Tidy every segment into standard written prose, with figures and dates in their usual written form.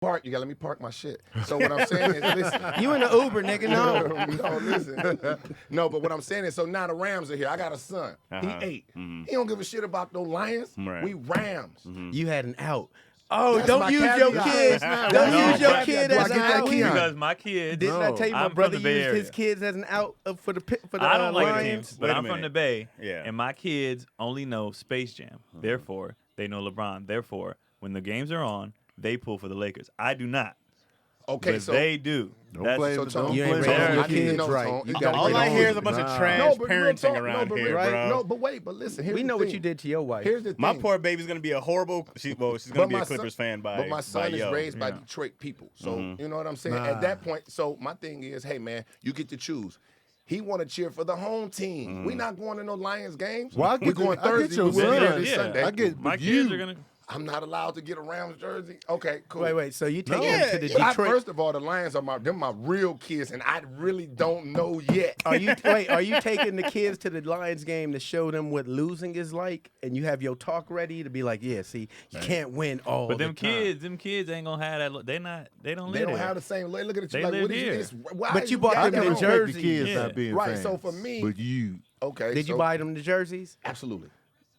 park. You gotta let me park my shit. So what I'm saying is, listen. You in the Uber, nigga? No. No, listen. No, but what I'm saying is, so now the Rams are here. I got a son. He 8. He don't give a shit about no Lions. Right. We Rams. You had an out. Oh, That's don't my use your caveat. kids. That's Don't not use your right. kid Do I as get an that, out. Keon? Because my kids. Didn't I tell you my I'm from brother the Bay used Area. his kids as an out for the I don't like the Lions? team, but Wait a I'm from minute. the Bay, Yeah. and my kids only know Space Jam. Therefore, they know LeBron. Therefore, when the games are on, they pull for the Lakers. I do not. Okay, But so they do. Don't That's blame so don't Tone, You ain't blame raising it on your the kids kids. right. Tone, You you gotta All get I on hear with is a it. bunch of Nah. trash no, but real parenting talk, around no, but here, real, bro. No, but wait, but listen. Here's We the know thing. what you did to your wife. Here's the thing. My poor baby's gonna be a horrible. She's But gonna be my a Clippers son- fan by. But my son by is yo. raised by Yeah. Detroit people, so you know what I'm saying. At that point, so my thing is, hey man, you get to choose. He want to cheer for the home team. We not going to no Lions games. Well, I we get going I get Thursday. your we will be there son. this Yeah. Sunday. I get My but kids you, are gonna. I'm not allowed to get a Rams jersey. Okay, cool. Wait. So you take No. him to the I, Detroit. first of all, the Lions are my real kids, and I really don't know yet. Are you taking the kids to the Lions game to show them what losing is like, and you have your talk ready to be like, yeah, see, you can't win all But the them time. kids ain't gonna have that. They don't They live don't there. have the same. Look at it. They Like, live what is here. this? Why But you got bought I them that can the on? respect the jerseys. kids Yeah. not being Right, fans. so for me- but you, Okay. Did you so- buy them the jerseys? Absolutely.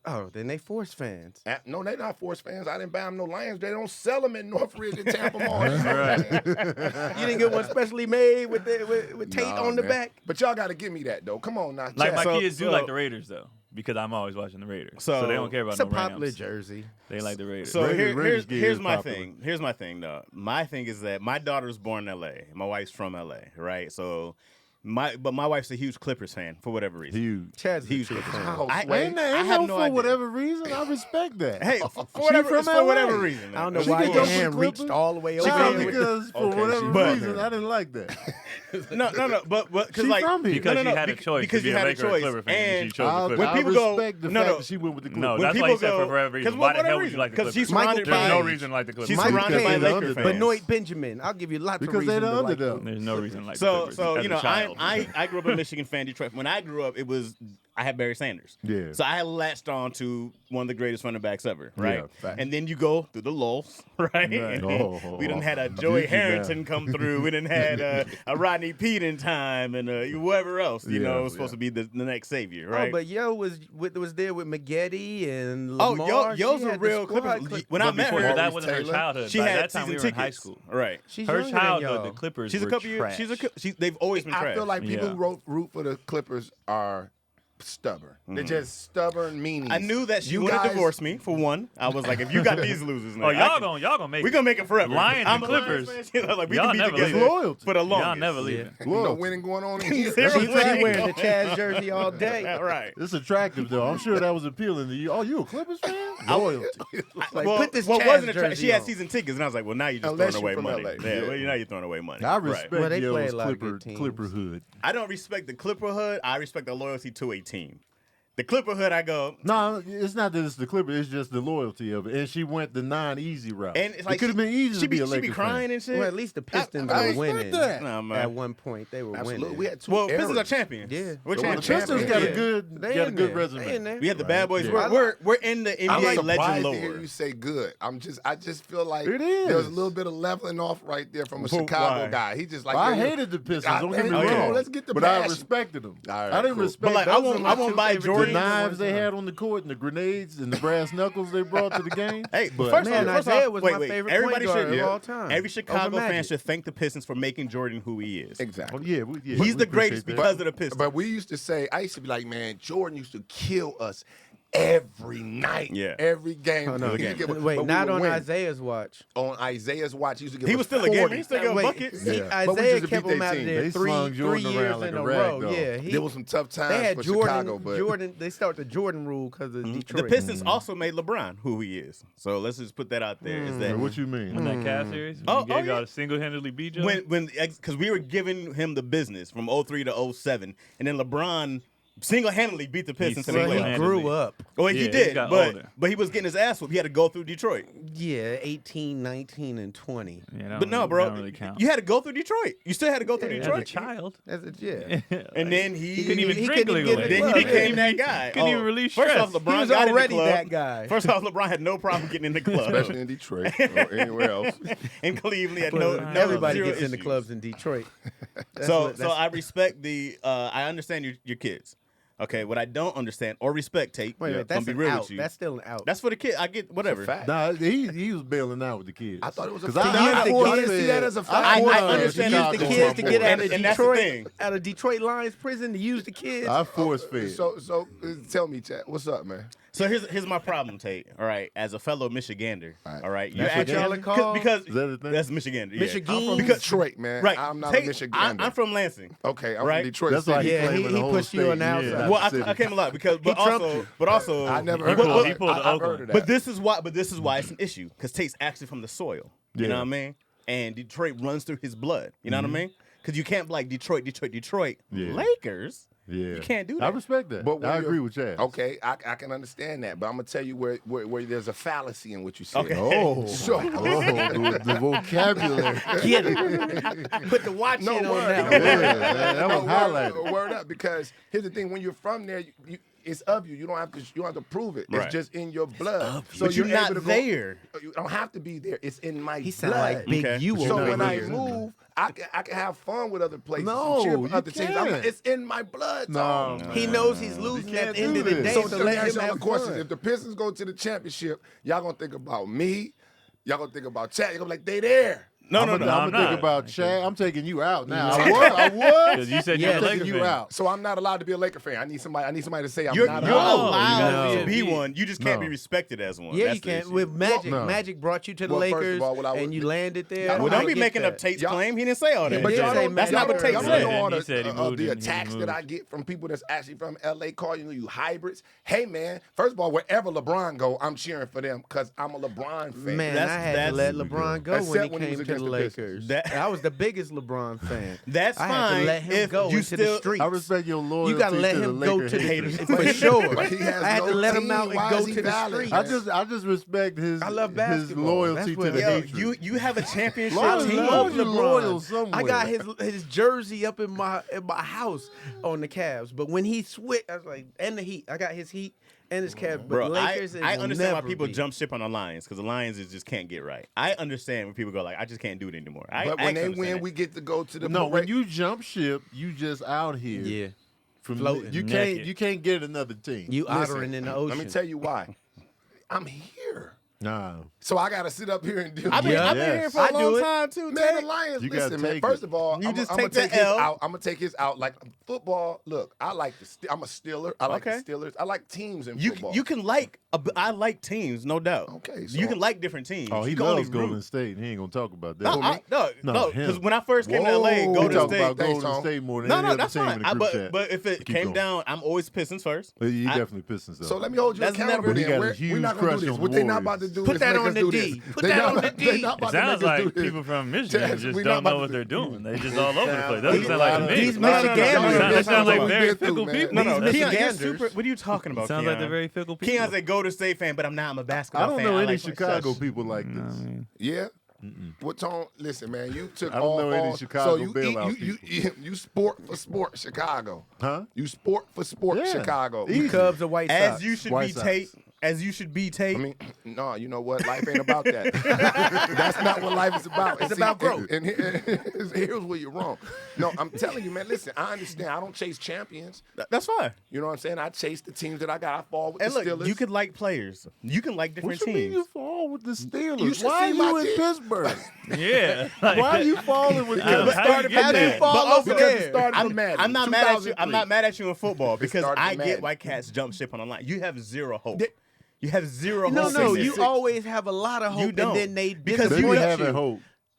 Oh, then they force fans. No, they're not Force fans. I didn't buy them no Lions. They don't sell them in Northridge and Tampa Mall. You didn't get one specially made with Tate Nah, on the man. back. But y'all got to give me that though. Come on now. Like Chaz. my So- kids do so- like the Raiders though, because I'm always watching the Raiders. So, So- they don't care about It's a no popular Rams. jersey. They like the Raiders. So Raiders gear here's is my popular. thing. Here's my thing though. My thing is that my daughter was born in L.A. My wife's from L.A. Right. So my wife's a huge Clippers fan for whatever reason. huge. Chaz is a Huge Clippers Clippers fan. Oh, I- Sway. Ain't I have no for idea. whatever reason. I respect that. Hey, for She whatever from for whatever LA. reason. I don't know She why could your go for hand reached Clippers. all the way over Nah, there. because for Okay, whatever she from reason, here. I didn't like that. No, but because She like from here. because no, she had a choice because to be you a had a Laker or choice, Clipper fan, and she and chose I, the Clippers. When I people go- respect the no, fact no. that she went with the Clippers. No, when that's why people he said go- for whatever reason. 'cause Why what- the hell whatever would you like the reason? 'Cause Clippers? she's Michael surrounded Payne. by There's no reason to like the Clippers. She's Michael surrounded by Payne, Laker fans. Benoit Benjamin. I'll give you lots Because of they reasons the to like underdog. them. There's no reason to like the So Clippers. so as you a know child. I grew up in Michigan fan Detroit. When I grew up, it was I had Barry Sanders. Yeah. So I latched on to one of the greatest running backs ever, right? Yeah, facts. And then you go through the lulls, right? And Oh, we done had a I'm Joey busy now. Harrington come through. We done had a Rodney Pete in time, and whoever else you know was supposed to be the next savior, right? Oh, but Yo was there with Maggette and Oh, Lamar. Yo's She a had the real squad Clippers. When I But met before her, that wasn't her Taylor. childhood. she By had that time season we were in high tickets. school. Right. She's Her younger than childhood, y'all. the Clippers She's a were couple years. trash. They've always been I trash. feel like people Yeah. who root for the Clippers are stubborn. They're just stubborn meanies. I knew that she You wanted to guys- divorce me for one. I was like, if you got these losers, Oh, man, y'all gonna make we it. gonna make it forever. Lions I'm and a Lions Clippers. fan. Like we Y'all can be never together leave. Loyalty. for the longest. Y'all never leaving. No Loyalty. winning going on in here. Zero She's winning. wearing the Chaz jersey all day. Right. It's attractive though. I'm sure that was appealing to you. Oh, you a Clippers fan? Loyalty. Like, well, put this well, Chaz wasn't a jersey she had on. season tickets, and I was like, well, now you're just Unless throwing away you're from money. LA. Yeah, well, now you're throwing away money. I Right. respect Well, they play Yo's a lot of good Clipper teams. hood. I don't respect the Clipperhood. I respect the loyalty to a team. The Clipperhood, I go. No, it's not that it's the Clippers. It's just the loyalty of it. And she went the non-easy route. And it's like it could have been easy she to be a Lakers She be crying fan. and shit. Well, at least the Pistons I were expect winning. that. Nah, man. At one point, they were Absolutely. winning. We had two Well, eras. Pistons are champions. Yeah. We're They were champions. the Pistons champions. got Yeah. a good, They got a in good there. resume. They in there. We had the bad boys. Yeah. We're in the I'm NBA legend surprised to hear lore. you say good. I just feel like It there was is. a little bit of leveling off right there from a Why? Chicago guy. He just like I yeah, hated the Pistons. I- Don't get me hey, okay. wrong. let's get the but I passion. respected them. All right, I didn't cool. respect. But like, those I are won't- my I won't two buy favorite Jordan The at one knives they had on the court and the grenades and the brass knuckles they brought to the game. Hey, but first Man, off, first Isaiah off, was wait, my wait. favorite Everybody point guard should of all time. Every Chicago fan Magic. should thank the Pistons for making Jordan who he is. Exactly. oh, yeah, yeah, He's we the greatest appreciate that. because of the Pistons. But we used to say, I used to be like, man, Jordan used to kill us every night, Yeah. every game. Oh, no. He didn't give a- Wait, but we not would on win. Isaiah's watch. On Isaiah's watch, he used to give he us was still a gamer. 40. He still got Wait, buckets. see, Yeah. But we Isaiah used to kept beat him they out of team. there They three slung Jordan years around like in a a rag row. doll. Yeah, There was some tough they times had for Jordan. Chicago, but Jordan. They start the Jordan rule because of The Detroit. Pistons also made LeBron who he is. So let's just put that out there. Is that What you mean? In that Cavs series, Oh, you gave yeah. y'all single-handedly beat y'all. when because we were giving him the business from 03 to 07, and then LeBron single-handedly beat the Pistons to the Well, he playoffs. grew up. Well, Yeah, he he did, got but older. he was getting his ass whooped. He had to go through Detroit. Yeah, 18, 19, and 20. Yeah, But no, bro, that don't really count. you had to go through Detroit. You still had to go through Yeah, As a Detroit. child. That's a, yeah. And then He couldn't even he drink couldn't even legally. get in the Then he club. became that guy. Couldn't even release First stress. off, LeBron He was got in the already club. that guy. First off, LeBron had no problem getting in the club. Especially in Detroit or anywhere else. In Cleveland, he had Well, no everybody zero gets in the issues. clubs in Detroit. So I respect the. I understand your kids. Okay, what I don't understand or respect, Tate. Wait, I'm wait, that's be an real out. with you. That's still an out. That's for the kid. I get whatever. Fact. Nah, he was bailing out with the kids. I thought it was a 'Cause fact. I Y'all forced didn't see fed- that as a fact. I forced understand fed Use the Chicago kids to get out of and that's the Detroit, thing. out of Detroit Lions prison to use the kids. I force fed. So tell me, Chad, what's up, man? So here's my problem, Tate. All right, as a fellow Michigander, all right, That's what y'all are called? because Is that a thing? that's Michigander. Yeah. Michigan? I'm from Because- Detroit, man. Right, I'm not Tate, a Michigander. I'm from Lansing. Okay, I'm right? from Detroit That's why City. he Yeah, claiming he the whole pushed you state. on the outside. not Well, the city. I came a lot because, but trumped also, I never He heard pulled- of he that. pulled I've Oakland. heard of that. but this is why it's an issue because Tate's actually from the soil. You know Yeah. what I mean? And Detroit runs through his blood. You know what I mean? Because you can't be like Detroit. Yeah. Lakers. Yeah. You can't do I that. respect that. But when I you're- agree with Chaz. Okay, I can understand that, but I'm gonna tell you where there's a fallacy in what you said. Okay. Oh, So- the vocabulary. Get it. Put the watch No in on word. that Yeah, one. man, that was highlighted. Word up, because here's the thing: when you're from there, it's of you. You don't have to prove it. Right. It's just in your blood. So But you're not able to go- there. You don't have to be there. It's in my He blood. sound like Big Okay. U. So over when I here. move, I can have fun with other places. No, and cheer for you other teams. can't. It's in my blood. No, Tom. man. He knows he's losing at can't the end do of the this. day, So so let me let ask him y'all a have question. fun. If the Pistons go to the championship, y'all gonna think about me. Y'all gonna think about Chad. You're gonna be like, they there. No. I'm I'm gonna not. think about Chad. I'm taking you out now. I Because was. you said Yeah, you're a I'm Laker taking you fan. out. So I'm not allowed to be a Laker fan. I need somebody to say I'm You're not allowed No. to be No. one. You just can't No. be respected as one. Yeah, That's you the can. issue. With Magic, No. Magic brought you to the Well, first of Lakers, all, what I and would- you landed there. Y'all Well, I don't be get making up that. Tate's Y'all- claim. He didn't say all that. But did y'all say don't, Magic. That's not what Tate y'all said. don't know all He said he the, moved the and he attacks that moved. I get from people that's actually from LA calling you hybrids. Hey man, first of all, wherever LeBron go, I'm cheering for them because I'm a LeBron fan. Man, That's- I had to let that's- LeBron go when Except he when he came was to the against the Pistons. Lakers. That- I was the biggest LeBron fan. That's I had fine to let him if go you into still- the streets. I respect your loyalty You got to let to him the go Laker to the haters. for sure. But he has I had to no let him team. out and Why go is he to the valid? streets. I just respect his I love his basketball. loyalty That's to what- the Yo, hatred. You have a championship Long team. as love you're LeBron. loyal somewhere. I got his jersey up in my house on the Cavs, but when he switched, I was like, and the Heat. I got his Heat and his Cavs, but Bro, Lakers. I understand why never people be. jump ship on the Lions because the Lions just can't get right. I understand when people go like, I just can't do it anymore. But when they win, we get to go to the No, when parade. you jump ship, you just out here. Yeah, From floating. you can't get another team. you Listen, ottering in the ocean. Let me tell you why. I'm here. Nah. So I got to sit up here and do I've been, Yeah. I've been here Yes. for a I do long it. time too. Man, Tate. the Lions, You gotta listen, man. take First it. of all, You I'm just gonna take the take his L. out. I'm gonna take his out. Like football, look, I like I'm a Steeler. I like Okay. the Steelers. I like teams in You football. you can like I like teams, no doubt. Okay, you so- can like different teams. Oh, he you can only loves Golden root. State. He ain't gonna talk about that. No, No, because him. when I first came to LA, Whoa. we Golden talk State. about Thanks, Golden Tom. State more than No, any no, other that's team fine. in the group chat. But if it Keep came going. down, I'm always Pistons first. You I- definitely Pistons though. So let me hold you That's accountable. never- He Then got a we're huge not gonna crush do this. on What the they not about to Warriors. do Put is that make on us the do D. this. Put They that not- on the they D. not It about to sounds make us do like this. people from Michigan Chaz, just we don't not know about what to- they're doing. They just all over the place. Doesn't we- sound like to me. These No, no, no, Michiganders. no, no, no, That sounds like what very we've been fickle through, man. people. No, no, These Keon, you're Michiganders. super. What are you talking about? It sounds Keon? like they're very fickle people. Keon's a Golden State fan, but I'm not. I'm a I basketball don't fan. know I any like Chicago such. people like this. Yeah. What Tone? Listen, man, you took I don't all know any fall- Chicago so you bailout you sport for sport Chicago. Huh? You sport for sport Yeah. Chicago. Easy. Cubs or White Sox. As you should White be Sox. Tate. As you should be Tate. I mean, no, you know what? Life ain't about that. That's not what life is about. It's about growth. And here's where you're wrong. No, I'm telling you, man. Listen, I understand. I don't chase champions. That's fine. You know what I'm saying? I chase the teams that I got. I fall with And the look, Steelers. you can like players. You can like different What you mean teams. you fall with the Steelers? You should Why see are you my in team. Pittsburgh? Yeah. Why are you falling with How them? you get How there? they fall But over because it there? started I'm, from Madden. I'm not mad at you. I'm 2003. not mad at you in football because started I from get Madden. why cats jump ship on the line. You have zero hope. They- You have zero No, hope. no, in you this. always have a lot of hope, You don't. and then they Because They you be disappoint having you. hope.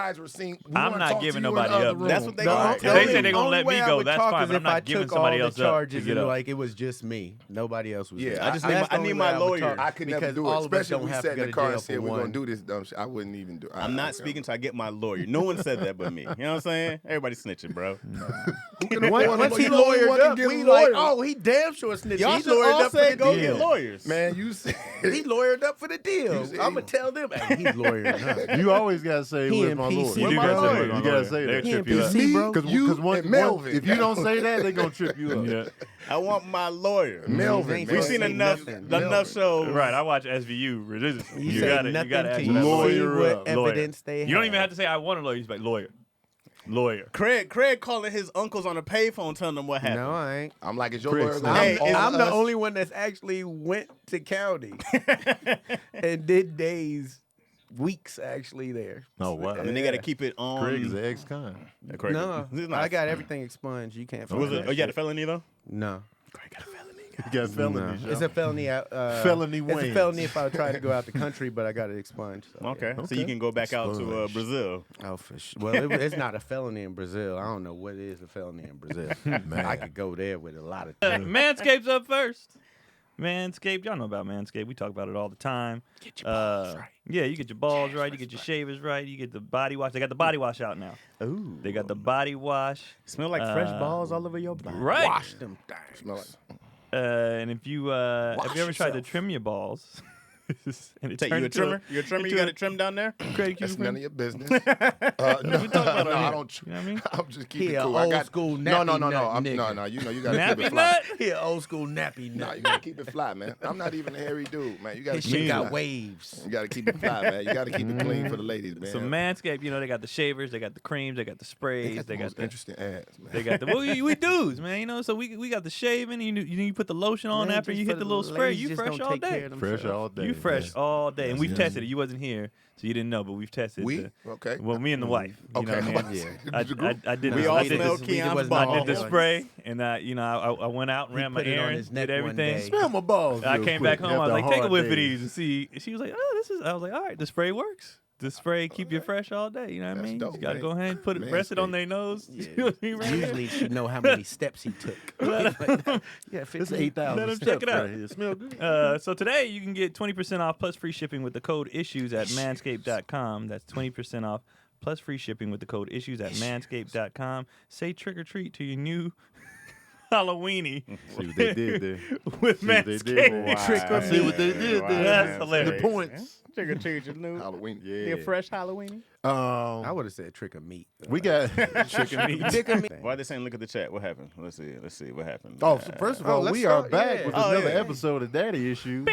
guys were seen. I'm not giving nobody up. That's what they The gonna only- tell If they you. say they're gonna only let way me I go, would that's talk fine, is but I'm if I not giving took somebody all else the up to charges get and up. like it was just me. Nobody else was. Yeah, there. I just That's I the need only my way I would lawyer. talk, I could never because do all it, of us especially if don't we have sat to in go the to car jail and said for we're gonna one. do this dumb shit. I wouldn't even do it. I'm not speaking until I get my lawyer. No one said that but me. You know what I'm saying? Everybody snitching, bro. Once he lawyered up, we like, oh, he damn sure snitched. Y'all He's should an lawyered up up for the said go deal. get lawyers. Man, you said He lawyered up for the deal. see- I'm gonna tell them, hey, he's lawyering up. You always gotta say He with in my PC, lawyer. You Where do my gotta say lawyer? where's You my gotta lawyer. say They'll that. He trip in you up. PC, bro. Because and Melvin. if you don't say that, they're gonna trip you up. Yeah. I want my lawyer. Melvin, Ain't man. We've seen say enough nothing. enough shows. Right, I watch SVU religiously. You You say got it. nothing You got to to ask you. that Lawyer See lawyer. what up. evidence they You don't even have. have to say I want a lawyer. He's like lawyer. Craig calling his uncles on the payphone telling them what happened. No, I ain't. I'm like, is your Chris, lawyer gonna Hey, have all I'm of the us? only one that's actually went to county and did days, weeks actually there. Oh wow. And then they got to keep it on. Craig is an ex-con. Craig. No, This is not- I got everything expunged. You can't find Was it? that Oh, you got a shit. felony though? No. Craig got a felony. You got felonies. It's a felony. Felony It's a Waynes. felony if I try to go out the country, but I got it expunged. So, Okay. yeah. So you can go back out to Expunged. Brazil. Oh, for sure. Well, it's not a felony in Brazil. I don't know what is a felony in Brazil. I could go there with a lot of things. Manscaped's up first. Manscaped, y'all know about Manscaped. We talk about it all the time. Get your balls right. Yeah, you get your balls right. You get your shavers right. You get the body wash. They got the body wash out now. Ooh. They got the body wash. Smell like fresh balls all over your body. Right. Wash them things. Smell like And if you have you ever tried to yourself. trim your balls? And it Take turned you a into trimmer? You a trimmer? You got it trimmed down there? Craig, you that's none of your business. We talk about no, it on I here. don't. You know what I mean? I'm just He keeping a cool. old I got school no. nappy No. nut No, nigga. you know you gotta keep Nappy it fly. nut? He an old school nappy No, nut. you gotta keep it fly, man. I'm not even a hairy dude, man. You gotta His keep shit it got fly. waves. You gotta keep it fly, man. You gotta keep it clean for the ladies, man. So Manscaped, you know, they got the shavers, they got the creams, they got the they sprays, got the they got most the interesting ads, man. they got the well, we dudes, man. You know, so we got the shaving. You put the lotion on Man, after just you for hit the little spray. ladies You just fresh don't all take care day. of Fresh themselves. all day. You fresh man. all day, and we've yes. tested it. You wasn't here, so you didn't know, but we've tested. We? the- Okay. Well, me and the wife. You know Okay. what I mean? Yeah. I did. We the- all I did smell the- Keon's not I did the balls. spray, and I went out and He ran my put it on errands, his neck did one everything. day. Smell my balls. I real came quick back home. I was after like, a take a hard whiff of day. these and see. She was like, oh, this is. I was like, all right, the spray works. The spray keep you fresh all day. You know what I That's mean? dope, You got to man. go ahead and put it, rest it on Manscaped. their nose. Usually she know how many steps he took. Yeah, It's 15. 8,000 Let 'em steps check it out. right here. Smell good. So today you can get 20% off plus free shipping with the code issues at manscaped.com. That's 20% off plus free shipping with the code issues at manscaped.com. Say trick or treat to your new Halloweeny See what they did there. with See what they did Manscaped. there. Trick or I see what they did there. That's hilarious. The points. Trick or treat your new. Halloween. Yeah. Fresh Halloween. I would have said trick or meat. We got. Chicken meat. Trick or meat. Why are they saying look at the chat? What happened? Let's see what happened. Oh, so first of all, let's we are start- back yeah. with Oh, another yeah. episode of Daddy Issues.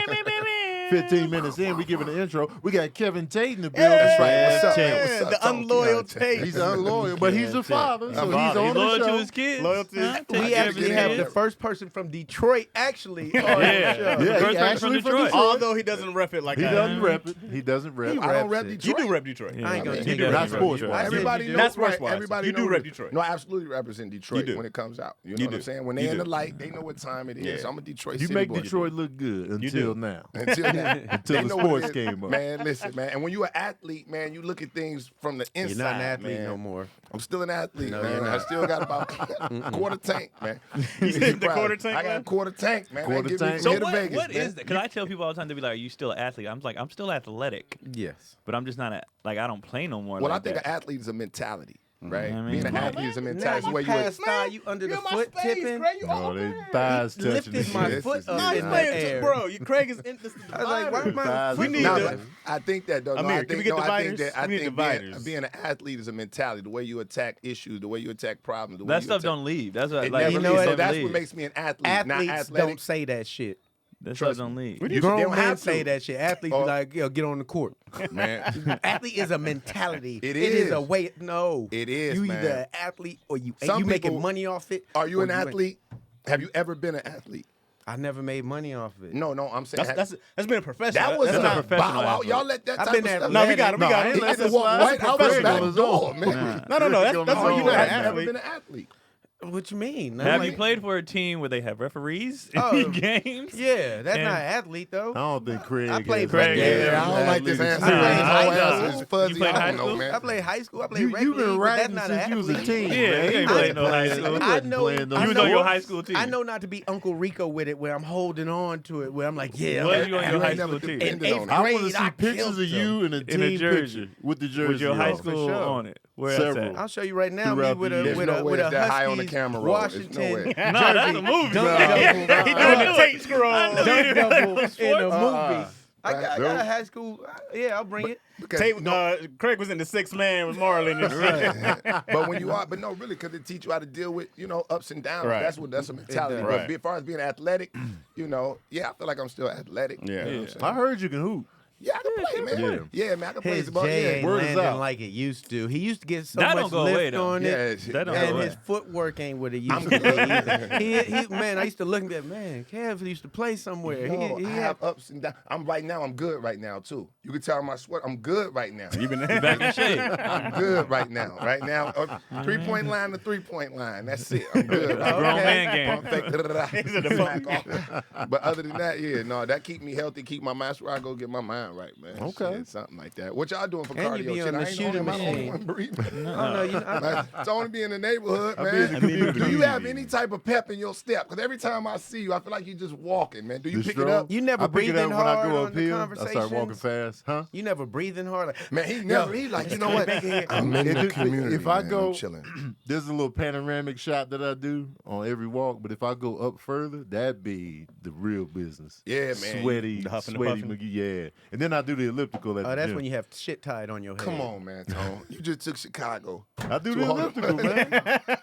15 minutes in, we giving the intro. We got Kevin Tate in the building. That's right. What's up, Tate. man? What's up? The Talk unloyal Keon. Tate. He's unloyal, but he's a father, so he's father. on He's the loyal to show. his kids. Loyalty. Huh? Take We care of actually his have kids. the first person from Detroit actually on Yeah. the show. Yeah, First he person from actually from Detroit. Detroit. Although he doesn't rep it like He I doesn't am. rep it. He doesn't rep it. I don't rep it. Detroit. You do rep Detroit. Yeah. I ain't gonna I take mean, it. not sports wise. Everybody you do. knows, Not sports right? wise. Everybody You do knows rep it. Detroit. No, I absolutely represent Detroit do. when it comes out. You know You what do. I'm saying? When You they're in do. the light, they know what time it is. Yeah. I'm a Detroit You City make boy. Detroit look good until do. now. Until now. Until They the know what sports it is. came up. Man, listen, man. And when you're an athlete, man, you look at things from the inside. You're not an athlete man. no more. I'm still an athlete, No, man. you're I not. still got about a quarter tank, man. You said the Proud. quarter tank, I got a man? quarter tank, man. Quarter Give me tank. from So here to what Vegas, man. is that? Because I tell people all the time, they be like, "Are you still an athlete?" I'm like, "I'm still athletic, Yes. but I'm just not I don't play no more." Well, like I think that. an athlete is a mentality, right? I mean, Being an come on, athlete is a Now mentality. It's the you way you passed by, you under the foot tipping. No, they thighs touching. Lifted my This foot is- up Nah, in he's the playing air. bro. Craig is in this. I was like, why my Thighs foot up. need No, to- but I think that though. No, Amir, I can think, we get no, I dividers? think that I We need think dividers. being an athlete is a mentality. The way you attack issues, the way you attack problems, the way that you stuff attack, don't leave. That's what, It like, never you know leaves. what? So Never that's leave. what makes me an athlete, not Athletes athletic. don't say that shit. That stuff Trust don't me. leave. You don't Grown men have say to. that shit. Athletes Oh. be like, yo, get on the court. Man, Athlete is a mentality. It It is is. a way. No. It is, You man. either an athlete or you Some you making people- money off it. are you or an ain't. athlete? Have you ever been an athlete? I never made money off of it. No, I'm saying That's been a professional. that was That's a not professional bow out. athlete. Y'all let that I've type been of at stuff. No, we got it. We No, got I it. ain't Let's let just that slide. Right out the professional back as well. door, man. No, that's Oh, what you you're never, an never athlete. been an athlete. What you mean? Have I'm you like, played for a team where they have referees in Oh, games? Yeah, that's And- not an athlete though. I don't think Craig. I played has Craig, that. yeah, I don't like this answer. I played Man. high Whole school. answer is fuzzy. You played I high don't know, school? man. I played high school. I played You've regular been league, but that's writing not since an you was a athlete. teen. Yeah, man. you ain't You playing no high wasn't school. playing- you I wasn't know- playing I those You was know- on your sports. high school team. I know not to be Uncle Rico with it, where I'm holding on to it, where I'm like, yeah. What I'm- is you on You your high ain't never school team? depended In on eighth it. I want to grade, see I pictures killed of you in a In a team jersey. picture with the jersey With your high on. school sure. on it. Where Several. that's at? I'll show you right now. Me Throughout with the a year. with There's a no way with a it's that high on the Huskies camera roll. There's no Washington way. No, that's a jersey. movie. Dunk He doing the Tate scroll. Dunk double in a Uh-uh. movie. I got a high school. Yeah, I'll bring it. Because, Tate, Craig was in the 6th Man with Marlon and shit. but when you are, but no, really, because it teach you how to deal with, ups and downs. Right. That's a mentality. does. But Right. as far as being athletic, yeah, I feel like I'm still athletic. Yeah. You know what I'm saying? I heard you can hoop. Yeah, I can play, man. Yeah, man, I can play. His It's about, J yeah. ain't Word is landing out. like it used to. He used to get so That much don't go lift away, though. on Yeah, it. shit. That don't And go his away. footwork ain't what it used to be either. Man, I used to look at that, man, Kev used to play somewhere. No, he I had have ups and downs. I'm good right now too. You can tell my sweat. I'm good right now. You been Back in shape. I'm good right now. Right now, 3-point line to 3-point line. That's it. I'm good. Grown man game. Pump fake, smack off. But other than that, yeah, no, that keep me healthy, keep my mind where I go get my mind right, man. Okay. Shit, something like that. What y'all doing for And you cardio? be Shit, on I the ain't shooting only machine. one breathing. Oh no, It's only be in the neighborhood, man. be in the community. Do you have any type of pep in your step? Because every time I see you, I feel like you're just walking, man. Do you The pick stroll. it up? You never I pick it breathing up when I hard go on the uphill. I start walking conversations? fast. Huh? You never breathing hard. Man, he never. He like, you know what? I'm in the community. If I man. go, I'm chilling. there's a little panoramic shot that I do on every walk. But if I go up further, that be the real business. Yeah, man. Sweaty, The huffing and sweaty puffing. McGee. Yeah, and then I do the elliptical at Oh, the that's gym. when you have shit tied on your head. Come on, man, Tone. You just took Chicago. I do to the hold- elliptical, man.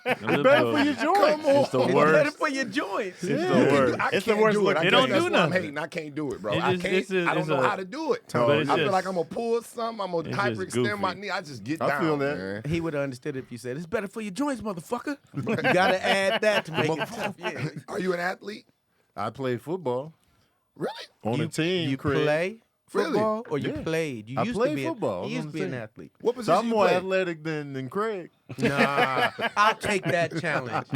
It's Elliptical. better for your joints. Come on. It's the It's worst. better for your joints. It's Yeah. the worst. I It's the can't worst do it. look. I It guess don't that's do why I'm nothing. hating. I can't do it, bro. It I just- can't. it's a- I don't it's know a- how to do it. But it's I feel just- like I'm gonna pull something. I'm gonna it's just hyperextend my goofy. knee. I just get I down. feel that. Man. He would have understood if you said it's better for your joints, motherfucker. You gotta add that to make it tough. Yeah. Are you an athlete? I played football Really? on a team. You Craig. play Really? football or you Yeah. played? You I used played to be football. I He was used on to be the an team. athlete. What So position I'm you more play? athletic than Craig. Nah, I'll take that challenge.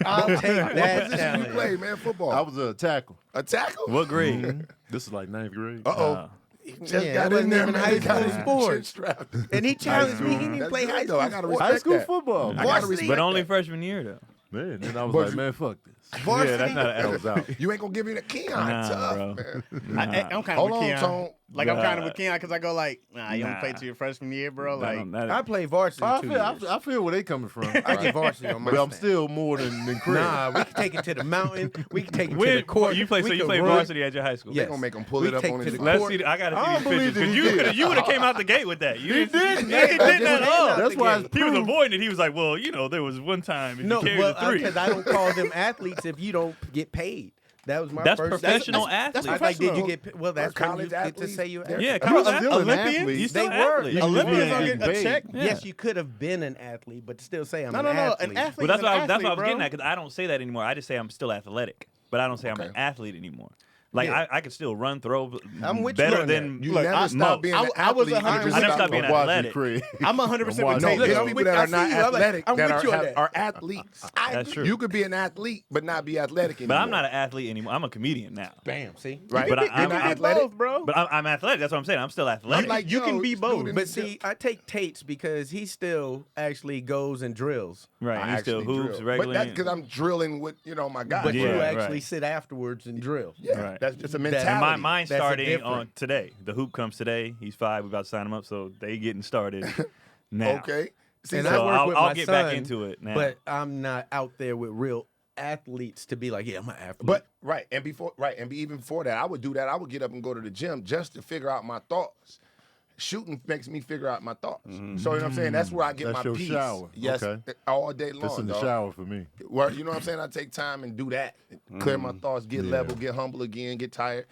I'll take What that position you challenge. play, man? Football. I was a tackle. A tackle? What grade? This is like 9th grade. Uh-oh. He just Yeah, got it in wasn't there, even man. high He got school his sports. chin strapped. And he challenged me. He didn't That's play good, high though. school. I gotta sports. High school football. I gotta Varsity. respect But only that. freshman year though. Man, then I was But like, you- man, fuck this. Varsity. Yeah, that's not I was out. You ain't gonna give me the Keon. Nah, Tough, bro. man. I'm kind Hold of on, with Keon. Tone. Like I'm kind of Nah. with Keon because I go like, you don't play Nah. till your freshman year, bro. Like, I play varsity I 2 feel, years. I feel where they coming from. I get varsity on my But I'm stand. still more than Craig. Nah, we can take it to the mountain. We can take it to Where the court. you play? So We you can play run. varsity at your high school? Yes. They gonna make him pull We it up take on to his the Let's court. see. I gotta I see don't these believe pictures that he because did. you would have came out the gate with that. You didn't. did. You didn't at all. That's why it's He was proof. avoiding it. He was like, "Well, there was one time if No, you carried well, the three." because I don't call them athletes if you don't get paid. That was my That's first. professional that's athletes. like, did you professional. get? Well, that's when college you get to athletes, say you. they're- Yeah, I'm college still an Olympians? athlete. You still They an were. athlete. You Olympians Yeah. don't get a Paid. check. Yeah. Yes, you could have been an athlete, but still say I'm No, an no, no. athlete. An athlete. Well, that's is what an I was athlete, getting bro. at because I don't say that anymore. I just say I'm still athletic, but I don't say I'm an Okay. athlete anymore. Like Yeah. I could still run, throw I'm with you better on than You Look, never I- stop being I- an I was athlete. you 100% just I never stop stopped being I'm watching athletic. Craig. I'm 100% with I'm No, Tate. watching. there's I'm people with- that I are see not you. I'm like, athletic I'm that with you on are, that. are athletes. That's true. You could be an athlete but not be athletic anymore. But I'm not an athlete anymore. I'm a comedian now. Bam. See. Right? But You're I'm not be athletic. both, bro. But I'm athletic. That's what I'm saying. I'm still athletic. I'm like, You can yo, be both. dude, But see, I take Tate's because he still actually goes and drills. right. I You still actually hoops drill. regularly. But that's because I'm drilling with my guys. But you Yeah, actually right. sit afterwards and drill. Yeah, Right. that's just a That- mentality. And mine's That's a starting different- on today. The hoop comes today. He's 5. We about to sign him up, so they getting started now. Okay. See, And so I So work with I'll my get son, back into it now. But I'm not out there with real athletes to be like, yeah, I'm an athlete. But even before that, I would do that. I would get up and go to the gym just to figure out my thoughts. Shooting makes me figure out my thoughts. So you know what I'm saying? That's where I get That's my your peace. shower. Yes, Okay. all day long. That's in the dog. shower for me. Well, you know what I'm saying? I take time and do that. Clear my thoughts, get level, get humble again, get tired.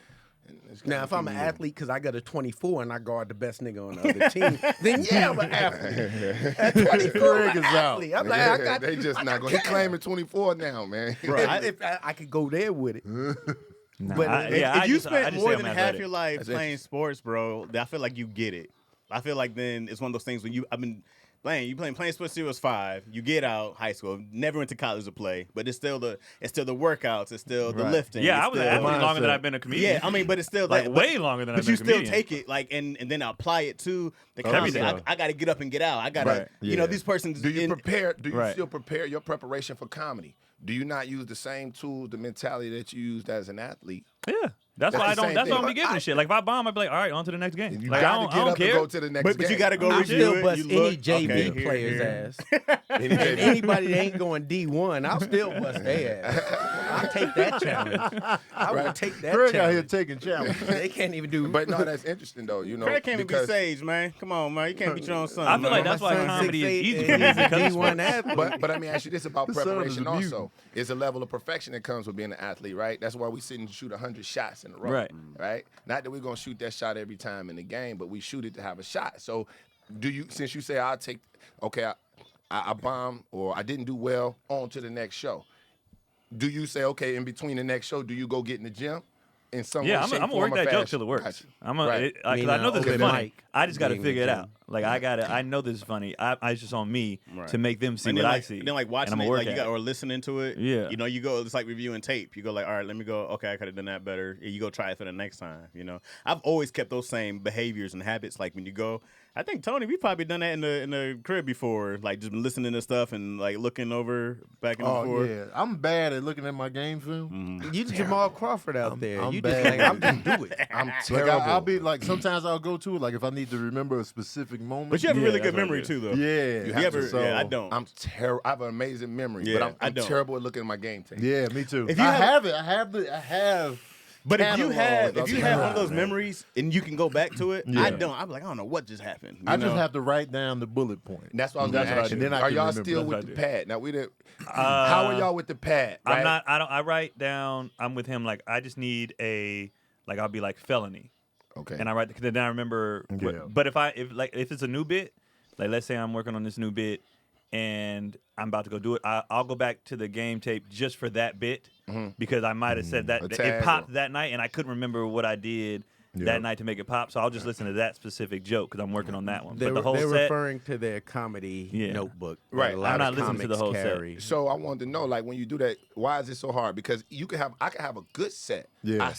And it's now, kinda if I'm keep an me moving. athlete because I got a 24 and I guard the best nigga on the other team, then yeah, I'm an athlete. At 24, I'm Craig an is out. athlete. I'm like, I got. they just not going. He claiming 24 now, man. If I could go there with it. Nah, but I- if yeah, If I you just- I spent just more say than I'm half athletic. your life That's playing sports, bro, I feel like you get it. I feel like then it's one of those things when I've been playing sports since you was 5. You get out high school, never went to college to play, but it's still the workouts, it's still the Right. lifting. Yeah, it's I was an still- athlete longer than mindset. I've been a comedian. Yeah, I mean, but it's still like that, way longer than I've But been you a still comedian. take it and then apply it to the Other comedy. stuff. I got to get up and get out. I got to, Right. Yeah. these persons. Do you prepare? Do you Right. still prepare your preparation for comedy? do you not use the same tools, the mentality that you used as an athlete? Yeah. That's That's why I the don't. same That's why I thing. don't be giving a shit. Like if I bomb, I'd be like, all right, on to the next game. You Like I gotta don't, get I don't up care. and go to the next game. But you got to go I review still it. bust You any look, JV okay, here, player's here. ass. Any And JV. anybody that ain't going D1, I'll still bust their ass. I'll take that challenge. I will take that Greg out here challenge. taking challenges. They can't even do. But no, that's interesting though. You know, Craig can't even be because Sage, man. Come on, man. You can't beat your own son. I feel like man. that's My why son's comedy is 6'8" easy and for me he's a because of D1 sports. athlete. But I mean, actually, this is about The son is a preparation mutant. also. It's a level of perfection that comes with being an athlete, right? That's why we sit and shoot 100 shots in a row, Right. Right? Not that we're gonna shoot that shot every time in the game, but we shoot it to have a shot. So, do you? Since you say I'll take, okay, I bombed or I didn't do well, on to the next show. Do you say, okay, in between the next show, do you go get in the gym? In some Yeah, way, I'm shape, gonna form, work or that joke fashion? till it works. Gotcha. I'm a, Right. it, I, 'cause mean, I know this open is funny. mic I just got to being the figure it gym. out. Like I know this is funny. It's just on me Right. to make them see And what then, I like, see. then like watching and it, I'm like you at got it. or listening to it. Yeah. You know, you go. It's like reviewing tape. You go like, all right, let me go. Okay, I could have done that better. And you go try it for the next time. You know, I've always kept those same behaviors and habits. Like when you go, I think Tony, we probably done that in the crib before. Like just been listening to stuff and like looking over back and Oh forth. yeah, I'm bad at looking at my game film. You the Jamal Crawford out there. I'm You just bad. like, I'm just do it. I'm Like terrible. I'll be like, sometimes I'll go to it, like if I need to remember a specific moment. But you have a Yeah, really that's good what I memory do. too, though. yeah, You have ever? to. So, Yeah, I don't. I'm terrible. I have an amazing memory, Yeah, but I I'm don't. terrible at looking at my game tape. Yeah, me too. If you I have- have it. I have. But if you have catalogs. one of those memories and you can go back to it, Yeah. I don't. I'm like, I don't know what just happened. You I just know? have to write down the bullet point. And that's what I was going That's to what I ask do. you. And then I Are can y'all remember. still That's with what the I do. pad? Now we didn't. How are y'all with the pad? I'm right? not. I don't. I write down. I'm with him. Like I just need a. Like I'll be like felony, Okay. and I write. Then I remember. Yeah. But if it's a new bit, like let's say I'm working on this new bit, and I'm about to go do it, I'll go back to the game tape just for that bit because I might have said that A it tag popped or- that night, and I couldn't remember what I did. Yeah. That night to make it pop, so I'll just listen to that specific joke because I'm working on that one. They're, But the whole they're set, referring to their comedy Yeah. notebook. that Right. A lot I'm not of listening to the comics whole set. carry. So I wanted to know, like, when you do that, why is it so hard? Because I can have a good set. Yeah.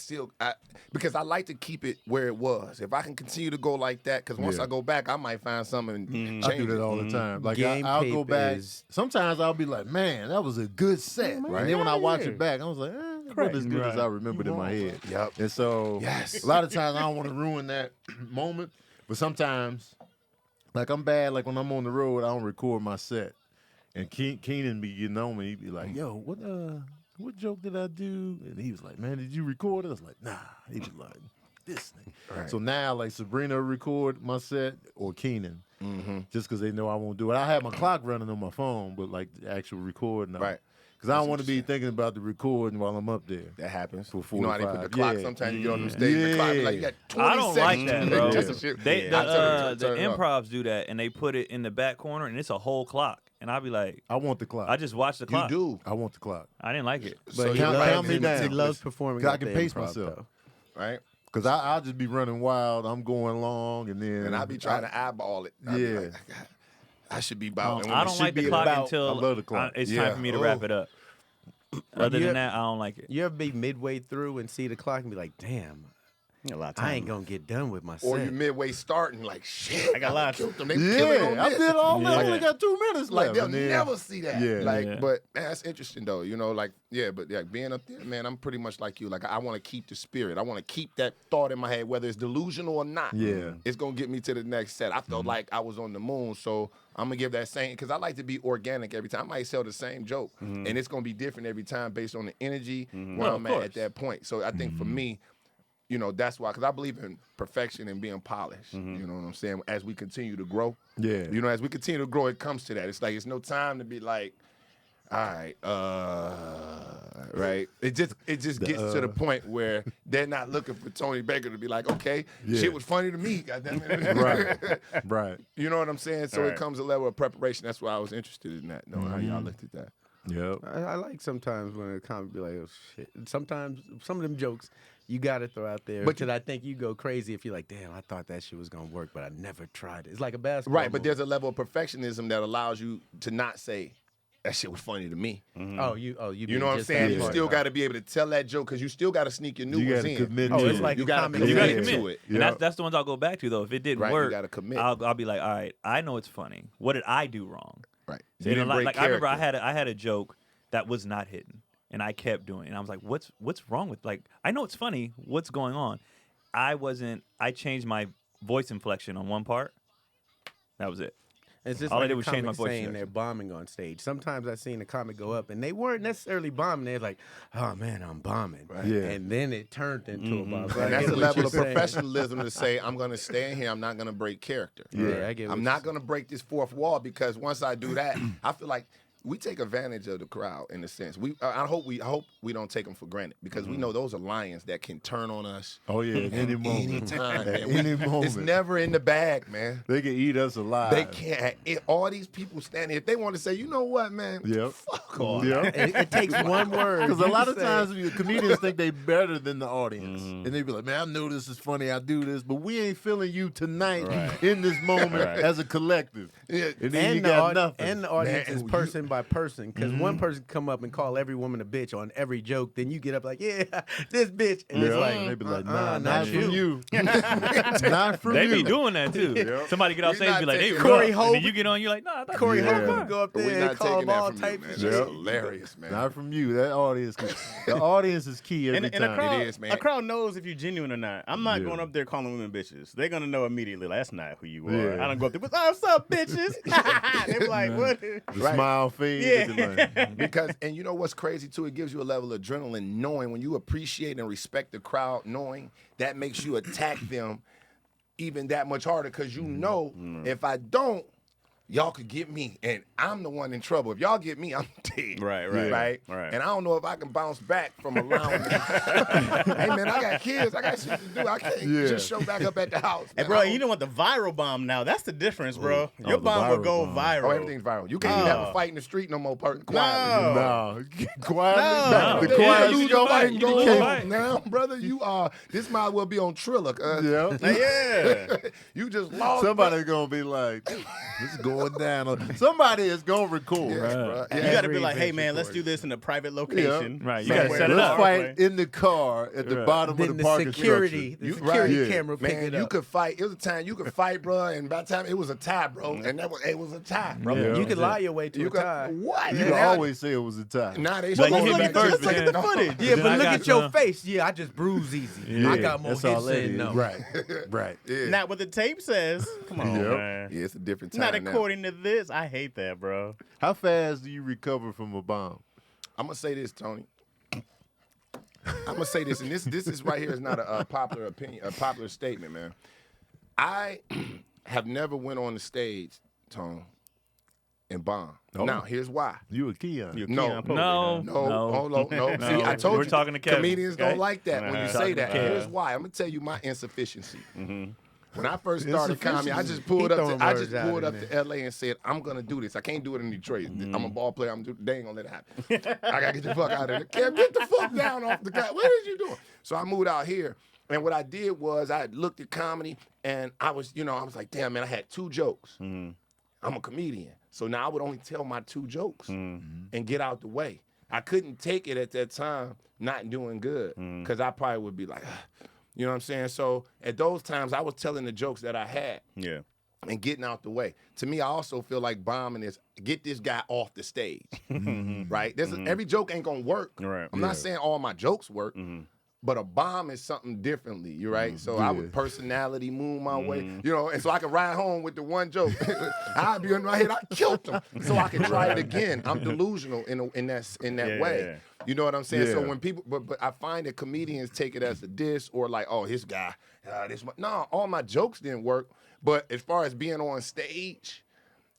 Because I like to keep it where it was. If I can continue to go like that, because once Yeah. I go back, I might find something and change I do that it. all the time. Like Game I'll go tape back. is- Sometimes I'll be like, "Man, that was a good set." Right. And then when I watch Yeah. it back, I was like, "It wasn't as good as I remembered in my head." Yep. And so, Yes. a lot of times I don't want to ruin that moment. But sometimes, like I'm bad. Like when I'm on the road, I don't record my set. And Keenan be getting on me. He'd be like, "Yo, what joke did I do?" And he was like, "Man, did you record it?" I was like, "Nah." He was like, "This thing." Right. So now, like Sabrina will record my set or Keenan, just because they know I won't do it. I have my clock running on my phone, but like the actual recording, Right. Because I don't want to be thinking about the recording while I'm up there. That happens. For You know how they put the 45, clock. yeah. Sometimes you get on the stage, the clock be like, you got 20 I don't like that, seconds. bro. Just a shit. They, I turn the it off. improvs do that, and they put it in the back corner, and it's a whole clock. And I'll be like, I want the clock. I just watched the You clock. do, I want the clock. I didn't like it. So But he you count loves, me down. he loves performing. 'Cause I at can the pace improv, myself. though. right? Because I'll just be running wild. I'm going long, and then And I be trying to eyeball it. I be Yeah. like, I should be about. and when I it don't should like the be clock about- until I love the clock. it's Yeah. time for me to wrap Oh. it up. Other You- than that, I don't like it. You ever be midway through and see the clock and be like, "Damn, A lot of time. I ain't gonna get done with my set." Or you midway starting, like, shit. I got a lot. Killed them. They killing on Yeah, I this. did all that. I Yeah. only got 2 minutes Like left. they'll and then- never see that. Yeah. Like, Yeah. but man, that's interesting though. You know, like, yeah, but yeah, being up there, man, I'm pretty much like you. Like, I want to keep the spirit. I want to keep that thought in my head, whether it's delusional or not. Yeah. It's gonna get me to the next set. I felt like I was on the moon, so I'm gonna give that same because I like to be organic every time. I might sell the same joke, and it's gonna be different every time based on the energy where Well, I'm of course. at that point. So I think for me, you know, that's why, because I believe in perfection and being polished. You know what I'm saying? As we continue to grow, Yeah. you know, as we continue to grow, it comes to that. It's like it's no time to be like, all right, right. It just gets to the point where they're not looking for Tony Baker to be like, okay, Yeah. shit was funny to me. Goddamn it. Right. Right. You know what I'm saying? So Right. it comes a level of preparation. That's why I was interested in that, knowing how y'all looked at that. Yep. I like sometimes when a comic be like, "Oh shit." Sometimes some of them jokes you got to throw out there But because I think you go crazy if you're like, "Damn, I thought that shit was gonna work, but I never tried it." It's like a basketball. Right, but move. there's a level of perfectionism that allows you to not say, that shit was funny to me. you You know what I'm saying? You still got to be able to tell that joke because you still got to sneak your new You ones gotta in. commit Oh, to it's it. like You a gotta comic commit You gotta band. to commit, it. and Yeah. that's the ones I'll go back to though. If it didn't Right, you work, gotta commit. I'll be like, all right, I know it's funny. What did I do wrong? Right. So, you know, like I remember I had a joke that was not hitting, and I kept doing it. And I was like, what's wrong with, like, I know it's funny. What's going on? I changed my voice inflection on one part. That was it. It's just All I like did a was change my comic voice saying inflection. they're bombing on stage. Sometimes I seen a comic go up and they weren't necessarily bombing. They're like, "Oh man, I'm bombing," Yeah. and then it turned into a bomb. So I And that's get the what level you're of saying. professionalism to say, I'm going to stay in here. I'm not going to break character. Yeah, I get what I'm you're not going to break this fourth wall, because once I do that, I feel like we take advantage of the crowd in a sense. I hope we don't take them for granted, because we know those are lions that can turn on us. Oh yeah, at any moment. Anytime, At man. any moment. It's never in the bag, man. They can eat us alive. They can't. All these people standing, if they want to say, you know what, man, Yep. fuck off. Yeah. It takes one word. Because a You lot of say- times the comedians think they better than the audience. And they be like, man, I know this is funny, I do this, but we ain't feeling you tonight in this moment as a collective. Yeah. And then you got nothing. And the audience Man, is you- person by person. Because one person come up and call every woman a bitch on every joke, then you get up like, yeah, this bitch. And it's like, they be like, uh-uh, nah, not from you. Not from They you. be doing that too. Somebody get off We stage and be not like, "Hey, taking- Corey Corey Hope," and then Hope- you get on, you're like, "Nah, I thought Corey you Yeah. Hope would go up We're there and not call taking them that all from you, types man. of That's shit. hilarious, man. Not from you. That audience, the audience is key every And time. a crowd, It is, man. a crowd knows if you're genuine or not. I'm not Yeah. going up there calling women bitches. They're gonna know immediately. Like, that's not who you are. Yeah. I don't go up there. What's up, bitches? They be like, what? The smile fade. Yeah. they be like, Because, and you know what's crazy too? It gives you a level of adrenaline knowing, when you appreciate and respect the crowd, knowing that makes you attack them even that much harder, because you know if I don't, y'all could get me, and I'm the one in trouble. If y'all get me, I'm dead. Right. Right. And I don't know if I can bounce back from allowing. Hey man, I got kids. I got shit to do. I can't just show back up at the house. Hey, man. bro, I don't- you don't want the viral bomb now. That's the difference, bro. Oh, Your the bomb will viral go bomb. viral. Oh, everything's viral. You can't even have a fight in the street no more. Quietly. No. no. Quietly. No. The Yeah, quiet. lose you your can fight. fight. You Go can lose a on fight. now, brother. You are. This might well be on Triller. Yeah. Yeah. You just lost. Somebody's gonna be like, "This is going down." Somebody is gonna record. Yes, bro. You Yeah. got to be like, hey, event's man, let's do recorded. this in a private location. Right, you gotta somewhere set it in the up. Let's parkway. fight in the car at the Right. bottom of Then the the parking security, structure. the security right. camera pick Man, it you up. could fight. It was a time you could fight, bro, and by the time it was a tie, bro, and it was a tie, bro. Yeah. You could lie your way to You a could tie. what? You And can now- always say it was a tie. Now they Like, going you hit me back first, to but Look at the then- footage. Yeah, Then but I look got at your some. face. Yeah, I just bruise easy. I got more That's hits all that than is. no. Right. Right. Yeah. Not what the tape says. Come on, Yep. man. Yeah, it's a different time. Not now. according to this. I hate that, bro. How fast do you recover from a bomb? I'm gonna say this, Tony. I'm gonna say this, and this is right here is not a popular opinion, a popular statement, man. I have never went on the stage, Tone, and bombed. Oh. Now, here's why. You a Keon. You're No. Keon Pope, No. huh? No, hold on, no. No. See, I told We're you, talking to Kevin, comedians okay? don't like that when you say Talking to that. Kevin. Here's why. I'm gonna tell you my insufficiency. When I first It's started comedy, I just pulled He up. throwing To, I words just out pulled in up to LA and said, "I'm gonna do this. I can't do it in Detroit. I'm a ball player. They ain't gonna let it happen. I gotta get the fuck out of there. Kev, get the fuck down off the guy. What is you doing?" So I moved out here, and what I did was I looked at comedy, and I was like, "Damn, man, I had 2 jokes. I'm a comedian, so now I would only tell my 2 jokes and get out the way. I couldn't take it at that time not doing good, because I probably would be like." You know what I'm saying? So at those times, I was telling the jokes that I had Yeah. and getting out the way. To me, I also feel like bombing is get this guy off the stage, right? Every joke ain't gonna work. Right. I'm not saying all my jokes work, but a bomb is something differently. You right? So I would personality move my way, and so I could ride home with the one joke. I'd be in my head, I killed him, so I can try it again. I'm delusional in that way. Yeah. You know what I'm saying? So Yeah. when people, but I find that comedians take it as a diss or like, oh, his guy, no, all my jokes didn't work. But as far as being on stage,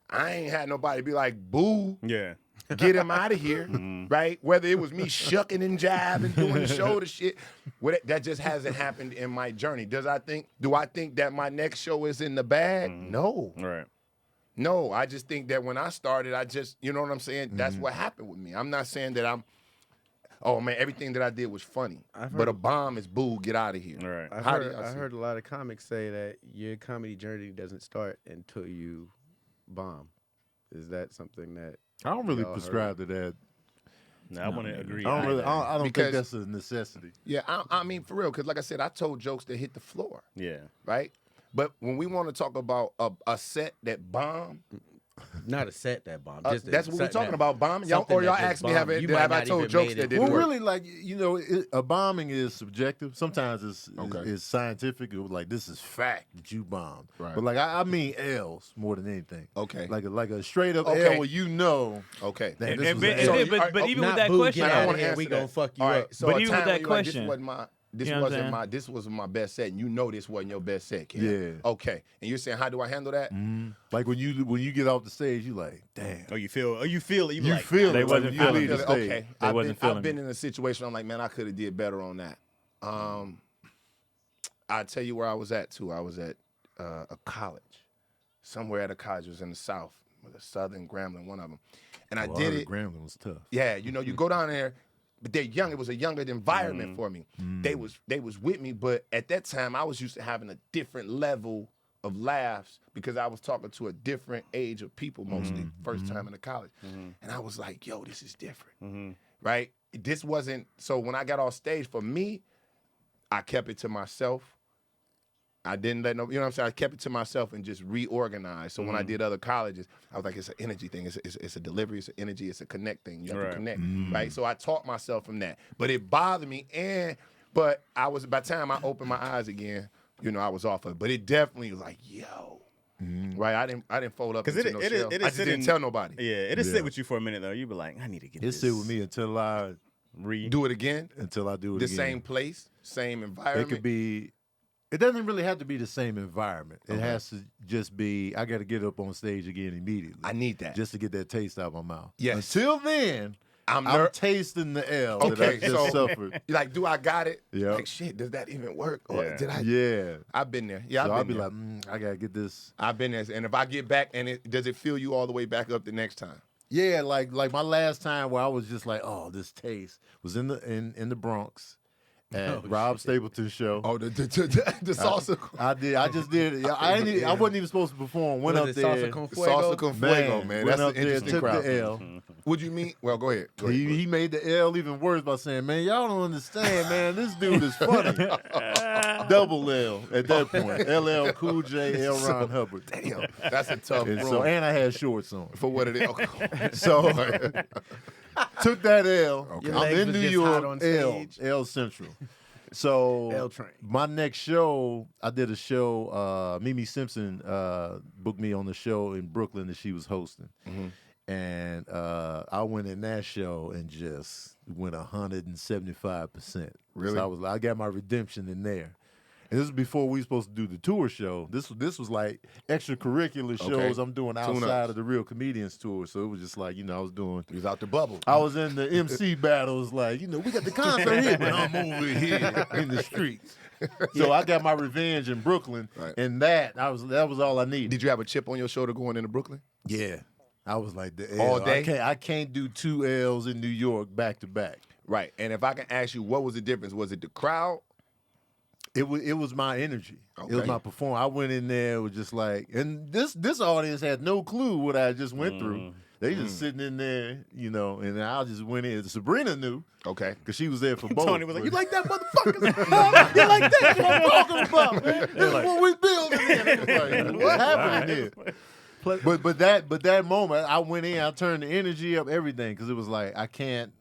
I ain't had nobody be like, boo, Yeah. get him out of here, right? Whether it was me shucking and jiving, doing shoulder shit, that just hasn't happened in my journey. Do I think that my next show is in the bag? No. Right. No, I just think that when I started, you know what I'm saying? That's what happened with me. I'm not saying that oh man, everything that I did was funny. But a bomb is boo, get out of here. Right. I How do y'all heard, I see heard a lot of comics say that your comedy journey doesn't start until you bomb. Is that something that I don't really Y'all heard prescribe to that. No, I want to agree. I don't really. either. I don't Because- think that's a necessity. Yeah, I mean, for real, because like I said, I told jokes that hit the floor, Yeah. right? But when we want to talk about a set that bombed, Not a set that bomb. That's what we're something talking that- about, bombing. Y'all, something or y'all that just asked me, bombed. You might have I not told even jokes made that it. didn't Well, work? really, like a bombing is subjective. Sometimes it's scientific. It was like this is fact that you bombed. Right. But like I mean L's more than anything. Okay. Like a straight up Okay. L where you know. Okay. That And- this and- was and- an L. and- So, but even with Not that boo, question, get I outta want to here, answer we that. gonna fuck you All right, up. so But a even time with that when you like, question- this You know what I'm wasn't saying? this wasn't my best set, and you know this wasn't your best set, Ken. Yeah. Okay. And you're saying, how do I handle that? Like when you get off the stage, you like, damn. Oh, you feel it. You You like, feel They it. wasn't Like when feeling you it. leave the stage. Okay. They wasn't feeling I've been it. in a situation. I'm like, man, I could have did better on that. I tell you where I was at too. I was at a college, somewhere at a college. It was in the South, with a Southern Grambling, one of them. And I did it. Grambling was tough. Yeah, you go down there, but they're young. It was a younger environment for me. They was with me, but at that time I was used to having a different level of laughs because I was talking to a different age of people mostly. First time in the college, and I was like, "Yo, this is different, right?" This wasn't so. When I got off stage, for me, I kept it to myself. I didn't let no, you know what I'm saying? I kept it to myself and just reorganized. So when I did other colleges, I was like, it's an energy thing. It's a delivery. It's an energy. It's a connect thing. You have to connect, right? So I taught myself from that. But it bothered me. But I was, by the time I opened my eyes again, I was off of it. But it definitely was like, yo, right? I didn't fold up into no shell. I just didn't tell nobody. Yeah, it'll sit with you for a minute though. You be like, I need to get It this. sit with me until I Do it again. do it The again. same place, same It environment. could be. It doesn't really have to be the same environment. It has to just be. I got to get up on stage again immediately. I need that. just to get that taste out of my mouth. Yes. Until then, I'm tasting the L that I Okay, just so suffered. you're like, do I got it? Yep. Like, shit, does that even work? Or Yeah. did I? Yeah. I've been there. Yeah, So I've I'll been be there. like, I gotta get this. I've been there. And if I get back and does it fill you all the way back up the next time? Yeah, like my last time where I was just like, oh, this taste was in the Bronx at Rob Stapleton's show. Oh, the salsa. I just did. I wasn't even supposed to perform. Went Was up it there. salsa con fuego? Salsa con fuego, man. went That's up an there, interesting took crowd. the L. Would you mean? Well, go ahead. Go ahead. He made the L even worse by saying, "Man, y'all don't understand, man. This dude is funny." Double L at that point. LL Cool J, L. Ron Hubbard. Damn, that's a tough And room so, and I had shorts on. for what it is. Okay. So took that L. Your I'm legs in was New just hot York. on L stage. L Central. So L train. my next show, I did a show. Mimi Simpson booked me on the show in Brooklyn that she was hosting, and I went in that show and just went 175%. Really? So I got my redemption in there. And this was before we were supposed to do the tour show. This was like extracurricular shows I'm doing outside of the Real Comedians tour. So it was just like, I was doing. He was out the bubble. I was in the MC battles, like, we got the concert here, but I'm over here in the streets. So I got my revenge in Brooklyn, Right. and that was all I needed. Did you have a chip on your shoulder going into Brooklyn? Yeah, I was like the L. All day? I can't do 2 L's in New York back to back. Right. And if I can ask you, what was the difference? Was it the crowd? It was my energy. It was Okay. my performance. I went in there with just like, and this audience had no clue what I just went through. They just sitting in there, and I just went in. Sabrina knew. Okay. Because she was there for both. Tony was like, But- "You like that motherfucker?" You like that? What I'm talking about, man. This is what we building here. Like, what happened here? But that moment, I went in, I turned the energy up, everything, because it was like I can't,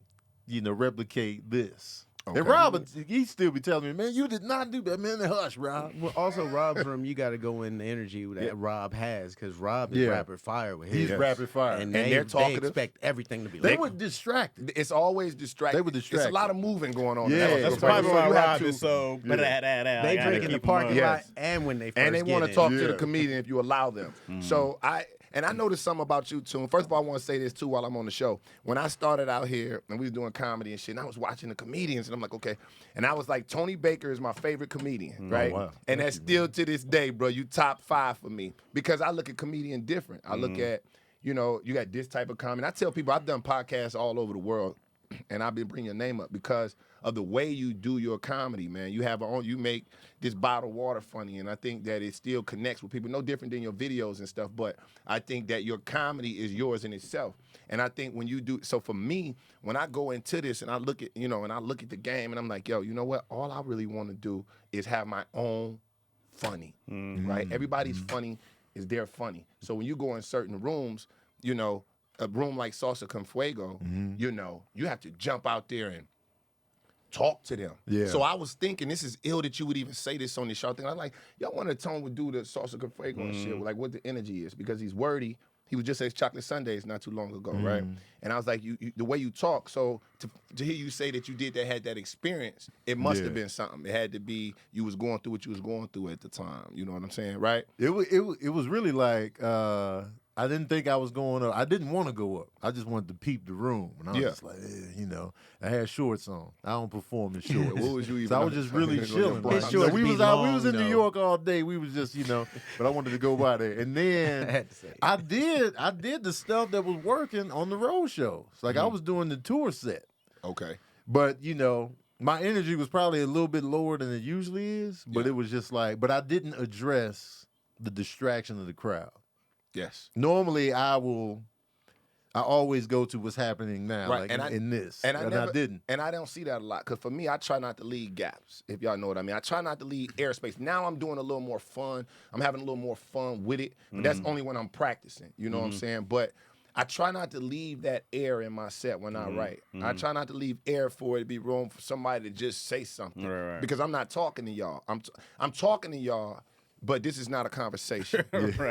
replicate this. Okay. And Rob, he still be telling me, man, you did not do that, man. Hush, Rob. Well, also Rob's room, you got to go in the energy that Rob has because Rob is Yeah. rapid fire with his. He's rapid fire. and they're they talkative. expect everything to be. They like, were distracted. It's always distracting. They were distracted. It's a lot of moving going on. Yeah, That's That's probably So why you have Rob to- is so. they drink in the parking Yes. lot and when they first and they want to talk to Yeah. the comedian if you allow them. So I noticed something about you too. First of all, I want to say this too while I'm on the show. When I started out here and we was doing comedy and shit, and I was watching the comedians and I'm like, okay. And I was like, Tony Baker is my favorite comedian, right? wow. And that's still to this day, bro. You top 5 for me because I look at comedian different. I look at, you got this type of comedy. I tell people I've done podcasts all over the world, and I've been bringing your name up because of the way you do your comedy, man. You make this bottled water funny, and I think that it still connects with people. No different than your videos and stuff, but I think that your comedy is yours in itself. And I think when you do, so for me, when I go into this and I look at, and I look at the game, and I'm like, yo, you know what? All I really want to do is have my own funny, right? Everybody's funny is their funny. So when you go in certain rooms, you know, a room like Salsa Con Fuego, you know, you have to jump out there and talk to them. Yeah. So I was thinking, this is ill that you would even say this on the show. I was like, y'all want to Tone would do the Salsa Con Fuego and shit, like what the energy is, because he's wordy. He was just at Chocolate Sundays not too long ago, right? And I was like, you the way you talk, so to hear you say that you had that experience, it must have been something. It had to be you was going through what you was going through at the time. You know what I'm saying, right? It was really like I didn't think I was going up. I didn't want to go up. I just wanted to peep the room, and I was just like, you know, I had shorts on. I don't perform in shorts. What was you even? So I was just really chilling. His Like, shorts we be was long, in New though. York all day. We was just, you know, but I wanted to go by there. And then I had to say it. I did the stuff that was working on the road shows. Like I was doing the tour set. Okay. But, you know, my energy was probably a little bit lower than it usually is. But it was just like, but I didn't address the distraction of the crowd. Yes. Normally, I always go to what's happening now, Right, like and in this, and I didn't. And I don't see that a lot, because for me, I try not to leave gaps, if y'all know what I mean. I try not to leave airspace. Now I'm doing a little more fun. I'm having a little more fun with it, but that's only when I'm practicing, you know what I'm saying? But I try not to leave that air in my set when I write. I try not to leave air for it to be room for somebody to just say something, Right. because I'm not talking to y'all. I'm talking to y'all, but this is not a conversation,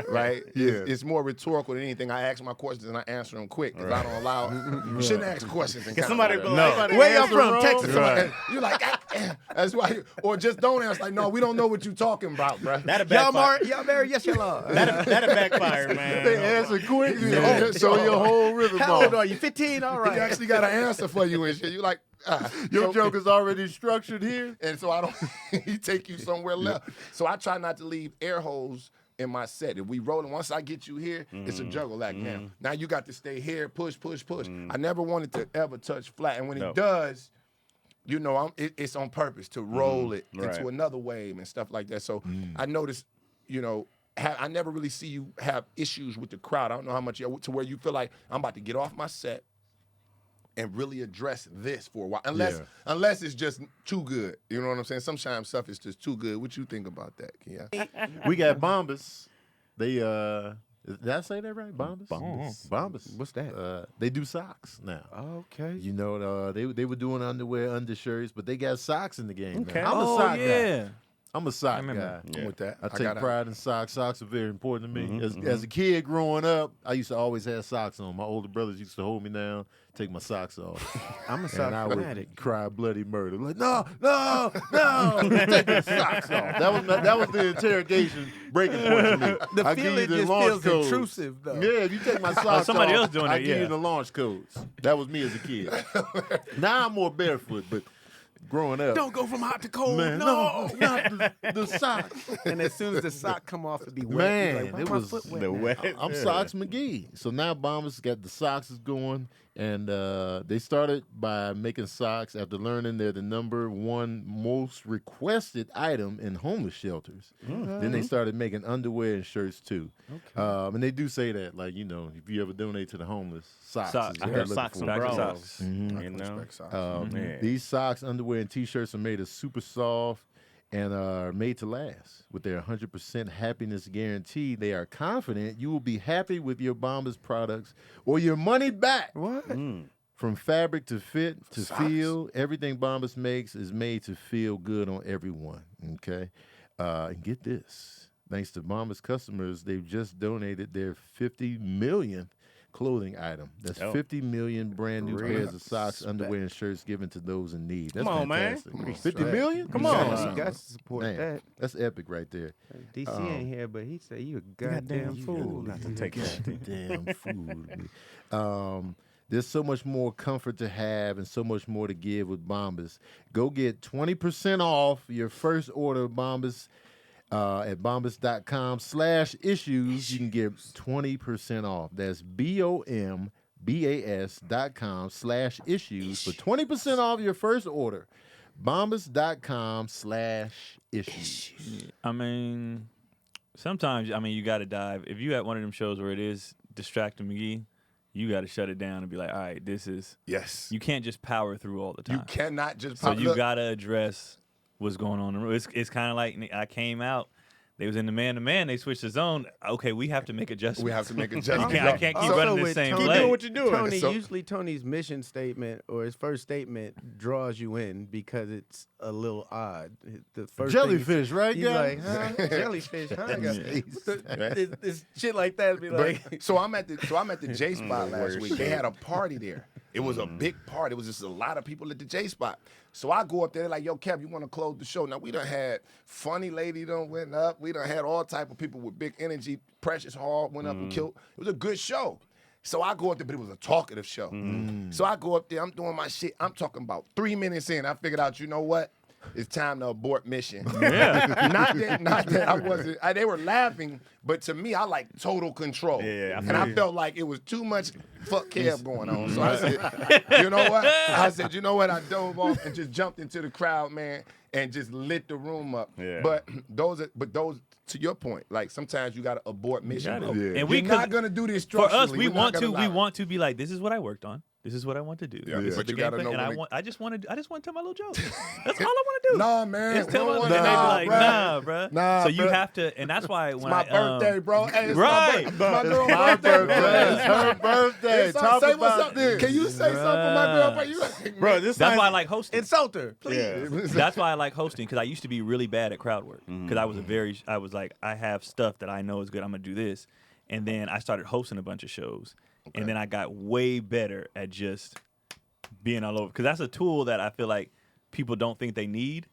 right? Yeah. It's more rhetorical than anything. I ask my questions and I answer them quick, because I don't allow. You shouldn't ask questions. And Somebody be like, Where y'all from? wrong. Texas. Right. You're like, that's why. Or just don't answer. Like, no, we don't know what you're talking about, bro. That'll Y'all backfire. y'all married? Yes, y'all are. That'll backfire, man. They answer quick, Yeah. so your whole rhythm How old off. are you? 15? All He right. actually got an answer for you and shit. You like, Your so- joke is already structured here. And so I don't. He take you somewhere left. So I try not to leave air holes in my set. If we rolling, once I get you here, it's a juggle act now. Now you got to stay here, push. I never wanted to ever touch flat, and when he does, you know, it's on purpose to roll it Right. into another wave and stuff like that. So I noticed, you know, I never really see you have issues with the crowd. I don't know how much to where you feel like I'm about to get off my set and really address this for a while, unless it's just too good. You know what I'm saying? Sometimes stuff is just too good. What you think about that, Keon? We got Bombas. They did I say that right? Bombas. Bombas. What's that? They do socks now. Okay. You know, they were doing underwear, undershirts, but they got socks in the game. Okay. Now. I'm a Oh sock guy. yeah. I'm a sock remember. guy. I'm with that. I take gotta- pride in socks. Socks are very important to me. As a kid growing up, I used to always have socks on. My older brothers used to hold me down, take my socks off. I'm a And sock I fanatic. would cry bloody murder. Like, no, take the socks off. That was the interrogation breaking point for me. The I give you feeling the just launch feels codes. intrusive, though. Yeah, if you take my socks somebody off, else doing I it, give yeah. you the launch codes. That was me as a kid. Now I'm more barefoot, but growing up. Don't go from hot to cold. Man, no, not the socks. And as soon as the sock come off, it be wet. Man, You like, why it my was foot wet the now? wet. I'm Socks McGee. So now Bombers got the socks is going, and they started by making socks after learning they're the #1 most requested item in homeless shelters. Then they started making underwear and shirts too. And they do say that, like, you know, if you ever donate to the homeless, socks. Socks. Is I what heard they're looking socks and for. Back to bras. socks. You know? Respect socks. Yeah. These socks, underwear, and T-shirts are made of super soft and are made to last. With their 100% happiness guarantee, they are confident you will be happy with your Bombers products or your money back. What? From fabric to fit to feel, everything Bombers makes is made to feel good on everyone. Okay, and get this: thanks to Bombers customers, they've just donated their 50 millionth clothing item. That's 50 million brand new pairs of socks, underwear, and shirts given to those in need. That's Come on, man. fantastic. 50 million? Come Yeah, on. you got to support Man, that. that's epic right there. DC ain't here, but he said you a goddamn fool. Not to take that. Damn food. There's so much more comfort to have and so much more to give with Bombas. Go get 20% off your first order of Bombas at bombas.com/issues. You can get 20% off. That's BOMBAS.com/issues for 20% off your first order. Bombas.com/issues. I mean, sometimes you got to dive. If you at one of them shows where it is distracting McGee, you got to shut it down and be like, all right, this is. Yes. You can't just power through all the time. You cannot just So pop. you Look, got to address what's going on. It's kind of like I came out. They was in the man-to-man. They switched the zone. Okay, we have to make adjustments. We have to make adjustments. I can't keep Also running the with same Tony- Keep leg. doing what you're doing. Tony, So- usually Tony's mission statement or his first statement draws you in because it's a little odd. The first Jellyfish, right, He's guy? like, huh? Jellyfish, huh? Right. This shit like that be like. But, so I'm at the J Spot last week. They had a party there. It was a big party. It was just a lot of people at the J Spot. So I go up there like, yo, Kev, you want to close the show? Now we done had Funny Lady done went up. We done had all type of people with big energy. Precious Hall went up and killed. It was a good show. So I go up there, but it was a talkative show. So I go up there. I'm doing my shit. I'm talking about 3 minutes in. I figured out, you know what? It's time to abort mission. Yeah. not that I wasn't. They were laughing, but to me, I like total control. Yeah, I and feel I you. felt like it was too much fuck Kev going on. So I said, you know what? I said, you know what? I dove off and just jumped into the crowd, man, and just lit the room up. Yeah. But those, to your point, like sometimes you got to abort mission. Bro. Yeah. And we You're not could- gonna do this For us, structurally. we We're not want to. gonna We allow it. want to be like, this is what I worked on. This is what I want to do. Yeah, This is but the you game gotta plan, know and when I just want to tell my little joke. That's all I want to do. Nah, man. It's tell we my don't little, and they be wanna- like, bruh. nah, bro. Nah, so you bruh. have to, and that's why when My birthday, bro. Hey, it's Right. my girl's My birthday. birthday. It's her birthday. It's Talk say about what's up. this. Can you say something for my girlfriend? You like, Bro, this That's time- why I like hosting. Insult her, please. Yeah. That's why I like hosting, because I used to be really bad at crowd work. Because I was like, I have stuff that I know is good. I'm gonna do this, and then I started hosting a bunch of shows, and then I got way better at just being all over. Because that's a tool that I feel like people don't think they need,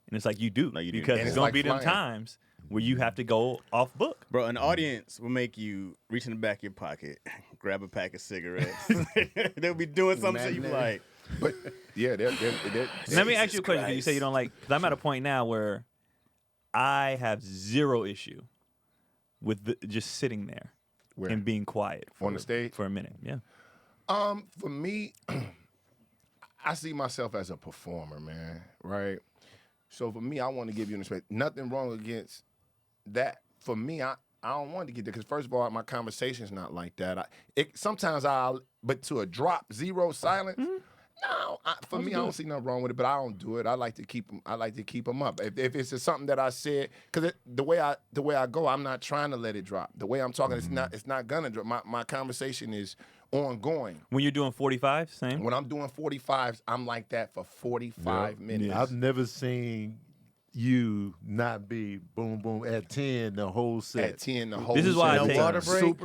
and it's like you do. No, you do. Because And it's it's gonna like be them flying. times where you have to go off book. Bro, an audience will make you reach in the back of your pocket, grab a pack of cigarettes. They'll be doing something so you be like, But yeah, they're Let me ask you a Jesus question. 'Cause you say you Christ. don't like. Because I'm at a point now where I have zero issue with just sitting there Where? and being quiet On the stage? for a minute. Yeah. For me, I see myself as a performer, man. Right. So for me, I want to give you an respect. Nothing wrong against that. For me, I don't want to get there because first of all, my conversation's not like that. Sometimes but to a drop, zero silence. No, for me, I don't see nothing wrong with it, but I don't do it. I like to keep them. I like to keep them up. If it's just something that I said, because the way I go, I'm not trying to let it drop. The way I'm talking, it's not gonna drop. My conversation is ongoing. When you're doing 45, same. When I'm doing 45s, I'm like that for 45 minutes. I've never seen you not be boom boom at 10 the whole set. At 10, the whole This is why I set. take- water break?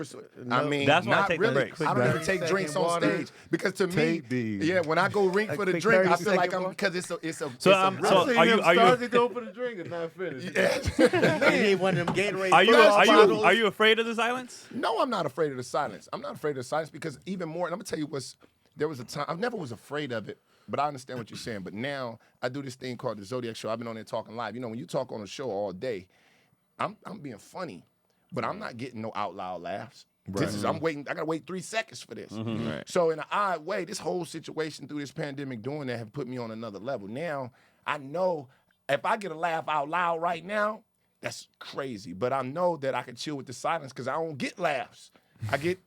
I mean, That's why I not take the really. breaks. I don't even 30 take drinks on water. stage because to me, Tate be. yeah, when I go ring for the quick drink, I 30 feel like second I'm one? because it's a So it's I'm- a so I've seen are you- him are you- start to go for the drink and not finish. You need one of them Gatorade. Are you First bottles. are you afraid of the silence? No, I'm not afraid of the silence. I'm not afraid of the silence because even more, and I'm gonna tell you there was a time I never was afraid of it, but I understand what you're saying. But now I do this thing called the Zodiac Show. I've been on there talking live. You know, when you talk on a show all day, I'm being funny, but I'm not getting no out loud laughs. I'm waiting. I gotta wait 3 seconds for this. So in an odd way, this whole situation through this pandemic doing that have put me on another level. Now I know if I get a laugh out loud right now, that's crazy. But I know that I can chill with the silence because I don't get laughs. I get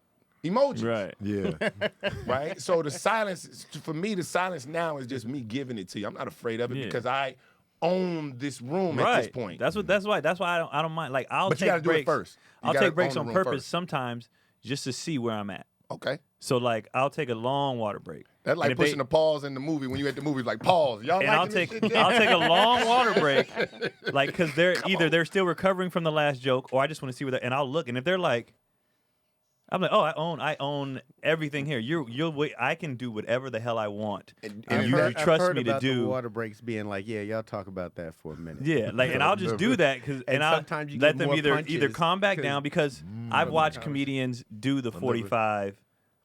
emojis. Right. Yeah. Right? So the silence, for me, the silence now is just me giving it to you. I'm not afraid of it Yeah. because I own this room at this point. That's why I don't mind. Like I'll But you take gotta do it breaks. first. You I'll gotta take breaks own on the room purpose first. sometimes just to see where I'm at. Okay. So like I'll take a long water break. That's like And if pushing the pause in the movie when you at the movie, like pause. Y'all and I'll liking this take shit, I'll Jay? take a long water break, like because they're still recovering from the last joke, or I just want to see and I'll look, and if they're like, I'm like, oh, I own everything here. You'll wait. I can do whatever the hell I want, and I've you I've trust heard me to about the do. water breaks being like, yeah, y'all talk about that for a minute. Yeah, like, and I'll just do that And I'll sometimes you let get them more either punches calm back 'cause- down because I've watched comedians do the 45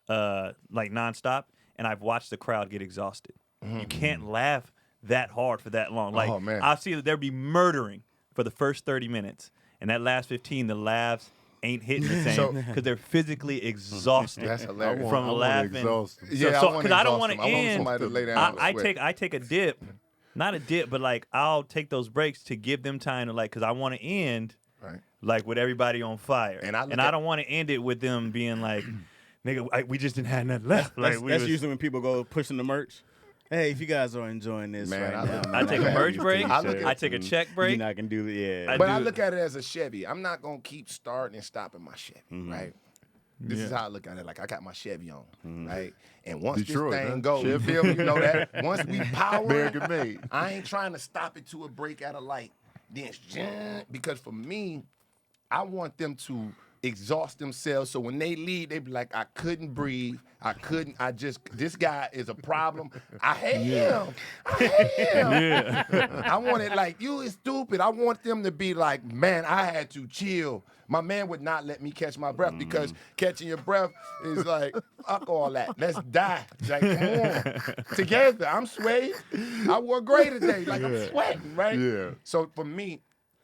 like nonstop, and I've watched the crowd get exhausted. You can't laugh that hard for that long. Like Oh, man. I see that they'll be murdering for the first 30 minutes, and that last 15, the laughs ain't hitting the same because they're physically exhausted That's hilarious. from laughing. Yeah, so, wanna 'cause I don't exhaust wanna them. I want end- somebody to lay down. I and sweat. take a dip, not a dip, but like I'll take those breaks to give them time to like, because I want to end Right. like with everybody on fire, And I look I at- don't want to end it with them being like, nigga, we just didn't have nothing left. Like that's, we that's was- usually when people go pushing the merch. Hey, if you guys are enjoying this Man, right now, I take a merch break. I look at- I take a check break. You're not gonna do the I But do I it. look at it as a Chevy. I'm not gonna keep starting and stopping my Chevy, right? This is how I look at it. Like I got my Chevy on, right? And once Detroit, this thing huh? goes, you Chevy. feel me? You know that? Once we power, American made. I ain't trying to stop it to a break at a light. Then because for me, I want them to exhaust themselves. So when they leave, they be like, I couldn't breathe. This guy is a problem. I hate him. I hate him. I want it like, you is stupid. I want them to be like, man, I had to chill. My man would not let me catch my breath because catching your breath is like, fuck all that. Let's die. Like, come on. Together. I'm sweating. I wore gray today. Like, I'm sweating, right? Yeah. So for me,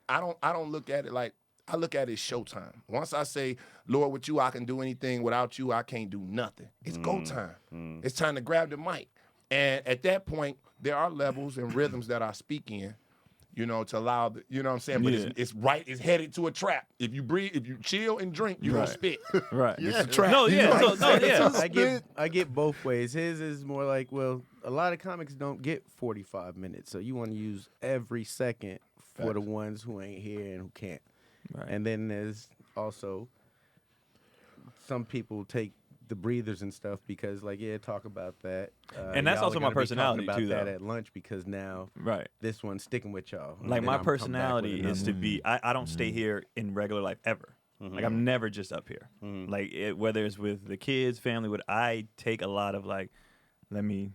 I don't look at it like, I look at it as showtime. Once I say, Lord, with you, I can do anything. Without you, I can't do nothing. It's go time. It's time to grab the mic. And at that point, there are levels and rhythms that I speak in, you know, to allow, you know what I'm saying? But it's headed to a trap. If you breathe, if you chill and drink, you're going to spit. Right. It's a trap. No, You yeah. know? So, no, yeah. I get both ways. His is more like, well, a lot of comics don't get 45 minutes, so you want to use every second for the ones who ain't here and who can't. Right. And then there's also some people take the breathers and stuff because, like, talk about that. And that's y'all also are my gonna be personality, talking too, about though. that at lunch because now Right. this one's sticking with y'all. And Like then my I'm come back with personality is to another be. I don't stay here in regular life ever. Like I'm never just up here. Like whether it's with the kids, family, I take a lot of like, let me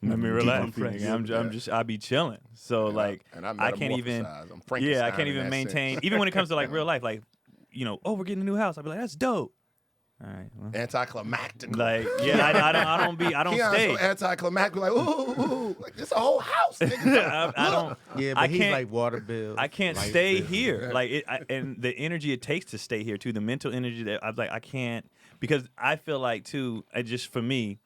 relax. Like, I be chilling. So like and I I can't even. metamorphosize. I'm Yeah, I Frankenstein can't in even that maintain. sense. Even when it comes to like real life, like we're getting a new house. I'll be like, that's dope. All right. Well, Anticlimactic. like I don't Keon's stay. so anticlimactic, like, ooh, like, it's a whole house, nigga. I don't. Yeah, but I he's can't- like water bill. I can't light stay bill. here. Like and the energy it takes to stay here too, the mental energy that I'm like I can't because I feel like too. Just for me,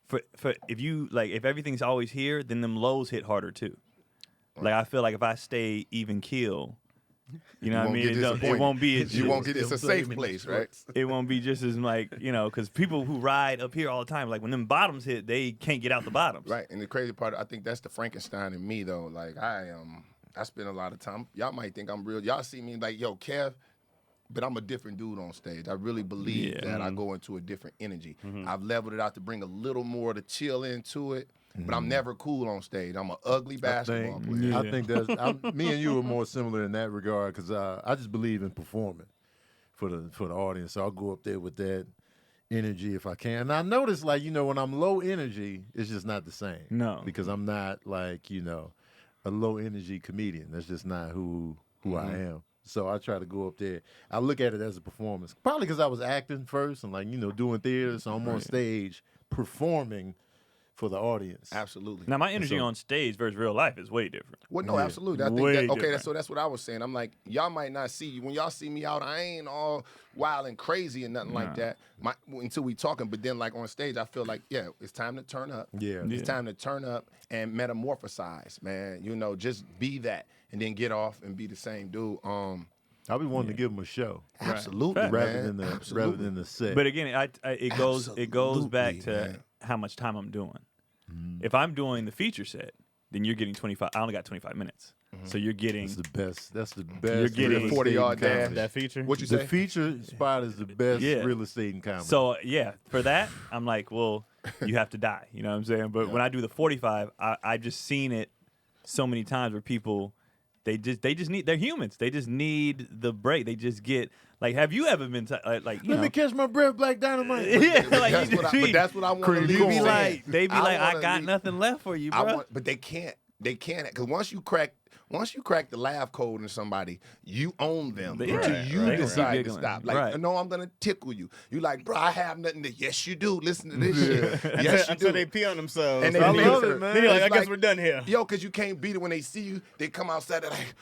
for if you like if everything's always here, then them lows hit harder too. Like I feel like if I stay even keel, you know what I won't mean? get It disappointed. won't be. You won't get. It's a safe place, right? It won't be just as like because people who ride up here all the time, like when them bottoms hit, they can't get out the bottoms. Right. And the crazy part, I think that's the Frankenstein in me, though. Like I spend a lot of time. Y'all might think I'm real. Y'all see me like, yo, Kev, but I'm a different dude on stage. I really believe that I go into a different energy. I've leveled it out to bring a little more to chill into it. But I'm never cool on stage. I'm an ugly basketball player. I think me and you are more similar in that regard because I just believe in performing for the audience. So I'll go up there with that energy if I can. And I notice, like, when I'm low energy, it's just not the same. No. Because I'm not like, a low energy comedian. That's just not who I am. So I try to go up there. I look at it as a performance. Probably because I was acting first and like, doing theater. So I'm on stage performing for the audience. Absolutely. Now my energy on stage versus real life is way different. Well, no, absolutely. I think Way that, okay, different. so that's what I was saying. I'm like, y'all might not see when y'all see me out. I ain't all wild and crazy and nothing like that. Until we talking, but then like on stage, I feel like it's time to turn up. Yeah. It's time to turn up and metamorphosize, man. Just be that, and then get off and be the same dude. I'll be wanting to give them a show Absolutely, rather man. rather than the set. But again, it goes back to man. how much time I'm doing. If I'm doing the feature set, then you're getting 25. I only got 25 minutes, so you're getting. That's the best. That's the best. You're getting real estate 40-yard in comedy. dash. that feature. What you The say? feature spot is the best Yeah. real estate in comedy. So for that, I'm like, well, you have to die. You know what I'm saying? But when I do the 45, I've just seen it so many times where people. They're humans. They just need the break. They just get like. Have you ever been let me catch my breath, Black Dynamite. Yeah, like But that's what I want to Crazy. leave They be on. like, I wanna got leave- nothing left for you, bro. But they can't. They can't, because once you crack the laugh code in somebody, you own them Yeah, until you right. They gonna decide keep to giggling. stop. Like, Right. no, I'm gonna tickle you. You like, bro, I have nothing to. Yes, you do. Listen to this shit. Yes, you until do. they pee on themselves. And they I leave. love it, man. Then you're like, I It's guess we're done here. Yo, because you can't beat it when they see you. They come outside. They're like,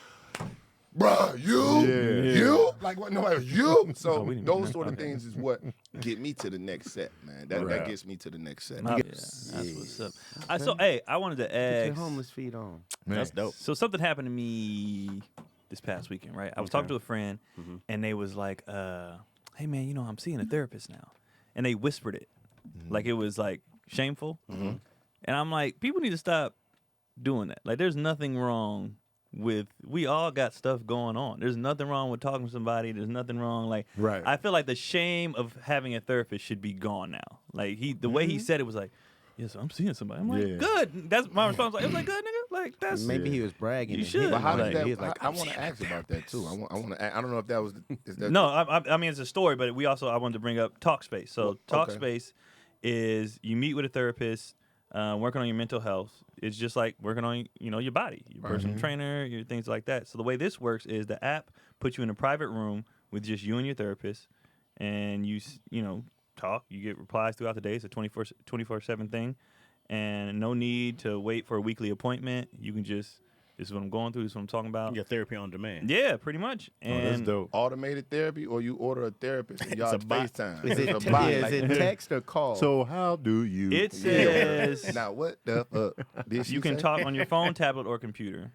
bruh, you, Yeah. you, like what? No, you. So we didn't those even sort of okay. things is what get me to the next set, man. That gets me to the next set. Yeah, that's what's up. I wanted to Put your ask. homeless feet on. That's dope. So something happened to me this past weekend, right? I was talking to a friend, and they was like, "Hey, man, I'm seeing a therapist now," and they whispered it, like it was like shameful. And I'm like, people need to stop doing that. Like, there's nothing wrong with, we all got stuff going on. There's nothing wrong with talking to somebody. There's nothing wrong. Like, Right. I feel like the shame of having a therapist should be gone now. Like, the way he said it was like, yes, I'm seeing somebody. I'm like, Yeah. good. That's my response. Like, it was like, good, nigga. Like, that's Maybe he was bragging. You and should. hitting But how on does it. that? He was like, I want to ask about that too. I want to. I don't know if that was. Is that, No, I mean, it's a story, but I wanted to bring up Talkspace. So okay. Talkspace is you meet with a therapist, working on your mental health. It's just like working on, your body, your personal trainer, your things like that. So the way this works is the app puts you in a private room with just you and your therapist, and you talk. You get replies throughout the day. It's a 24/7 thing, and no need to wait for a weekly appointment. You can just, this is what I'm going through. This is what I'm talking about. Your therapy on demand. Yeah, pretty much. Oh, that's And dope. automated therapy, or you order a therapist and y'all a bot. FaceTime? Is It's it, a bot, is like- it text or call? So how do you? it says Now what the fuck? Did she you can say? talk on your phone, tablet, or computer.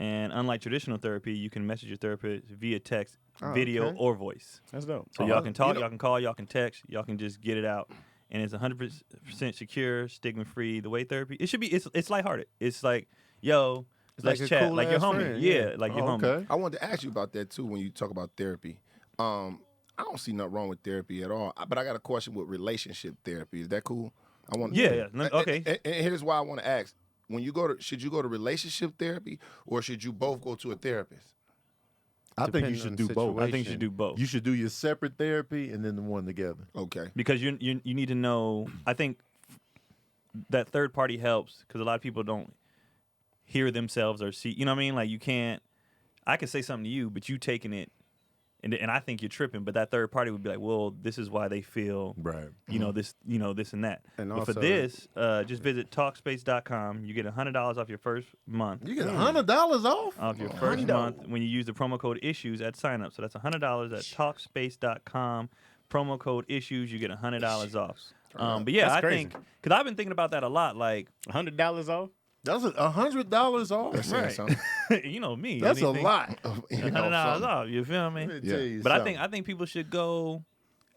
And unlike traditional therapy, you can message your therapist via text, video, okay. or voice. That's dope. So y'all can talk, know- y'all can call, y'all can text, y'all can just get it out. And it's 100% secure, stigma-free. The way therapy, it should be, it's lighthearted. It's like, yo, let's like a chat. cool Like your ass homie. friend, Yeah, yeah. like your Oh, homie. okay. I wanted to ask you about that too when you talk about therapy. I don't see nothing wrong with therapy at all. But I got a question with relationship therapy. Is that cool? I want. Yeah. Okay. And here's why I want to ask: when you should you go to relationship therapy, or should you both go to a therapist? I think you Depending should on do the both. I think you should do both. You should do your separate therapy and then the one together. Okay. Because you need to know. I think that third party helps because a lot of people don't hear themselves or see. You know what I mean? Like you can't. I could say something to you, but you taking it, and I think you're tripping. But that third party would be like, well, this is why they feel. Right. This and that. And but for also- this, just visit Talkspace.com. You get $100 off your first month. You get $100 off. Off your first month when you use the promo code issues at sign up. So that's $100 at Talkspace.com. Promo code issues, you get $100 off. But yeah, That's I crazy. think because I've been thinking about that a lot. Like, $100 off. That's $100 off. That's saying Right. something. you know me. That's a anything- lot. You know, $100 something. off. You feel me? Let me Yeah. tell you But something. I think people should go.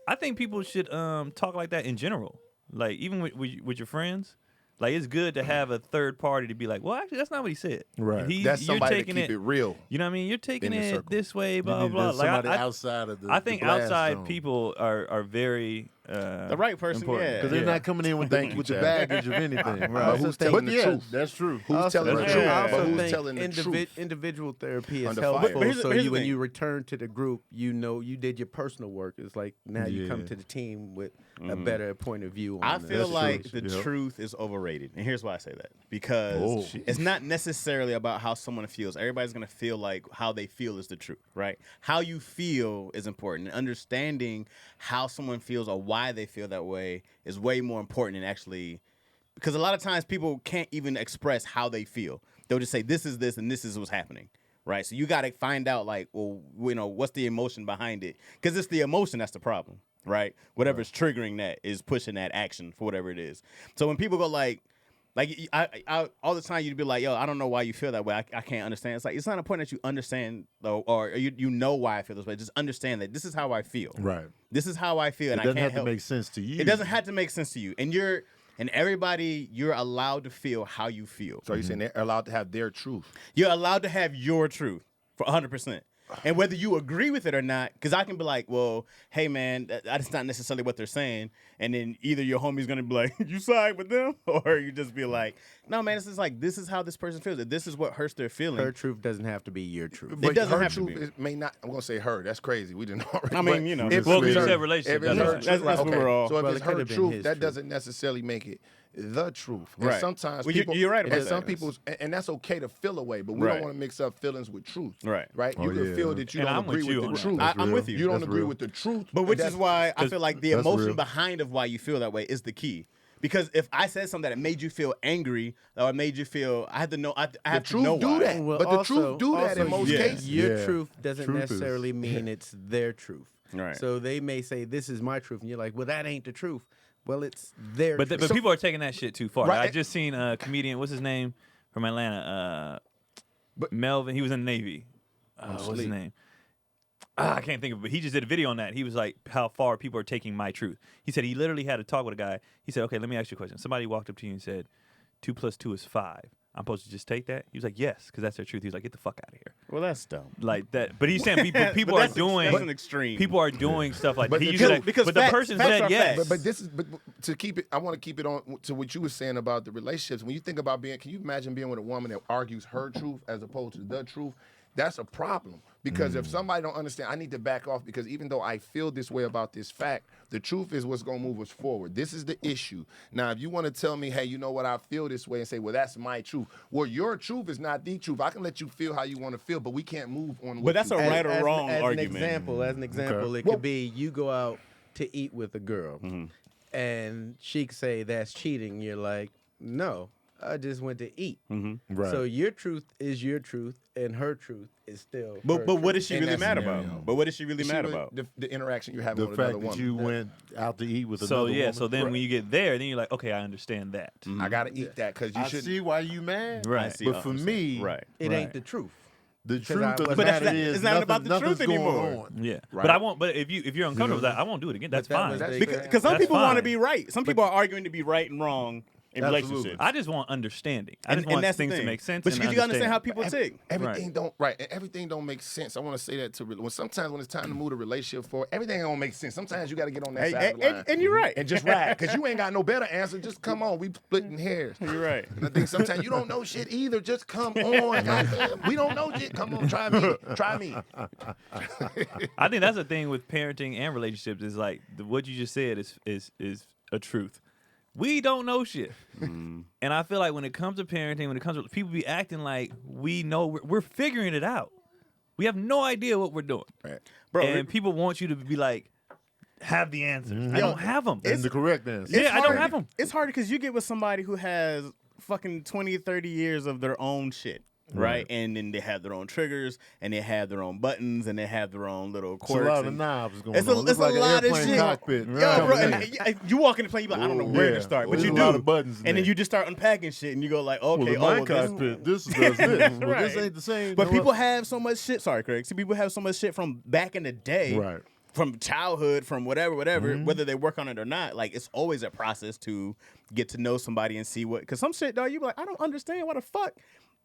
I think people should talk like that in general. Like even with your friends. Like it's good to have a third party to be like, well, actually, that's not what he said. Right. That's you're somebody to taking keep it real. You know what I mean? You're taking in the it circle. this way, You blah need blah. to- Like somebody I outside of the. I think the blast outside zone. people are very The right person, important. yeah. Because they're not coming in with Thank the, you, with the Chaz. baggage of anything. But Right. who's So telling But the yeah, truth? that's true. Who's telling the that's truth? true. I But also who's think telling the truth? individual therapy is Under helpful. fire. But here's So the when thing. you return to the group, you know you did your personal work. It's like now you come Yeah. to the team with a better point of view. On I this. feel That's like true. the Yep. truth is overrated. And here's why I say that. Because Oh. it's not necessarily about how someone feels. Everybody's going to feel like how they feel is the truth, right? How you feel is important. And understanding how someone feels or why they feel that way is way more important than actually. Because a lot of times people can't even express how they feel. They'll just say, this is this and this is what's happening. Right. So you got to find out, like, well, what's the emotion behind it? Because it's the emotion that's the problem. Right. Whatever's triggering that is pushing that action for whatever it is. So when people go like I all the time you'd be like, yo, I don't know why you feel that way. I can't understand. It's like, it's not important that you understand though, or you know why I feel this way. Just understand that this is how I feel. Right. This is how I feel. It And I doesn't can't have to help. make sense to you. It doesn't have to make sense to you. And everybody, you're allowed to feel how you feel. So you're saying they're allowed to have their truth? You're allowed to have your truth for 100%. And whether you agree with it or not, because I can be like, well, hey, man, that's not necessarily what they're saying. And then either your homie's going to be like, you side with them? Or you just be like, no, man, this is how this person feels. This is what hurts their feeling. Her truth doesn't have to be your truth. It doesn't her have to truth be. It may not. I'm gonna say her. That's crazy. We didn't already. I mean, but you know. if Well, it's you her- said relationship, if it's that's her right. truth, That's what okay. we're all- So if Well, it's it could her have been truth, his that truth. doesn't necessarily make it the truth. And Right. sometimes Well, people, you're right about and that. some people's, and that's okay to feel away, but we Right. don't want to mix up feelings with truth. Right. Right. Oh, You can yeah. feel that you And don't I'm with agree you with on the that. truth. I'm with you. You don't That's agree real. with the truth. But and which that's- is why I feel like the That's emotion real. behind of why you feel that way is the key. Because if I said something that made you feel angry or made you feel, I had to know. I the have to truth know do why. that. But the truth do that in most Yeah. cases. Your Yeah. truth doesn't Truth is- necessarily mean it's their truth. Right. So they may say, this is my truth. And you're like, well, that ain't the truth. Well, it's their But truth. but people are taking that shit too far. Right. I just seen a comedian. What's his name from Atlanta? Melvin. He was in the Navy. What's his sleep. name? I can't think of it, but he just did a video on that. He was like, how far people are taking my truth. He said he literally had a talk with a guy. He said, okay, let me ask you a question. Somebody walked up to you and said, 2 + 2 is 5. I'm supposed to just take that? He was like, yes, because that's their truth. He was like, get the fuck out of here. Well, that's dumb. Like that. But he's saying people But are that's doing. that's an extreme. People are doing stuff like that. But He the- usually- because but the facts- person facts said are yes. facts. But this is to keep it. I want to keep it on to what you were saying about the relationships. When you think about being, can you imagine being with a woman that argues her truth as opposed to the truth? That's a problem because if somebody don't understand, I need to back off because even though I feel this way about this fact, the truth is what's gonna move us forward. This is the issue. Now, if you want to tell me, hey, you know what, I feel this way, and say, well, that's my truth. Well, your truth is not the truth. I can let you feel how you want to feel, but we can't move on. But What that's you a feel. right or wrong argument. As an example, it Well- could be you go out to eat with a girl, and she could say that's cheating. You're like, no, I just went to eat. Right. So your truth is your truth, and her truth is still. her But what truth. is she In really that mad scenario. about? But what is she really She mad really- about? the interaction you're having the with another fact that woman. you went out to eat with So another yeah, woman. so then when you get there, then you're like, okay, I understand that. I gotta eat that because you I should. see why you mad. Right. I see, But I for understand. me, right. It Right. ain't the truth. the truth I of the wasn't- But that's matter not- is it's not about the nothing's truth going anymore. on. Yeah, Right. but I won't. But if you're uncomfortable with that, I won't do it again. That's But that fine. was the- Because some That's people want to fine. be right. Some people are arguing to be right and wrong in Absolutely. relationships. I just want understanding. I just and want that's the things to thing. make sense. But and you gotta understand how understand. people tick. Everything don't and everything don't make sense. I want to say that to when sometimes when it's time to move the relationship forward, everything don't make sense. Sometimes you got to get on that Hey, side of the line and you're right. and just ride because you ain't got no better answer. Just come on, we splitting hairs. You're right. And I think sometimes you don't know shit either. Just come on, goddamn. We don't know shit. Come on, try me, try me. I think that's the thing with parenting and relationships is like what you just said is a truth. We don't know shit, and I feel like when it comes to parenting, when it comes to people be acting like we know we're figuring it out. We have no idea what we're doing, Bro, and people want you to be like have the answers. I don't have them. And the correct answer. Yeah, I don't have them. It's hard because you get with somebody who has fucking 20, 30 years of their own shit. Right, and then they have their own triggers, and they have their own buttons, and they have their own little It's a quirks. lot of and- knobs going It's on. a, Looks it's like a an lot of airplane shit. cockpit. Yo, coming bro, in. and you walk in the plane, you be like, I don't know where Yeah. to start, but There's you a do. lot of buttons in and then there. you just start unpacking shit, and you go like, okay, Well, the oh, my well, this. cockpit, this does this. Well, Right. this ain't the same. But No, people have so much shit. Sorry, Craig. See, people have so much shit from back in the day, Right. from childhood, from whatever, whether they work on it or not. Like, it's always a process to get to know somebody and see what. Because some shit, dog, you be like, I don't understand why the fuck.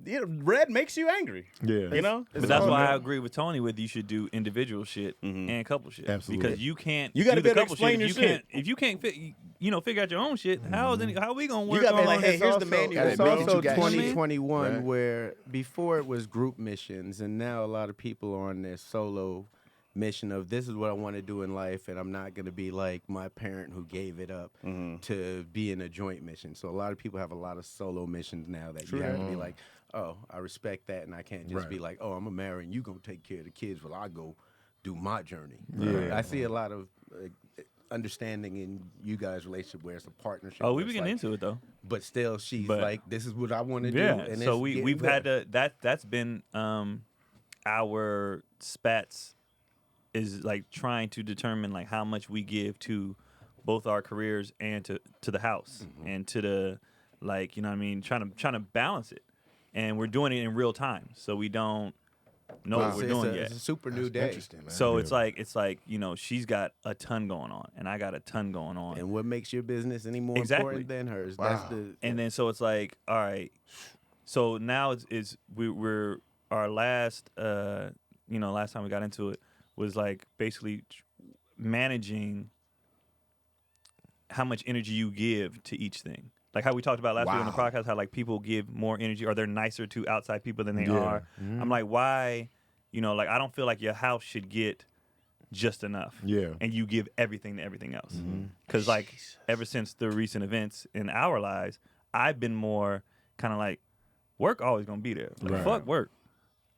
Red makes you angry. Yeah. You know? But that's why I agree with Tony with you should do individual shit Mm-hmm. and couple shit. Absolutely. Because you can't You gotta do the be able to couple explain shit. your If you can't figure out your own shit, how are we gonna work gotta be on like, hey, It's here's the also- manual, It's bro. also You got shit. 2021 Right. where before it was group missions, and now a lot of people are on their solo mission of this is what I want to do in life, and I'm not going to be like my parent who gave it up to be in a joint mission. So a lot of people have a lot of solo missions now that you have to be like, oh, I respect that, and I can't just be like, oh, I'm a married and you going to take care of the kids while I go do my journey. Yeah. I see a lot of understanding in you guys' relationship where it's a partnership. Oh, where we it's be getting like, into it though. but still she's But- like, this is what I want to do. Yeah. And So it's getting we've had better. to that's been our spats is like trying to determine like how much we give to both our careers and to the house and to the like, you know what I mean, trying to balance it. And we're doing it in real time. So we don't know what we're doing yet. It's a super new day. Interesting, man. So it's like, you know, she's got a ton going on and I got a ton going on. And what makes your business any more Exactly. important than hers? Wow. That's the And then so it's like, all right. So now we're our last last time we got into it was like basically managing how much energy you give to each thing. Like how we talked about last week on the Wow. podcast, how like people give more energy or they're nicer to outside people than they Yeah. are. I'm like, why? You know, like I don't feel like your house should get just enough. Yeah. And you give everything to everything else. Because like ever since the recent events in our lives, I've been more kind of like work always gonna be there. Like, Right. fuck work.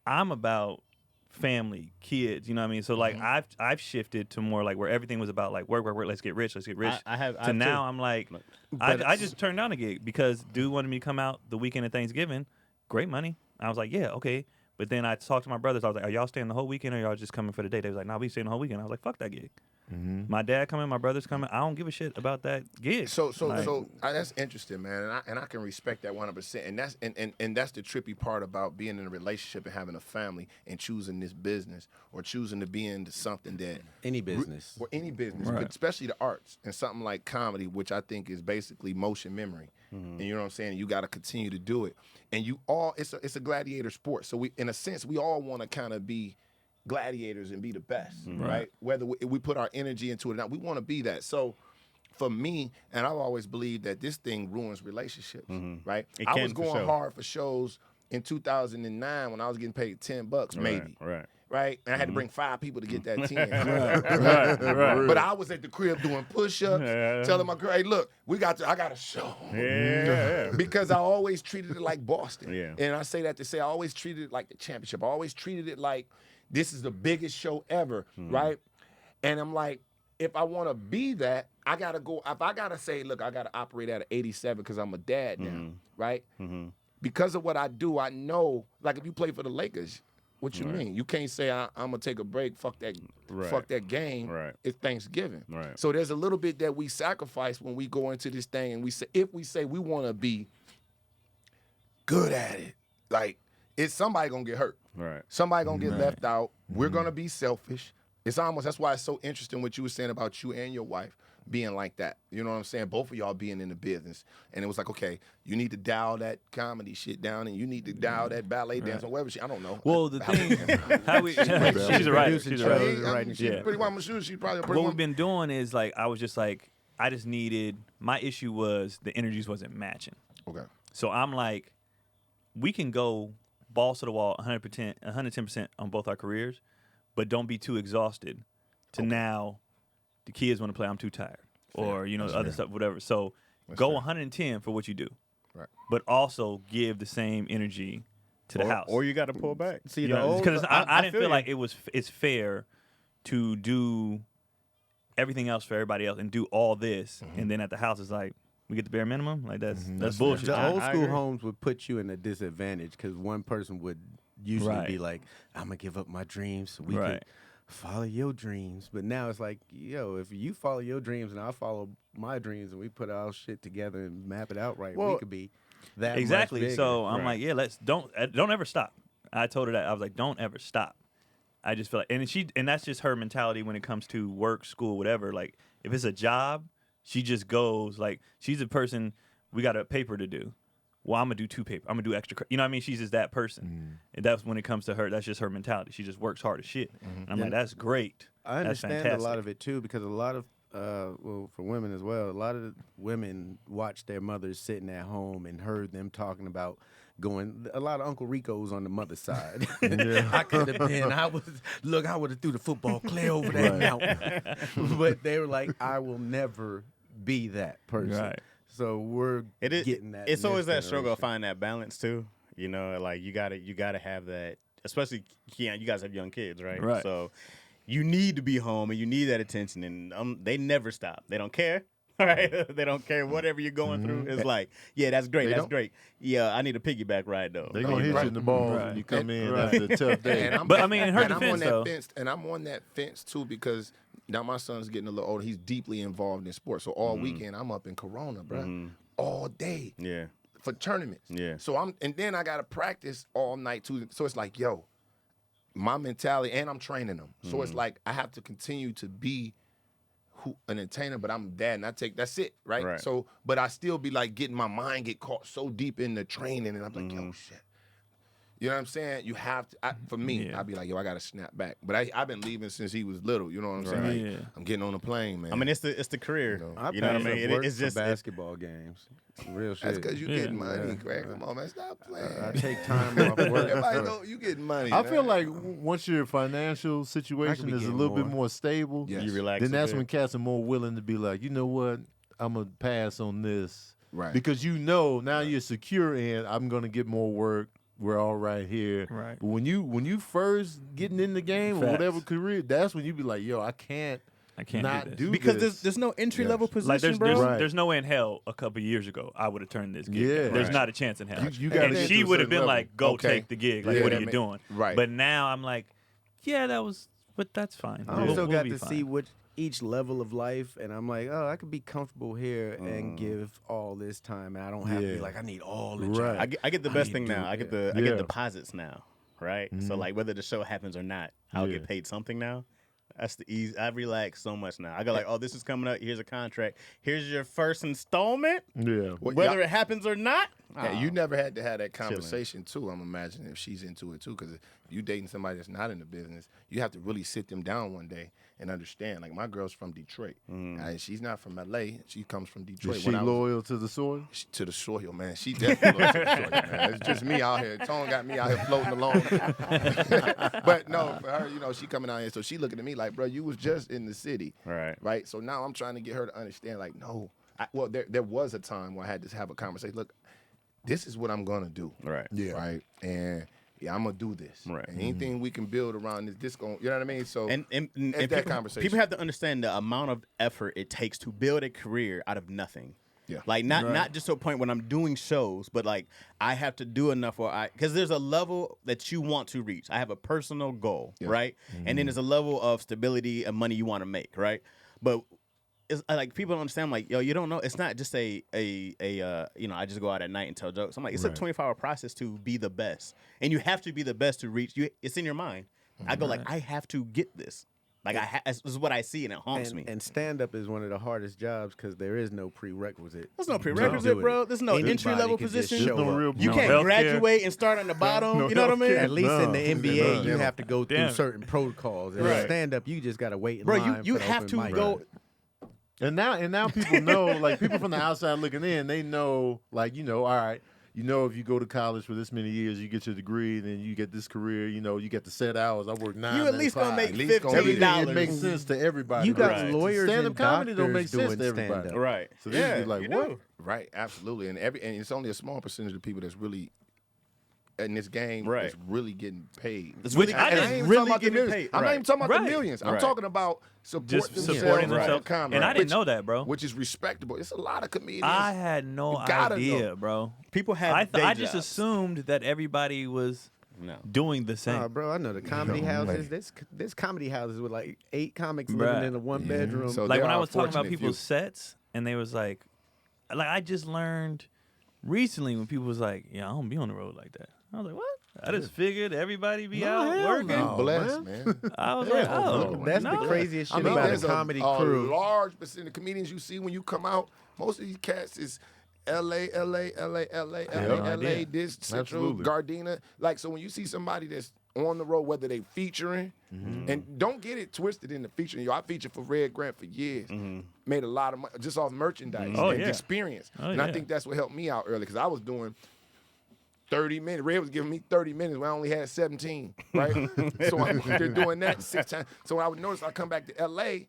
I'm about family, kids. You know what I mean? So like I've shifted to more like where everything was about like work. Let's get rich. I have To now too. I'm like, But I just turned down a gig because dude wanted me to come out the weekend of Thanksgiving. Great money. I was like, yeah, okay. But then I talked to my brothers. I was like, are y'all staying the whole weekend or y'all just coming for the day? They was like, nah, we staying the whole weekend. I was like, fuck that gig. My dad coming, my brother's coming. I don't give a shit about that gig. So Like, that's interesting, man, and I can respect that 100%. And that's and that's the trippy part about being in a relationship and having a family and choosing this business or choosing to be into something that Any business. or any business, Right. but especially the arts and something like comedy, which I think is basically motion memory. And you know what I'm saying? You got to continue to do it. And you all, it's a gladiator sport. So we, in a sense, we all want to kind of be gladiators and be the best, right? Whether we put our energy into it or not, we want to be that. So for me, and I've always believed that this thing ruins relationships, right? It I can, was for going sure. hard for shows in 2009 when I was getting paid $10, maybe. Right? And I had to bring 5 people to get that 10. Right. But I was at the crib doing push-ups, telling my girl, hey, look, I got a show. Yeah. Because I always treated it like Boston. Yeah. And I say that to say I always treated it like the championship. I always treated it like this is the biggest show ever, right? And I'm like, if I want to be that, I got to go. If I got to say, look, I got to operate at an 87 because I'm a dad now, right? Because of what I do, I know, like if you play for the Lakers, what you mean? You can't say I'm gonna take a break. Fuck that game. Right. It's Thanksgiving. Right. So there's a little bit that we sacrifice when we go into this thing, and we say if we say we want to be good at it, like it's somebody gonna get hurt. Right. Somebody gonna get left out. We're gonna be selfish. It's almost that's why it's so interesting what you were saying about you and your wife being like that. You know what I'm saying? Both of y'all being in the business. And it was like, okay, you need to dial that comedy shit down and you need to dial that ballet dance or whatever shit. I don't know. well, the thing, how we, she's a writer. She's a Producing writer. shows. Yeah. Pretty much, I'm sure she's probably a pretty What one. we've been doing is like, I was just like, I just needed, my issue was the energies wasn't matching. Okay. So I'm like, we can go balls to the wall 100%, 110% on both our careers, but don't be too exhausted to now the kids want to play, I'm too tired. Or, you know, other stuff, whatever. So go 110 for what you do. Right. But also give the same energy to the house. Or you got to pull back. See, the old, Because I didn't feel you. like it's fair to do everything else for everybody else and do all this, and then at the house it's like we get the bare minimum. Like that's bullshit. the old I school agree. homes would put you in a disadvantage because one person would usually Right. be like, I'm going to give up my dreams so we Right. can follow your dreams. But now it's like, yo, if you follow your dreams and I follow my dreams and we put our shit together and map it out right, we Well, could be that Exactly. much bigger. So I'm Right. like, yeah, don't ever stop. I told her that. I was like, don't ever stop. I just feel like, and that's just her mentality when it comes to work, school, whatever. Like, if it's a job, she just goes like, she's a person. We got a paper to do. Well, I'm gonna do 2 papers. I'm gonna do extra. You know what I mean? She's just that person, and that's when it comes to her. That's just her mentality. She just works hard as shit. And I'm like, that's great. I That's understand a fantastic. lot of it too because a lot of well, for women as well, a lot of the women watched their mothers sitting at home and heard them talking about going. A lot of Uncle Rico's on the mother's side. I could have been. I would have threw the football clear over that mountain. But they were like, I will never be that person. Right. So we're It is. getting that. It's in always this that struggle of generation. finding that balance too. You know, like you gotta have that. Especially Keon, you guys have young kids, right? Right. So you need to be home and you need that attention, and they never stop. They don't care. All right, they don't care whatever you're going through. It's like, yeah, that's great, that's don't. great. Yeah, I need a piggyback ride though. They gonna hit you in the balls when you come in after a tough day. And I'm, But, I mean, in her and I'm on defense, that though- fence, and I'm on that fence too because now my son's getting a little older. He's deeply involved in sports. So all weekend I'm up in Corona, bro, all day Yeah, for tournaments. Yeah. So and then I gotta practice all night too. So it's like, yo, my mentality, and I'm training them. So it's like I have to continue to be an entertainer, but I'm a dad, and that's it, right? Right. So, but I still be like getting my mind get caught so deep in the training, and I'm like, yo, shit. You know what I'm saying? You have to. For me, Yeah. I'd be like, yo, I gotta snap back. But I've been leaving since he was little. You know what I'm saying? Right. Like, Yeah. I'm getting on the plane, man. I mean it's the career. I You know what I pass mean? up It- work it's for just basketball games. Real shit. that's because you Yeah. getting money, Craig. Come on, man, stop playing. I take time off work. Everybody know you getting money. I man. feel like once your financial situation be is a getting little bit more. more stable, Yes. you relax. then a that's bit. when cats are more willing to be like, you know what, I'm gonna pass on this, Right. Because you know now you're secure and I'm gonna get more work. We're all right here. Right. But when you first getting in the game or Facts. whatever career, that's when you be like, yo, I can't do not this. do because this. there's no entry level position, Like there's bro. Right. there's no way in hell a couple years ago I would have turned this gig. Yeah. There's Right. not a chance in hell. You gotta and get she to a would have certain been level. like, "Go Okay. take the gig." Like, Yeah, what are that you ma- doing? right. But now I'm like, yeah, that was But that's fine. I also got to see which each level of life, and I'm like, oh, I could be comfortable here and give all this time, and I don't have to be like, I need all the Right. I get the best thing now. I get deposits now, right? Mm-hmm. So like whether the show happens or not, I'll get paid something now. That's the easy. I relax so much now. I go like, oh, this is coming up. Here's a contract. Here's your first installment. Yeah. Whether it happens or not. Yeah, you never had to have that conversation too. I'm imagining if she's into it too, because if you dating somebody that's not in the business, you have to really sit them down one day and understand. Like my girl's from Detroit, and she's not from LA. She comes from Detroit. Is she loyal to the soil? To the soil, man. She definitely loyal to the soil, man. It's just me out here. Tone got me out here floating along. But no, for her, you know, she coming out here, so she looking at me like, bro, you was just in the city, right? So now I'm trying to get her to understand, like, no. Well, there was a time where I had to have a conversation. Look, this is what I'm gonna do. Right. Yeah. Right. And I'm gonna do this. Right. And anything we can build around this going, you know what I mean? So And that people, conversation. people have to understand the amount of effort it takes to build a career out of nothing. Yeah. Like not just to a point when I'm doing shows, but like I have to do enough because there's a level that you want to reach. I have a personal goal, right? And then there's a level of stability and money you want to make, right? But it's like people don't understand. Like, yo, you don't know. It's not just a I just go out at night and tell jokes. I'm like, it's a 24-hour process to be the best, and you have to be the best to reach. It's in your mind. I go like, I have to get this. Like this is what I see, and it haunts me. And stand up is one of the hardest jobs because there is no prerequisite. There's no prerequisite, bro. There's no Anybody entry level can just position. show no up. real You No can't healthcare. graduate and start on the bottom. No You know what I mean? healthcare. At least in the No. NBA, you Yeah. have to go through Damn. certain protocols. And Right. stand up, you just gotta wait in Bro, line. you for the have open to mic. go. And now people know, like people from the outside looking in, they know, like, all right, if you go to college for this many years, you get your degree, then you get this career, you get the set hours. I work 9 You at least gonna make At least gonna $15. everything. It makes sense to everybody. You got Right. lawyers Stand-up and comedy don't make doctors sense doing to everybody. stand-up. Right. So they be like, you what? do. Right, absolutely. And it's only a small percentage of people that's really in this game Right. that's really getting paid. That's Which really, I And didn't ain't even really talking about the getting millions. paid. I'm not Right. even talking about Right. the millions. I'm Right. talking about Just themselves supporting in themselves. comedy, And I didn't which- know that, bro. which is respectable. It's a lot of comedians. I had no You gotta idea, know. bro. People have. I day just jobs. assumed that everybody was No. doing the same. Nah, bro, I know the comedy houses. There's comedy houses with like 8 comics living Bruh. in a 1-bedroom. So Like there when I are was talking about fortunate people's few. sets, and they was like I just learned recently when people was like, yeah, I don't be on the road like that. I was like, what? I just figured everybody be out hell working. no. Blessed, man. I was like, oh, no. That's no. the craziest I shit mean, about there's a comedy a crew. large percent of comedians you see when you come out. Most of these cats is LA, idea. this Central, Absolutely. Gardena. Like, so when you see somebody that's on the road, whether they featuring, and don't get it twisted in the featuring. Yo, I featured for Red Grant for years. Made a lot of money just off merchandise Oh, and yeah. experience. Oh, and I yeah. think that's what helped me out early because I was doing 30 minutes. Red was giving me 30 minutes when I only had 17, right? So I'm they're doing that 6 times. So I would notice I come back to LA,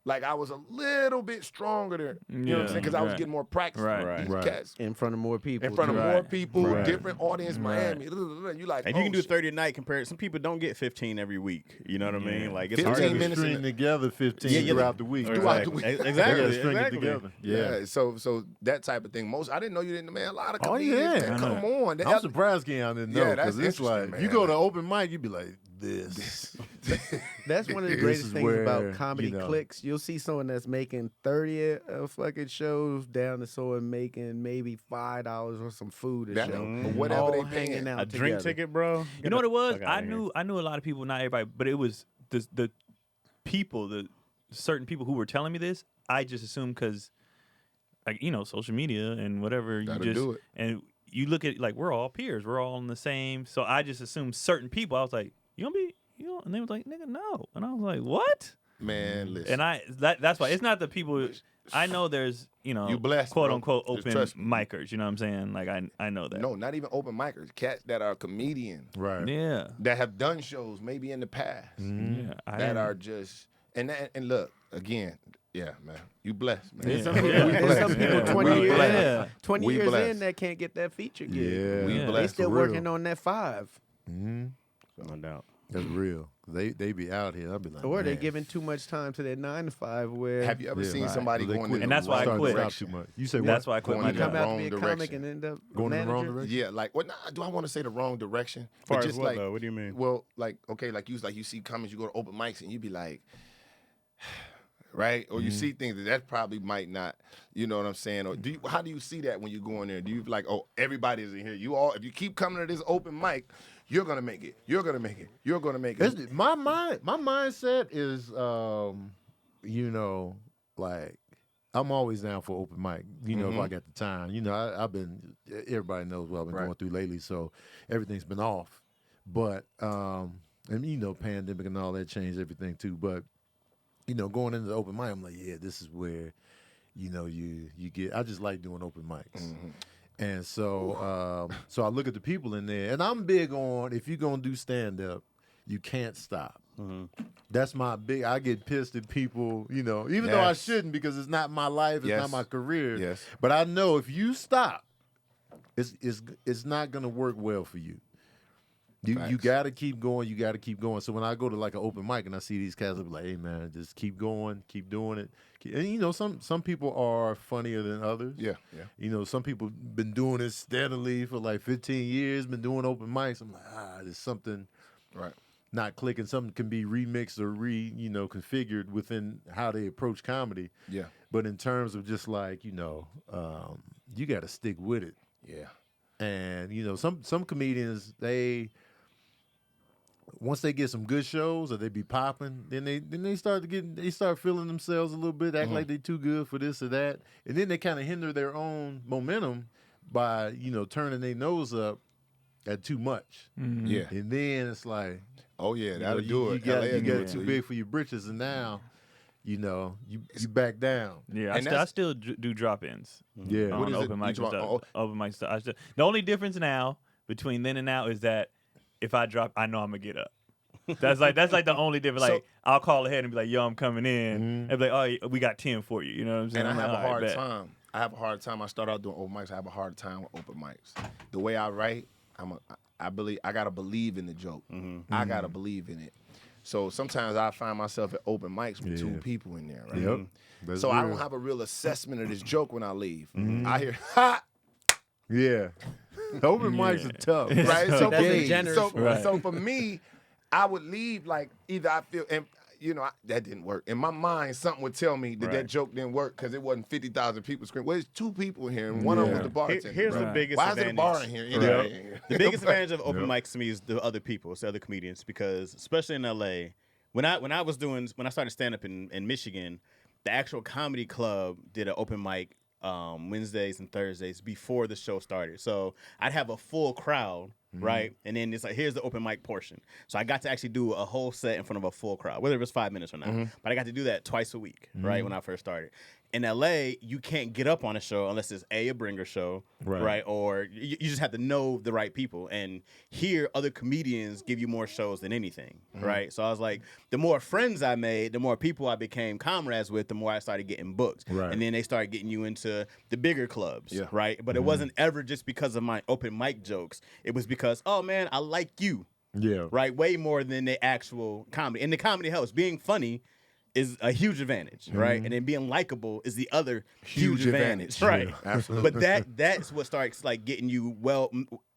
like I was a little bit stronger there. You know what I'm saying? Because I was right. getting more practice. Right. with these Right. cats. In front of more people. In front of too. more people, Right. different audience, Miami. You like, If you can do shit. 30 a night compared, some people don't get 15 every week. You know what I mean? Like it's 15 hard to minutes in string the- together 15 Yeah, throughout the week. Throughout the week. Exactly. They gotta Exactly. string exactly. it together. Yeah, so that type of thing. I didn't know you didn't, man. A lot of Oh, comedians, yeah. man, I come on. I'm surprised Keon didn't know Yeah, because that's it's like interesting, you man. go to open mic, you be like this. That's one of the This greatest is things where, about comedy you know. clicks. You'll see someone that's making 30 fucking shows down to someone making maybe $5 or some food a That- show. or whatever All they hanging paying. out A drink together. ticket, bro. You Get know what the it was? fuck outta here. I knew a lot of people, not everybody, but it was the people, the certain people who were telling me this. I just assumed because, like, social media and whatever. That'll you just do it. and you look at like we're all peers, we're all in the same. So I just assumed certain people. I was like, you gonna be, and they was like, nigga, no, and I was like, what? Man, listen. And that's why it's not the people. I know there's You blessed, quote bro. unquote Just open trust me. micers. You know what I'm saying? Like I know that. No, not even open micers. Cats that are comedians Right. Yeah. that have done shows maybe in the past Yeah. that are just and look again. Yeah, man, you blessed, man. There's some Yeah. people, We there's blessed. some people Yeah. 20 We years, blessed. Yeah. 20 We years blessed. in that can't get that feature gig. Yeah. We Yeah. They blessed. still for real. working on that 5. No doubt. That's real. They be out here. I'll be like, Or they man. giving too much time to their 9 to 5. Where Have you ever Yeah. seen Right. somebody Well, they going quit. in And the that's why I wrong quit. direction? Too much. You say That's what? why I quit Going my in you the come job. out to wrong be a comic direction. and end up Going in the wrong manager? direction? Yeah, like what? Do I want to say the wrong direction? Far But as just what, like, though? What do you mean? well, like okay, like you see comments, you go to open mics and you be like, right, or you see things that probably might not, you know what I'm saying? Or how do you see that when you go in there? Do you be like, oh, everybody's in here? If you keep coming to this open mic, you're gonna make it. You're gonna make it. You're gonna make it. My mindset is, you know, like I'm always down for open mic. You know, if I got the time. You know, I've been. Everybody knows what I've been Right. going through lately, so everything's been off. But and you know, pandemic and all that changed everything too. But you know, going into the open mic, I'm like, yeah, this is where, you know, you get. I just like doing open mics. And so, so I look at the people in there, and I'm big on if you're gonna do stand up, you can't stop. That's my big. I get pissed at people, you know, even though I Yes. shouldn't because it's not my life, it's Yes. not my career. Yes. But I know if you stop, it's not gonna work well for you. You Facts. gotta keep going. You gotta keep going. So when I go to like an open mic and I see these cats, I'll be like, "Hey man, just keep going, keep doing it." And you know, some people are funnier than others. Yeah, yeah. You know, some people been doing it steadily for like 15 years, been doing open mics. I'm like, there's something Right. not clicking. Something can be remixed or configured within how they approach comedy. Yeah. But in terms of just like, you know, you got to stick with it. Yeah. And you know, some comedians, once they get some good shows or they be popping, then they start feeling themselves a little bit, act like they too good for this or that, and then they kind of hinder their own momentum by turning their nose up at too much. Yeah. And then it's like, Oh yeah, you that'll know, do it. You got LA will do it it too to big for your britches, and now, you back down. Yeah, And I that's- still do drop-ins. Yeah. On What is it? open You mics and drop- stuff. Open mic stuff. The only difference now between then and now is that if I drop, I know I'm gonna get up. That's like the only difference. Like I'll call ahead and be like, "Yo, I'm coming in," and be like, "Oh, we got 10 for you." You know what I'm saying? And I I'm have like, a "All right, hard bet." time. I have a hard time. I start out doing open mics. I have a hard time with open mics. The way I write, I believe I gotta believe in the joke. I gotta believe in it. So sometimes I find myself at open mics with two people in there, right? Yep. That's So I real. don't have a real assessment of this joke when I leave. I hear ha, Yeah. Open mics are tough. right? So for That's a me, generous one. so for me, I would leave like either I feel and. That didn't work. In my mind, something would tell me that that joke didn't work because it wasn't 50,000 people screaming. Well, there's two people in here, and one of them was the bartender. Here's the bro. biggest Why is it a bar in advantage. here? Right. Anyway? The biggest advantage of open mics to me is the other people, it's the other comedians, because especially in LA, when I started stand up in Michigan, the actual comedy club did an open mic Wednesdays and Thursdays before the show started. So I'd have a full crowd, right? And then it's like, here's the open mic portion. So I got to actually do a whole set in front of a full crowd, whether it was 5 minutes or not. But I got to do that twice a week, right, when I first started. In LA, you can't get up on a show unless it's a bringer show, right? Or you just have to know the right people. And here, other comedians give you more shows than anything, right? So I was like, the more friends I made, the more people I became comrades with, the more I started getting booked. Right. And then they started getting you into the bigger clubs, Yeah. right? But it wasn't ever just because of my open mic jokes. It was because, oh man, I like you, Yeah. right? Way more than the actual comedy. And the comedy helps. Being funny is a huge advantage, right? And then being likable is the other huge advantage, right? Yeah, absolutely. But that's what starts like getting you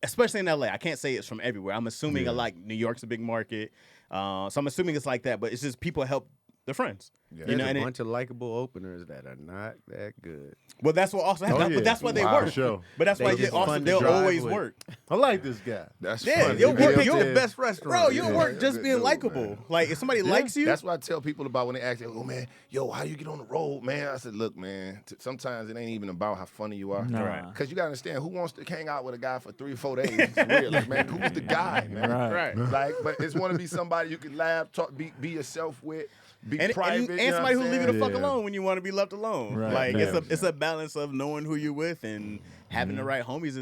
especially in LA. I can't say it's from everywhere. I'm assuming like New York's a big market, so I'm assuming it's like that. But it's just people help their friends. Yeah. There's and a bunch of likable openers that are not that good. well, that's what also happens. Oh, yeah. But that's why they Wow. work. Sure. But that's They why just fun to they'll drive always with. work. I like this guy. That's Yeah, funny. you'll He work. be You'll up The there. best restaurant. Bro, you'll Yeah. work just Good being dude, likable. man. Like if somebody likes you, That's what I tell people about when they ask, "Oh man, yo, how you get on the road, man?" I said, "Look, man, sometimes it ain't even about how funny you are, Nah. because you gotta understand who wants to hang out with a guy for 3 or 4 days. It's weird, like, man, who's the guy, man? right. Like, but it's want to be somebody you can laugh, talk, be yourself with, be And private, you know somebody what who I'm leave you the saying? fuck Yeah. alone when you want to be left alone. Right. Like Yeah. it's a balance of knowing who you're with and having the right homies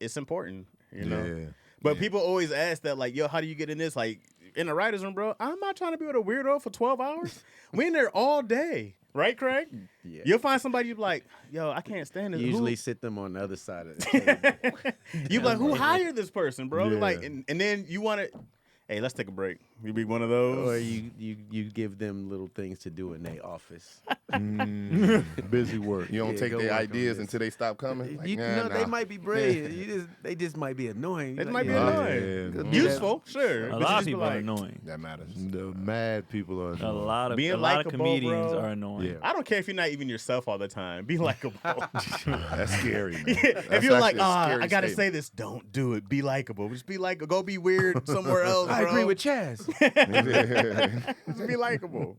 it's important, you know. Yeah. But people always ask that, like, yo, how do you get in this? Like in the writers' room, bro. I'm not trying to be with a weirdo for 12 hours. We in there all day, right, Craig? Yeah. You'll find somebody you be like, yo, I can't stand it. Usually sit them on the other side of the table. You be like, who hired this person, bro? Yeah. Like, and then you want to. hey, let's take a break. You be one of those. Or you give them little things to do in their office. Busy work. You don't Yeah, take go their work on ideas this. until they stop coming. Like, You nah, know, they nah. might be brilliant. They just might be annoying. It Like, might be yeah, annoying. Yeah, go do Useful, sure. A but you lot of just be people are like, annoying. That matters. The mad people are. A lot of Being likable, comedians bro. are annoying. Yeah. I don't care if you're not even yourself all the time. Be likable. That's scary, man. if That's you're like, actually a scary I gotta statement. say this, don't do it. Be likable. Just be like, go be weird somewhere else. I bro. agree with Chaz. Just be likable.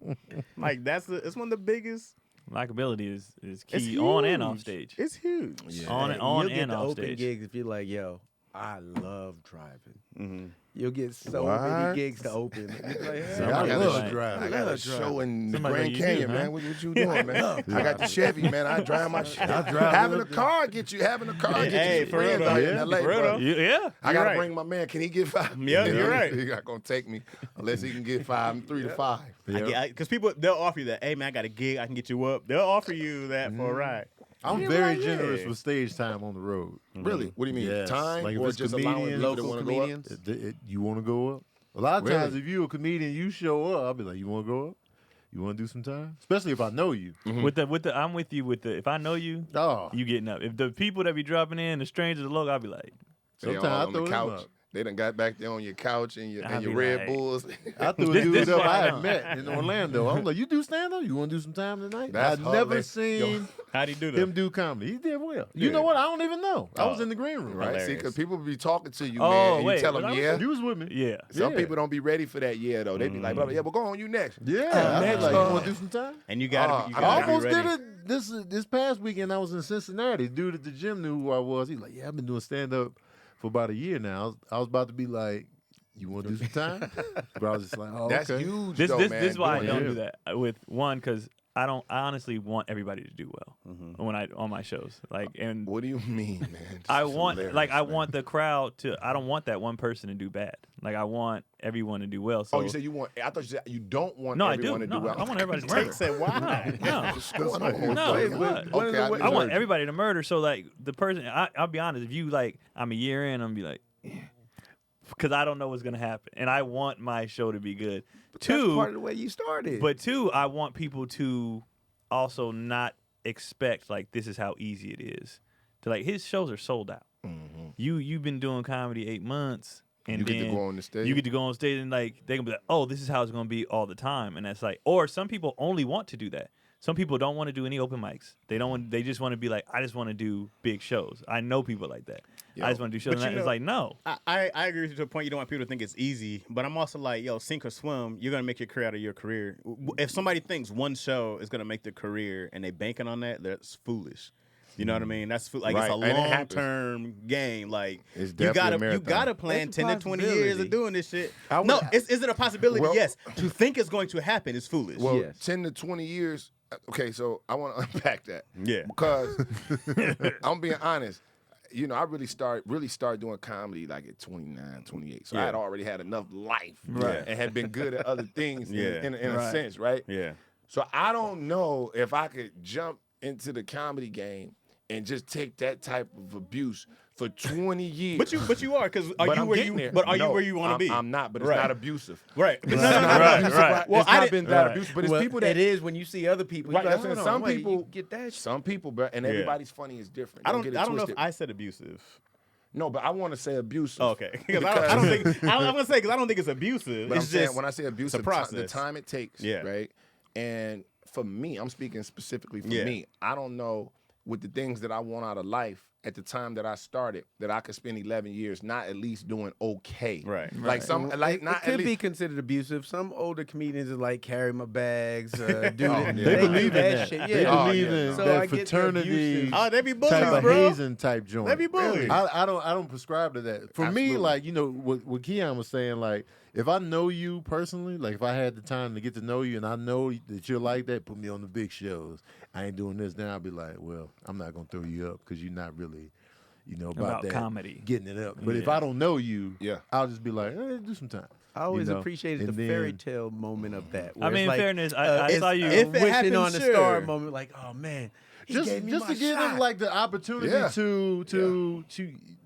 Like it's one of the biggest. Likability is It's key on and off huge. stage. It's huge. On You'll get and the off open stage. gigs if you're like, yo, I love driving. Mm-hmm. You'll get so What? many gigs to open. You'll be like, hey, Somebody I I was love like- driving. I got a love show driving. in the Somebody Grand like, you Canyon, do, man. huh? What you doing, man? I got the Chevy, man. I drive my shit. Having a car get you. Having a car get Hey, you. for real friends though. out here in Yeah, LA, for real bro. though. Yeah. I You're gotta right. bring my man. Can he get 5? Yeah, you're right. He's not gonna take me unless he can get 3 to 5. Because people they'll offer you that. Hey man, I got a gig. I can get you up. They'll offer you that for a ride. I'm Yeah, very like, generous yeah. with stage time on the road. Really? What do you mean? Yes. Time Like if or it's just allowing comedians, people to local want to go up? comedians. You want to go up? A lot of Really? times, if you're a comedian, you show up. I'll be like, you want to go up? You want to do some time? Especially if I know you. With the I'm with you with the if I know you, Oh, you getting up. If the people that be dropping in, the strangers, the logo, I'll be like, They sometimes all I on throw the them couch. up. They done got back there on your couch and I'll your be Red like- Bulls. I threw a This dude up why I I had don't. met in Orlando. I'm like, you do stand up? You want to do some time tonight? That's I've never hilarious. seen How'd he do that? him do comedy. He did well. You Yeah. know what? I don't even know. I was Oh. in the green room. Right? See, Hilarious. because people be talking to you, Oh, man, and wait, you tell was them, I yeah. You was with me. yeah. Some Yeah. people don't be ready for that, yeah, though. They be like, blah, blah, yeah, well, go on, you next. Yeah. I was next, like, you want to do some time? And you gotta be I I ready. almost did it this past weekend. I was in Cincinnati. Dude at the gym knew who I was. He's like, yeah, I've been doing stand up for about a year now. I was about to be like, you want to do some time? But I was just like, oh, That's okay. huge, This though, this man. this is why I doing don't it. do that with one because I honestly want everybody to do well when I on my shows and What do you mean, man? This I is want hilarious, I man. want the crowd to I don't want that one person to do bad. Like I want everyone to do well. So Oh, you said you want? I thought you said you don't want no, I everyone do. to No, do well. I want everybody to Tate murder. said, why? No, What's going on? No, Okay, wait, what? One of the okay, I want heard everybody to murder. So like the person, I'll be honest. If you like, I'm a year in, I'm gonna be like, because I don't know what's gonna happen, and I want my show to be good. That's Two, part of the way you started. but two, I want people to also not expect like this is how easy it is. To like his shows are sold out. You've been doing comedy 8 months, and You get to then go on the stage. You get to go on stage and like they gonna be like, oh, this is how it's gonna be all the time, and that's like, or some people only want to do that. Some people don't want to do any open mics. They don't. They just want to be like, I just want to do big shows. I know people like that. Yo, I just want to do shows. but And you it's know- like, no. I agree with you to a point. You don't want people to think it's easy, but I'm also like, yo, sink or swim. You're gonna make your career out of your career. If somebody thinks one show is gonna make their career and they banking on that, that's foolish. You know what I mean? That's like Right, it's a and it long happens. term game. Like It's you definitely a gotta marathon. plan It's a 10 to 20 years possibility. of doing this shit. I No, would- is it a possibility? Well- Yes. To think it's going to happen is foolish. Well, Yes. 10 to 20 years. Okay, so I want to unpack that. Yeah. Because I'm being honest. You know, I really start doing comedy like at 29, 28. So I Yeah. had already had enough life, Right. and had been good at other things, Yeah. in a Right. sense, right? Yeah. So I don't know if I could jump into the comedy game and just take that type of abuse for 20 years. But you are because are But you I'm where getting you? there. But are you No, where you want to be? I'm not, but it's Right. not abusive. Right. It's No, not no, no, right, abusive. right. Well, it's I not didn't- been that right. abusive, but it's well, people that it is when you see other people. Right, You're that's like, what I'm hold saying. on, Some wait, people- you get that. Shit. some people, bro, and Yeah. everybody's funny is different. I Don't get it don't know if twisted. I said abusive. No, but I want to say abusive. Oh, okay. Because I don't think I'm gonna say because I don't think it's abusive. But it's I'm saying just when I say abusive, it's a process. the time it takes, Yeah. right? And for me, I'm speaking specifically for Yeah. me. I don't know with the things that I want out of life at the time that I started that I could spend 11 years not at least doing okay. Right. Like some, like not it could at be least. considered abusive. Some older comedians are like carry my bags, do yeah. they They do believe in that. shit. They Yeah. Oh, believe yeah, in no. So I that get the fraternity abusive. Oh, they be type bullies, of bro. hazing type joint. They be bullies. I don't prescribe to that. For Absolutely. me, like, you know, what Keon was saying, like, if I know you personally, like if I had the time to get to know you and I know that you're like that, put me on the big shows. I ain't doing this. Then I'll be like, well, I'm not gonna throw you up because you're not really, you know, about About that comedy. getting it up. But if Yeah. I don't know you, Yeah. I'll just be like, do some time. I always you know, appreciated the and fairy then- tale moment of that. I where mean, it's in like, fairness, I saw you. if it wishing happens, on the star sure. moment, like, oh man, he just gave me just my to give shot. them like the opportunity Yeah. to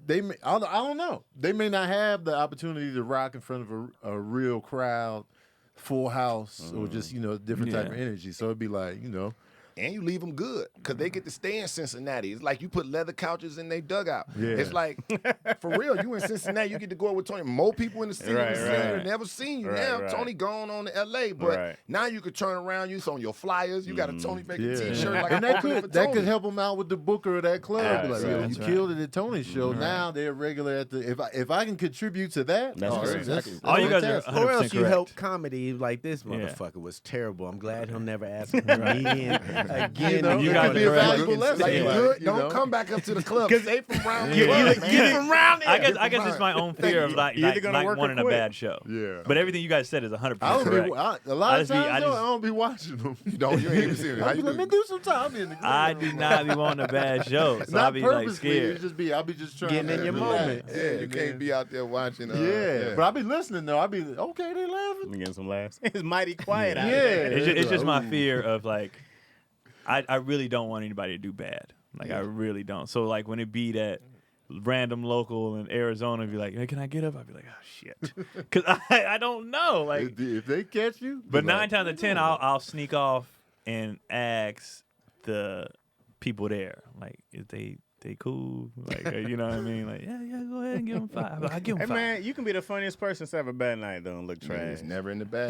they may, I don't know, they may not have the opportunity to rock in front of a real crowd, full house, or just different type of Yeah. energy. So it'd be like And you leave them good because they get to stay in Cincinnati. It's like you put leather couches in their dugout. Yeah. It's like, for real, you in Cincinnati, you get to go out with Tony. More people in the city Right, right. right. never seen you. Right, Now right. Tony gone on to L.A., but Right. now you could turn around. You on your flyers. You got a Tony Baker yeah, T-shirt. Like and I'm opening for that Tony. could help them out with the booker of that club. Be like, Right, yo, right, you right. killed it at Tony's show. Now they're regular at the. If I can contribute to that, That's great. Exactly. All you guys are fantastic. 100% Or else you correct. help comedy like this Yeah. motherfucker was terrible. I'm glad he'll never ask a comedian again. You it got could it be a correct. valuable lesson. Like, Yeah. you Like, good? you Don't know? come back up to the club. Stay from around You- the you- club, you- man. from around I guess it's my own fear of like You're either gonna work or wanting a quit. bad show. Yeah. But everything you guys said is 100% I don't correct. be, a lot of times I though, just- I don't be watching them. You don't. You ain't even serious. How I be you like, man, do? do some time in the I do not be wanting a bad show, so I'll Not be like purposely. scared. It just be. I'll be just trying Getting to in your relax. moment. Yeah, you can't be out there watching. Yeah, but I be listening though. I be okay. They laughing. I'm getting some laughs. It's mighty quiet out Yeah. there. It's just my Ooh. fear of like, I really don't want anybody to do bad. Like I really don't. So like when it be that random local in Arizona, be like, hey, can I get up? I'd be like, oh shit, because I don't know. Like, If they catch you, but be 9 like, times out of 10, I'll sneak off and ask the people there, like, if they cool, like, you know what I mean? Like, yeah, go ahead and give them 5. I give Hey them 5. man, you can be the funniest person to have a bad night though and look Yeah, trash. it's never in the bag.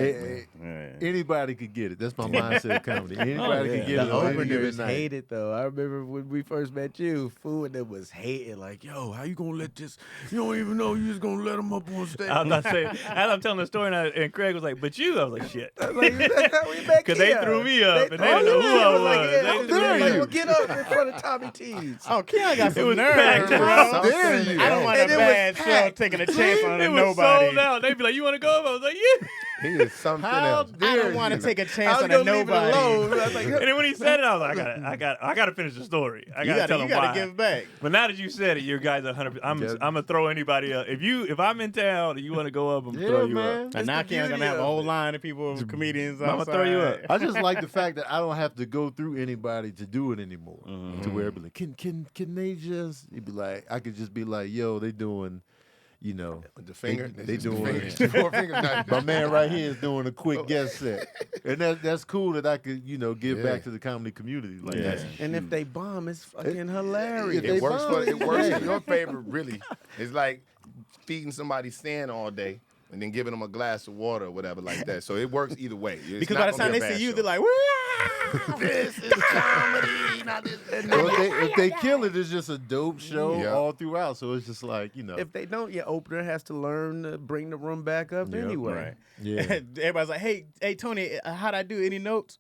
man. Yeah. Anybody could get it. That's my mindset of comedy. Anybody yeah. could get The it on any openers given night. hate it though. I remember when we first met you, food that was hating, like, yo, how you gonna let this? You don't even know you just gonna let them up on stage. I was about to say, as I'm telling the story, and Craig was like, but you, I was like, shit. Because Because they threw me up, and they didn't know who I was. Like, yeah, They how didn't dare know you you. get up in front of Tommy T's? Oh, Keon got some was nerve, packed, bro. bro. How dare you? I don't want And a it was bad show packed. taking a chance on It a was nobody. sold out. They'd be like, you want to go up? I was like, yeah. He is something How else. dare I don't want to you? take a I chance was on gonna a leave it nobody. alone. I was like, And then when he said it, I was like, I got to finish the story. I You got to gotta, tell you him gotta why. give back. But now that you said it, you guys are 100%. I'm gonna throw anybody up. If I'm in town and you want to go up, I'm gonna Yeah, throw you man. up. And now the Keon's beauty gonna have a of whole it. line of people, comedians I'ma outside. throw you up. I just like the fact that I don't have to go through anybody to do it anymore. To where it'd be like, can they just? It'd be like I could just be like, yo, they doing, With the finger. They just the doing. finger. 4 fingers. Not, My man right here is doing a quick guest set, and that's cool that I could give Yeah. back to the comedy community like Yeah. that. and if they bomb, it's fucking hilarious. They It works bomb. it works in your favor, really. It's like feeding somebody sand all day and then giving them a glass of water or whatever like that. So it works either way. It's Because not by the gonna time be they a bad see you, show. they're like, "Wah!" this is comedy, not this. Well, if they kill it, it's just a dope show Yeah. all throughout. So it's just like If they don't, your opener has to learn to bring the room back up Yeah, anyway. Right. yeah. Everybody's like, hey, Tony, how'd I do? Any notes?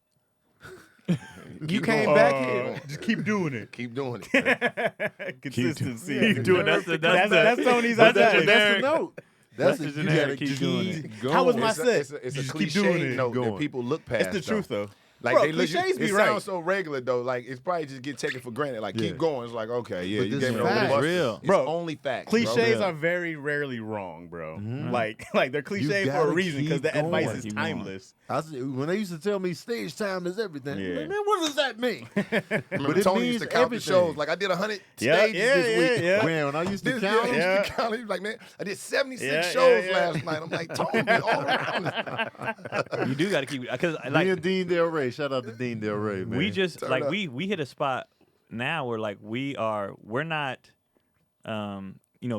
You Keep came going. back here. Just keep doing it. Keep doing it. Consistency. Keep doing that's That's Tony's that's idea. the That's generic. the note. That's That's the the you generic, gotta keep doing keep going. How was my It's set? it's a Just keep doing cliche it. note Going. that people look past. It's the truth, though. Like Bro, they look, cliches be it right. sounds so regular though. Like it's probably just get taken for granted. Like Yeah. keep going. It's like okay, yeah, But you this gave is me facts. all Real. It's Bro, only facts. Cliches bro. are very rarely wrong, bro. Like they're cliche for a gotta reason because keep the advice going. is Keep going. timeless. When they used to tell me stage time is everything, Yeah. like, man, what does that mean? Remember But it Tony means used to count the everything. shows. Like I did 100 Yeah, stages yeah, this week. yeah, yeah. When I used to This count, dude Yeah. used to count. He was like, man, I did 76 Yeah, shows yeah. last night. I'm like, Tony, been all around this. You do got to keep because me like and Dean Del Rey. Shout out to Dean Del Rey, man. we just Turn like up. we hit a spot now where like we're not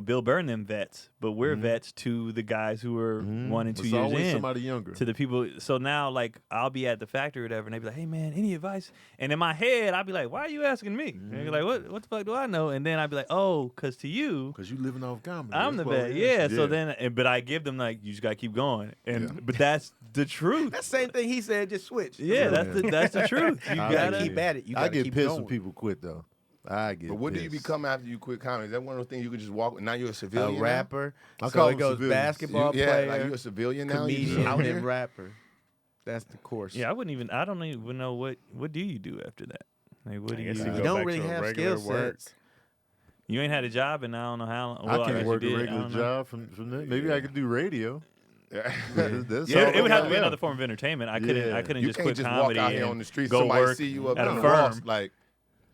Bill Burr and them vets, but we're vets to the guys who are 1 and 2 It's years always in. somebody younger. To the people, so now like I'll be at the factory or whatever, and they be like, "Hey man, any advice?" And in my head, I'll be like, "Why are you asking me?" And you're like, "What the fuck do I know?" And then I'd be like, "Oh, cause to you, Because you living off comedy. I'm the That's what vet." it is. Yeah. So then, but I give them like, you just gotta keep going, and but that's the truth. That same thing he said, just switch. Yeah, that's the truth. You I gotta keep at it. You I gotta get keep pissed going. when people quit though. I get. But what do you pissed. become after you quit comedy? Is that one of those things you could just walk? Now you're a civilian. A now? rapper. I So call it them goes civilians. basketball Yeah, player, like you're a civilian now. You just comedian, out and here? rapper. That's the course. Yeah, I don't even know what do you do after that? Like, what do I you? guess You go don't back really to a have regular skill work. sets. You ain't had a job, and I don't know how long. Well, I guess can't you work a did. I regular don't know. job from that. Maybe I could do radio. That's Yeah, all It would I have to be got another left. form of entertainment. I couldn't. Yeah. I couldn't You just can't quit just comedy walk out here and on the streets. go Somebody work see you up at in a the firm. Ross, like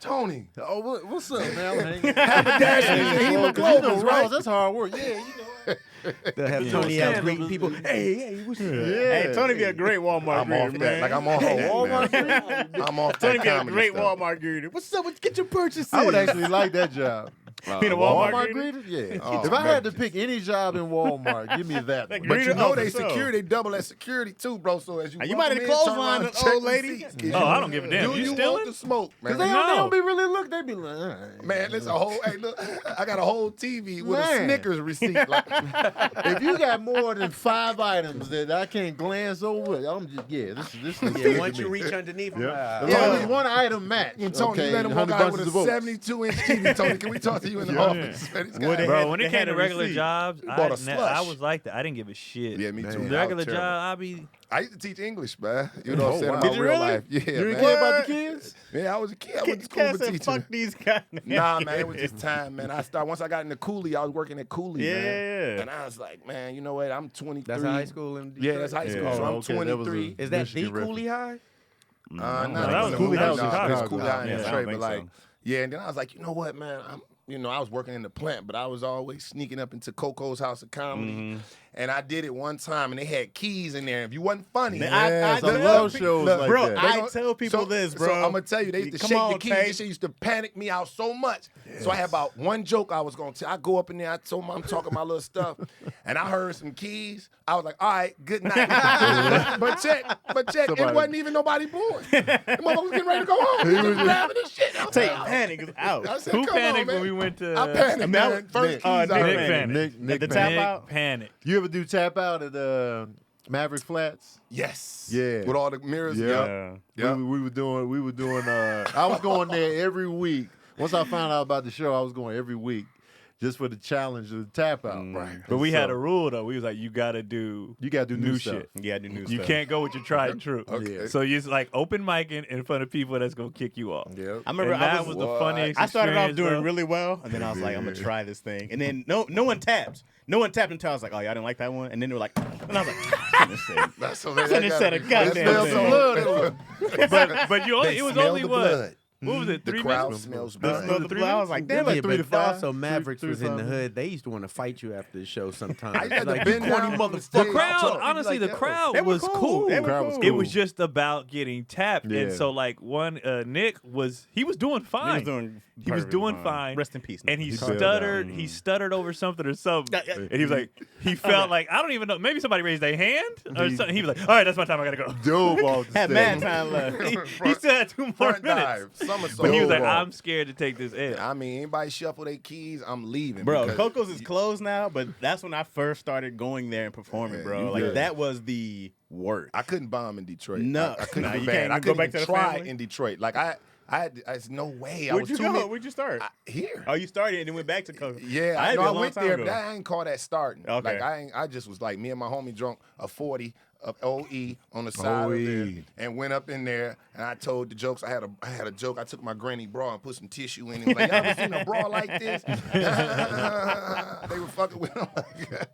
Tony. Oh, what's up, man? I'm hanging. Haberdashers and hemoglobins, right? That's hard work. Yeah, you know. They'll have Tony out greeting people. Hey, what's up? Yeah. Hey, Tony be a great Walmart I'm greeter, off man. that. Like I'm on hold, man. I'm off Tony that be a comedy great stuff. Walmart greeter. What's up? Get your purchases. I would actually like that job. Being a Walmart Walmart greeter? greeter? Yeah. Oh, if I man. had to pick any job in Walmart, give me that one. But you Greeter, know oh, they for sure. security, they double as security too, bro. So as you You walk might have in, clotheslined turn an around, check old the lady. seats. Is Oh, you- I don't give a damn. Do You you stealing? want the smoke, man? Because they No. don't be really look. They be like, all right. Man, there's a whole. Hey, look, I got a whole TV with a Man. Snickers receipt. Like, If you got more than 5 items that I can't glance over, I'm just this is Yeah, once you reach underneath them, As long as one item match. and Tony, okay, you let him walk 100 out with bunches a of votes. 72-inch TV. Tony, can we talk to you in the office? Man, this guy- What they Bro, had- when they it came had to a regular receipt. jobs, bought a I slush. was like that. I didn't give a shit. Yeah, me too. The man. regular I was terrible. job, I be. I used to teach English, man. You know what I'm saying? wow. About Did you real really? life. Yeah, You didn't man. care about the kids? Yeah, I was a kid. I went to school Cat for said, teaching. fuck these guys. Nah, man, it was just time, man. Once I got into Cooley, I was working at Cooley, man. Yeah. And I was like, man, you know what? I'm 23. that's high school in Detroit. Yeah, that's high school. Yeah. So I'm Oh, okay, that was 23. Is that Michigan the reference. Cooley High? No, that was Cooley House in It's Chicago. Cooley High in Yeah, I Detroit, don't but think like, so. yeah. And then I was like, you know what, man? I was working in the plant, but I was always sneaking up into Coco's House of Comedy. And I did it one time, and they had keys in there. If you wasn't funny, Man, Yes, I tell love people- shows look, like bro, that. I tell people this, bro. So I'm gonna tell you, they used to Come shake on, the keys. Tate. This shit used to panic me out so much. So I had about one joke I was gonna tell. I go up in there, I told them I'm talking my little stuff, and I heard some keys. I was like, all right, good night. but check, Somebody- it wasn't even nobody born. The motherfucker was getting ready to go home. He was grabbing his shit. I was Take like, panic is out. I said, Who come on, panicked man. when we went to? I panicked, man. First Nick. keys I Nick heard. panicked. Nick the Panic. tap Nick out? panic. You ever do tap out at Maverick Flats? Yes. Yeah. With all the mirrors. Yeah. Yeah. We were doing I was going there every week. Once I found out about the show, I was going every week just for the challenge of the tap out. Right. But we had So, a rule though. We was like, you gotta do. You gotta do new shit. stuff. Yeah, I do new You stuff. can't go with your tried and true. Okay. So you just like open micing in front of people that's gonna kick you off. Yep. I remember And that was the What? funniest. I started off experience, doing bro. really well, and then I was like, I'm gonna try this thing. And then no one tapped. No one tapped until I was like, oh, y'all didn't like that one? And then they were like, and I was like, this thing. That's so Shouldn't have said a goddamn Smell thing. some blood. But you only They it was smell only the what? blood. What was it? The 3 crowd minutes? smells Smell blood. the blood. I was like, damn, Yeah, like 3 to but 5. also Mavericks three was to in the five. hood. They used to want to fight you after the show sometimes. I had to Like, bend you corny down on the motherfucker. stage. The crowd, Talk, honestly, the like, yo. crowd They were was cool. cool. They were Crowd was cool. It was just about getting tapped, and Yeah. so like Nick was doing fine. He was doing fine. Rest in peace. And he Nick. bailed stuttered. out. He stuttered over something or something, Yeah, yeah. and he was like, he felt like I don't even know. Maybe somebody raised their hand or something. He was like, all right, that's my time. I gotta go. Dove off the had stage. mad time left. He still had 2 more Front minutes, dive, somersault. but he was like, Dove off. I'm scared to take this L. I mean, anybody shuffle their keys, I'm leaving. Bro, because Coco's is closed now, but that's when I first started going there and performing, Yeah, bro. you Like good. that was the work. I couldn't bomb in Detroit. No. I couldn't Nah, do you bad. can't I even go couldn't back even to the try family? in Detroit. Like there's no way. I Where'd was you too go? many- Where'd you start? Here. Oh, you started and then went back to Coco. Yeah, I, I, had know been I a long went time there, ago. but I ain't call that starting. Okay. Like I just was like me and my homie drunk a 40 of OE on the side of there, OE. and went up in there and I told the jokes. I had a joke. I took my granny bra and put some tissue in it. Like, y'all ever seen a bra like this? They were fucking with him like that.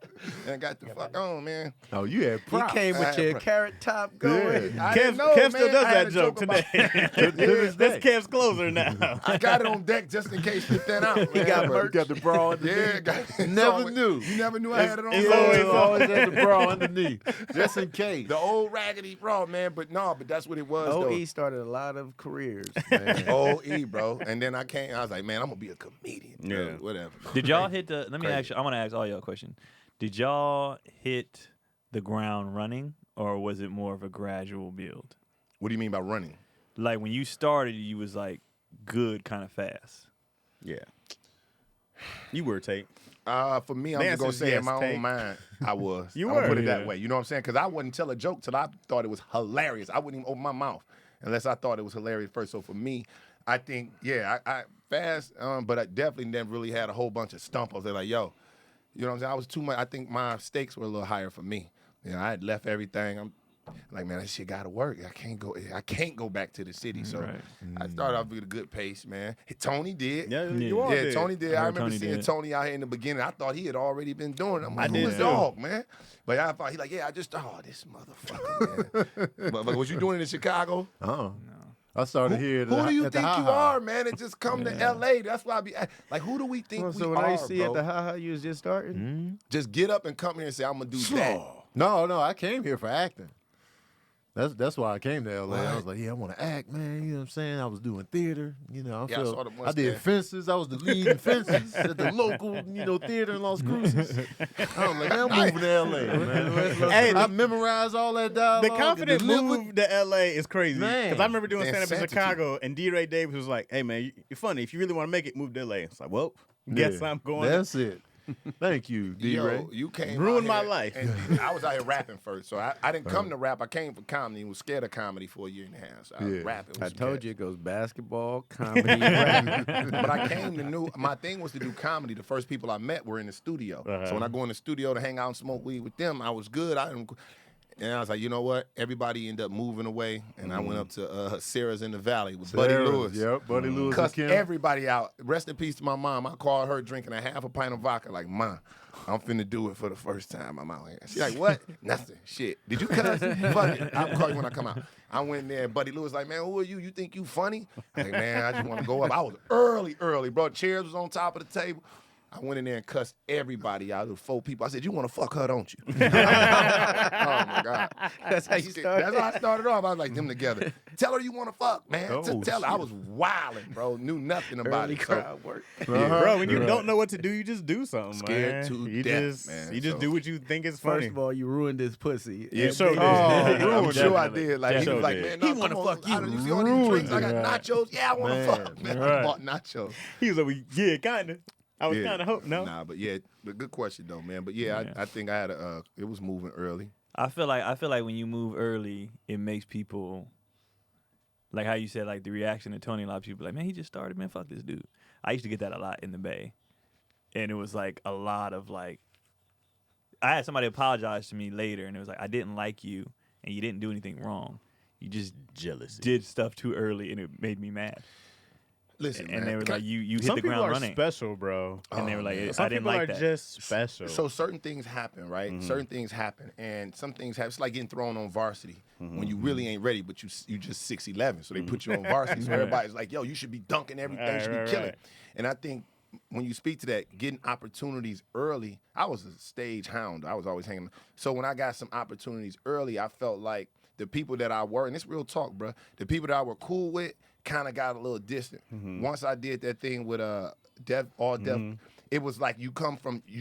And I got the fuck on, man. Oh, you had He props. came with your carrot top going. Yeah. I Kev, didn't know, Kev still man. does I had that a joke about- today. To this day. That's Kev's closer now. I got it on deck just in case you thin out. Man. He got But- merch. You got the bra underneath. Yeah, got, Never knew. You never knew I had it on. it's You deck. always- always had the bra underneath, just in case. The old raggedy bra, man. But no, but that's what it was. OE started a lot of careers, man. though. OE, bro. And then I was like, man, I'm gonna be a comedian. Bro. Yeah. Whatever. Did y'all hit the? Let me Crazy. ask you. I want to ask all y'all a question. Did y'all hit the ground running, or was it more of a gradual build? What do you mean by running? Like when you started, you was like good, kind of fast. Yeah. You were, Tate. For me, I'm The just gonna answer's say yes, in my Tate. own mind, I was. You I'm gonna were, put it yeah. that way. You know what I'm saying? Because I wouldn't tell a joke till I thought it was hilarious. I wouldn't even open my mouth unless I thought it was hilarious first. So for me, I think, yeah, I fast, but I definitely never really had a whole bunch of stumpers. They're like, yo, you know what I'm saying? I was too much. I think my stakes were a little higher for me. You know, I had left everything. Like, man, that shit gotta work. I can't go back to the city. So Right. I started off with a good pace, man. Tony did. Yeah, Yeah. you all Yeah, did. Tony did. I I heard remember Tony seeing did. Tony out here in the beginning. I thought he had already been doing it. I'm like, I who did is too. dog, man? But I thought he like, yeah, this motherfucker, man. but was you doing it in Chicago? I started here. Who do you at the think you Ha-Ha. are, man? And just come to L.A. That's why I be like, who do we think we So when are, I see bro? at the Ha-Ha, you was just starting? Just get up and come here and say, I'm gonna do that. No, I came here for acting. That's why I came to LA. I What? was like, yeah, I want to act, man. You know what I'm saying? I was doing theater. You know, Yeah, I saw the I did mustache. fences. I was the lead in fences at the local, theater in Las Cruces. I was like, man, I'm moving to LA, man. Hey, I memorized all that dialogue. The and confident delivered. move to LA is crazy. Man. Because I remember doing The stand up in insanity. Chicago, and D. Ray Davis was like, "Hey man, you're funny. If you really want to make it, move to LA." It's like, well, guess Yeah, I'm going. That's it. Thank you, D-Ray. Yo, you came Ruined out my here life. And I was out here rapping first, so I didn't come to rap. I came for comedy and was scared of comedy for a year and a half. So I was Yeah. rapping. I was told scared. you it goes basketball, comedy, rap. But I came to my thing was to do comedy. The first people I met were in the studio. So when I go in the studio to hang out and smoke weed with them, I was good. And I was like, you know what? Everybody ended up moving away, and I went up to Sarah's in the Valley with Buddy Sarah, Lewis. Yep, Buddy Lewis and Cussed Kim. everybody out. Rest in peace to my mom. I called her drinking a half a pint of vodka. Like, Ma, I'm finna do it for the first time. I'm out here. She's like, what? Nothing. Shit. Did you cuss? Fuck it. I'll call you when I come out. I went in there, and Buddy Lewis like, man, who are you? You think you funny? I'm like, man, I just want to go up. I was early, bro. Chairs was on top of the table. I went in there and cussed everybody out. There were 4 people. I said, you want to fuck her, don't you? Oh, my God. That's how you started. That's how I started off. I was like, them together. Tell her you want to fuck, man. Oh, Tell her. I was wilding, bro. Knew nothing about Early it. So, crowd work. Bro, when you don't know what to do, you just do something, Scared man. to you death, just, man. You just So- do what you think is funny. First of all, you ruined his pussy. You And sure then- did. I'm I'm sure I Definitely. did. Like, he Sure was like, did. man, He no, wanna come fuck on. you. I don't, you see all these drinks? I got Right. nachos. Yeah, I want to Man. fuck. Man, Right. I bought nachos. He was like, yeah, kind of. I was kind of hoping. No. Nah, but yeah, but good question though, man. But yeah, Yeah. I think I had it was moving early. I feel like when you move early, it makes people like how you said, like the reaction to Tony. A lot of people like, man, he just started, man. Fuck this dude. I used to get that a lot in the Bay, and it was like a lot of like. I had somebody apologize to me later, and it was like, I didn't like you, and you didn't do anything wrong. You just Jealousy. did stuff too early, and it made me mad. Listen, And man. they were like, you hit Some the people ground are running, special, bro. and they were like, man. Some I didn't people like are that. just special. So certain things happen, right? Certain things happen, and some things happen. It's like getting thrown on varsity when you really ain't ready, but you just 6'11", so they put you on varsity. So everybody's like, "Yo, you should be dunking everything, you should be killing." Right. And I think when you speak to that, getting opportunities early, I was a stage hound. I was always hanging. So when I got some opportunities early, I felt like the people that I were, and it's real talk, bro. The people that I were cool with kind of got a little distant. Once I did that thing with Deaf, it was like you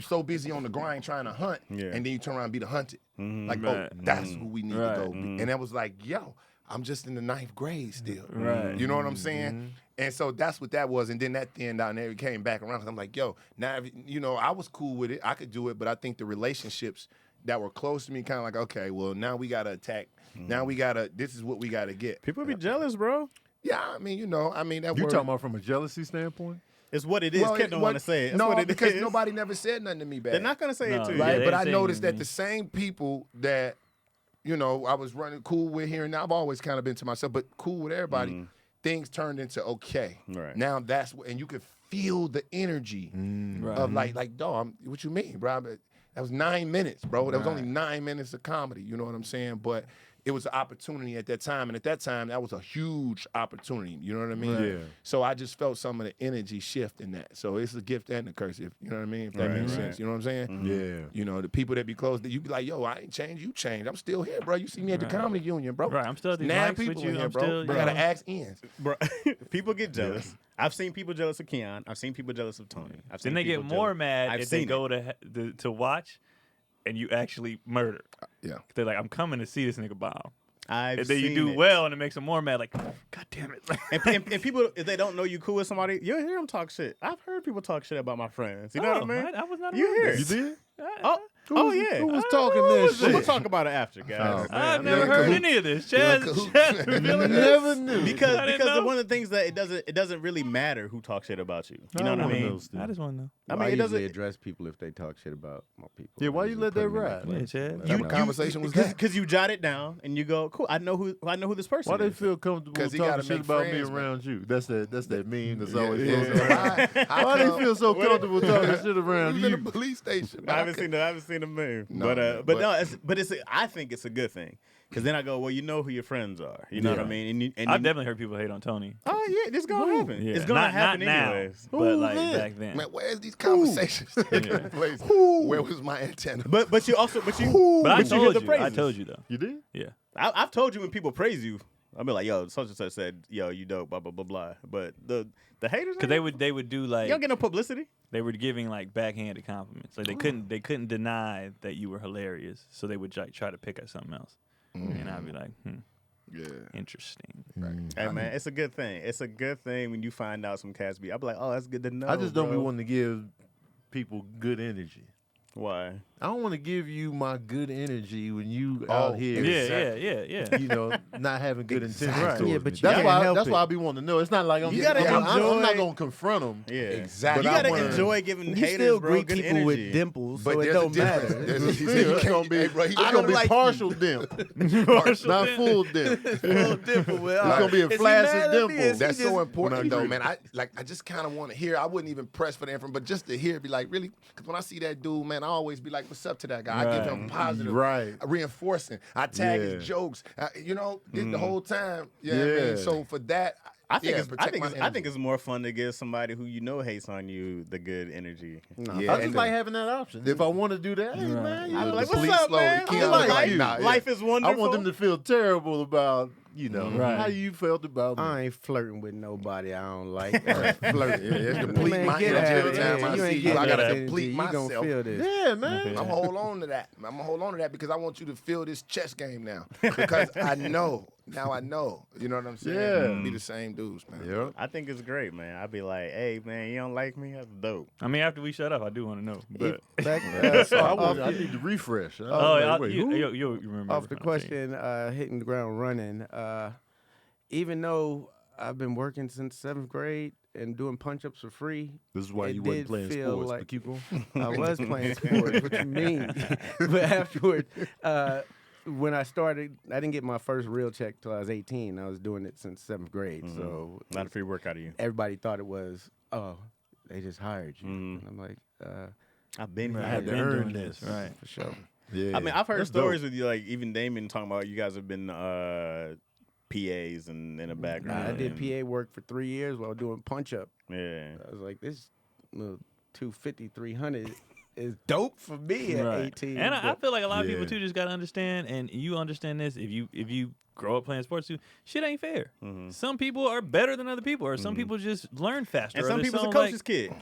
so busy on the grind trying to hunt, and then you turn around and be the hunted. Like, oh, Right. that's who we need to go. Right. And that was like, yo, I'm just in the 9th grade still. Right. You know what I'm saying? And so that's what that was. And then that thinned out and it came back around. 'Cause I'm like, yo, now, I was cool with it. I could do it. But I think the relationships that were close to me kind of like, okay, well, now we got to attack. Now this is what we got to get. People be jealous, bro. Yeah, I mean, that You word. talking about from a jealousy standpoint? It's what it is. Kid don't want to say it. It's no, what it because is. nobody never said nothing to me bad. They're not gonna say No, it to you. yeah, right? they But ain't I saying noticed that anything. the same people that, I was running cool with here and now, I've always kind of been to myself, but cool with everybody, things turned into okay. Right. Now that's what, and you could feel the energy Right. of like, dog, what you mean, bro? That was 9 minutes, bro. That was only 9 minutes of comedy. You know what I'm saying? But it was an opportunity at that time. And at that time, that was a huge opportunity. You know what I mean? Right. Yeah. So I just felt some of the energy shift in that. So it's a gift and a curse, if you know what I mean? If that makes sense. You know what I'm saying? Yeah. The people that be close, you be like, yo, I ain't changed, you changed. I'm still here, bro. You see me at the Comedy Union, bro. Right, I'm still at these 9 mics with people you. in here, I'm bro. still, You gotta ask ends. Bro, people get jealous. I've seen people jealous of Keon. I've seen people jealous of Tony. I've seen Then they get people more jealous. mad I've if they seen go it. to watch, and you actually murder. Yeah. They're like, I'm coming to see this nigga bomb. I've And then you seen do it. well, and it makes them more mad. Like, God damn it! And people, if they don't know you cool with somebody, you'll hear them talk shit. I've heard people talk shit about my friends. You know what I mean? I was not You aware hear of it. this. You did? Oh, Oh yeah. Who was talking that shit? We'll talk about it after, guys. Oh, man. I've never heard any of this. Chaz, Chaz revealing this. Never knew. Because I didn't because know. one of the things that it doesn't really matter who talks shit about you. You know what I wanna mean? know, Steve. I just want to know. I I mean, it usually doesn't. address people if they talk shit about my people. Yeah, why I you usually let put that them in ride? place. Yeah, Chad. Let You- them know. conversation was that? Because you jot it down and you go, cool. I know who this person Why they is. feel comfortable 'Cause he talking gotta shit make about me friends, man. around you? That's that meme that's Yeah, always yeah. floating around. How Why they come- feel so comfortable talking shit We around was in a you? police station. I haven't seen the move. No, but man, but no, I think it's a good thing. Because then I go, well, you know who your friends are. You know what I Yeah. mean? And I've you, definitely heard people hate on Tony. oh yeah, this gonna happen. Yeah. It's gonna not, happen not now, anyways. but Who like then? back then. Man, where's these conversations taking place? Where was my antenna? But you But I you hear told the you. praises. I told you though. You did? Yeah. I've told you when people praise you, I'll be like, yo, such and such said, yo, you dope, blah blah blah blah. But the haters, Because they would do like you don't get no publicity. they were giving like backhanded compliments. Like they couldn't deny that you were hilarious, so they would like try to pick at something else. And I'd be like, Yeah. interesting. Hey man, it's a good thing. It's a good thing when you find out some cats be. I'll be like, oh, that's good to know. I just don't be bro. wanting to give people good energy. Why? I don't want to give you my good energy when you Oh, out here. Yeah. You know, not having good intentions. Exactly. towards Yeah, me. but you that's can't why. help That's it. why I be wanting to know. It's not like I'm. You gotta I'm not enjoy- gonna confront them. Yeah, Exactly. You But I gotta wanna- enjoy giving You haters, still bro, greet good people energy. with dimples, But so it there's don't a difference. matter. He said you It's can't gonna be. hey, bro, he It's gonna be like partial dimp, not full dimp. It's gonna be a flaccid dimple. That's so important when I though, greet man. I just kind of want to hear. I wouldn't even press for the information, but just to hear, be like, really? Because when I see that dude, man, I always be like, what's up to that guy? I give him positive, Right. reinforcing. I tag Yeah. his jokes. You know, the whole time. You know what I Yeah. mean? So for that, I think yeah, it's, I protect think my it's, I energy. think it's more fun to give somebody who you know hates on you the good energy. Yeah, I and just like having that option. If I want to do that, hey man, you I'm know, like, the what's police up, slow, man? the Keon I'm like like, you. Nah, yeah. life is I wonderful. want them to feel terrible about Right. how you felt about me. I ain't flirting with nobody I don't like. Flirting. Yeah, it's deplete Man, my get energy out every of time here. I You see ain't you. getting I gotta that deplete energy. You myself. gonna feel this. Yeah, man. I'm gonna hold on to that. I'm gonna hold on to that because I want you to feel this chess game now. Because I know. Now I know. You know what I'm saying? Yeah. Be the same dudes, man. Yep. I think it's great, man. I'd be like, hey, man, you don't like me? That's dope. I mean, after we shut up, I do want to know. But Back, I need to refresh. you remember off the what I'm saying. question, hitting the ground running. Even though I've been working since 7th grade and doing punch-ups for free, This is why it you wasn't did playing feel sports. like- But keep going. I was playing sports. What you mean? But afterward, when I started, I didn't get my first real check till I was 18. I was doing it since 7th grade, so Not a free workout of you. everybody thought it was, oh, they just hired you. And I'm like, I've been Right, here. I had to been earn doing this. Right. for sure. Yeah. I mean, I've heard That's stories dope. with you, like even Damon talking about you guys have been PAs and in the background. I did and- PA work for 3 years while doing punch-up. Yeah. I was like, this little 250, 300 is dope for me at Right. 18. And I but- feel like a lot of people Yeah. too just gotta understand, and you understand this. If you grow up playing sports too, shit ain't fair. Some people are better than other people, or some people just learn faster. And or some there's people's a some, coach's like, kid.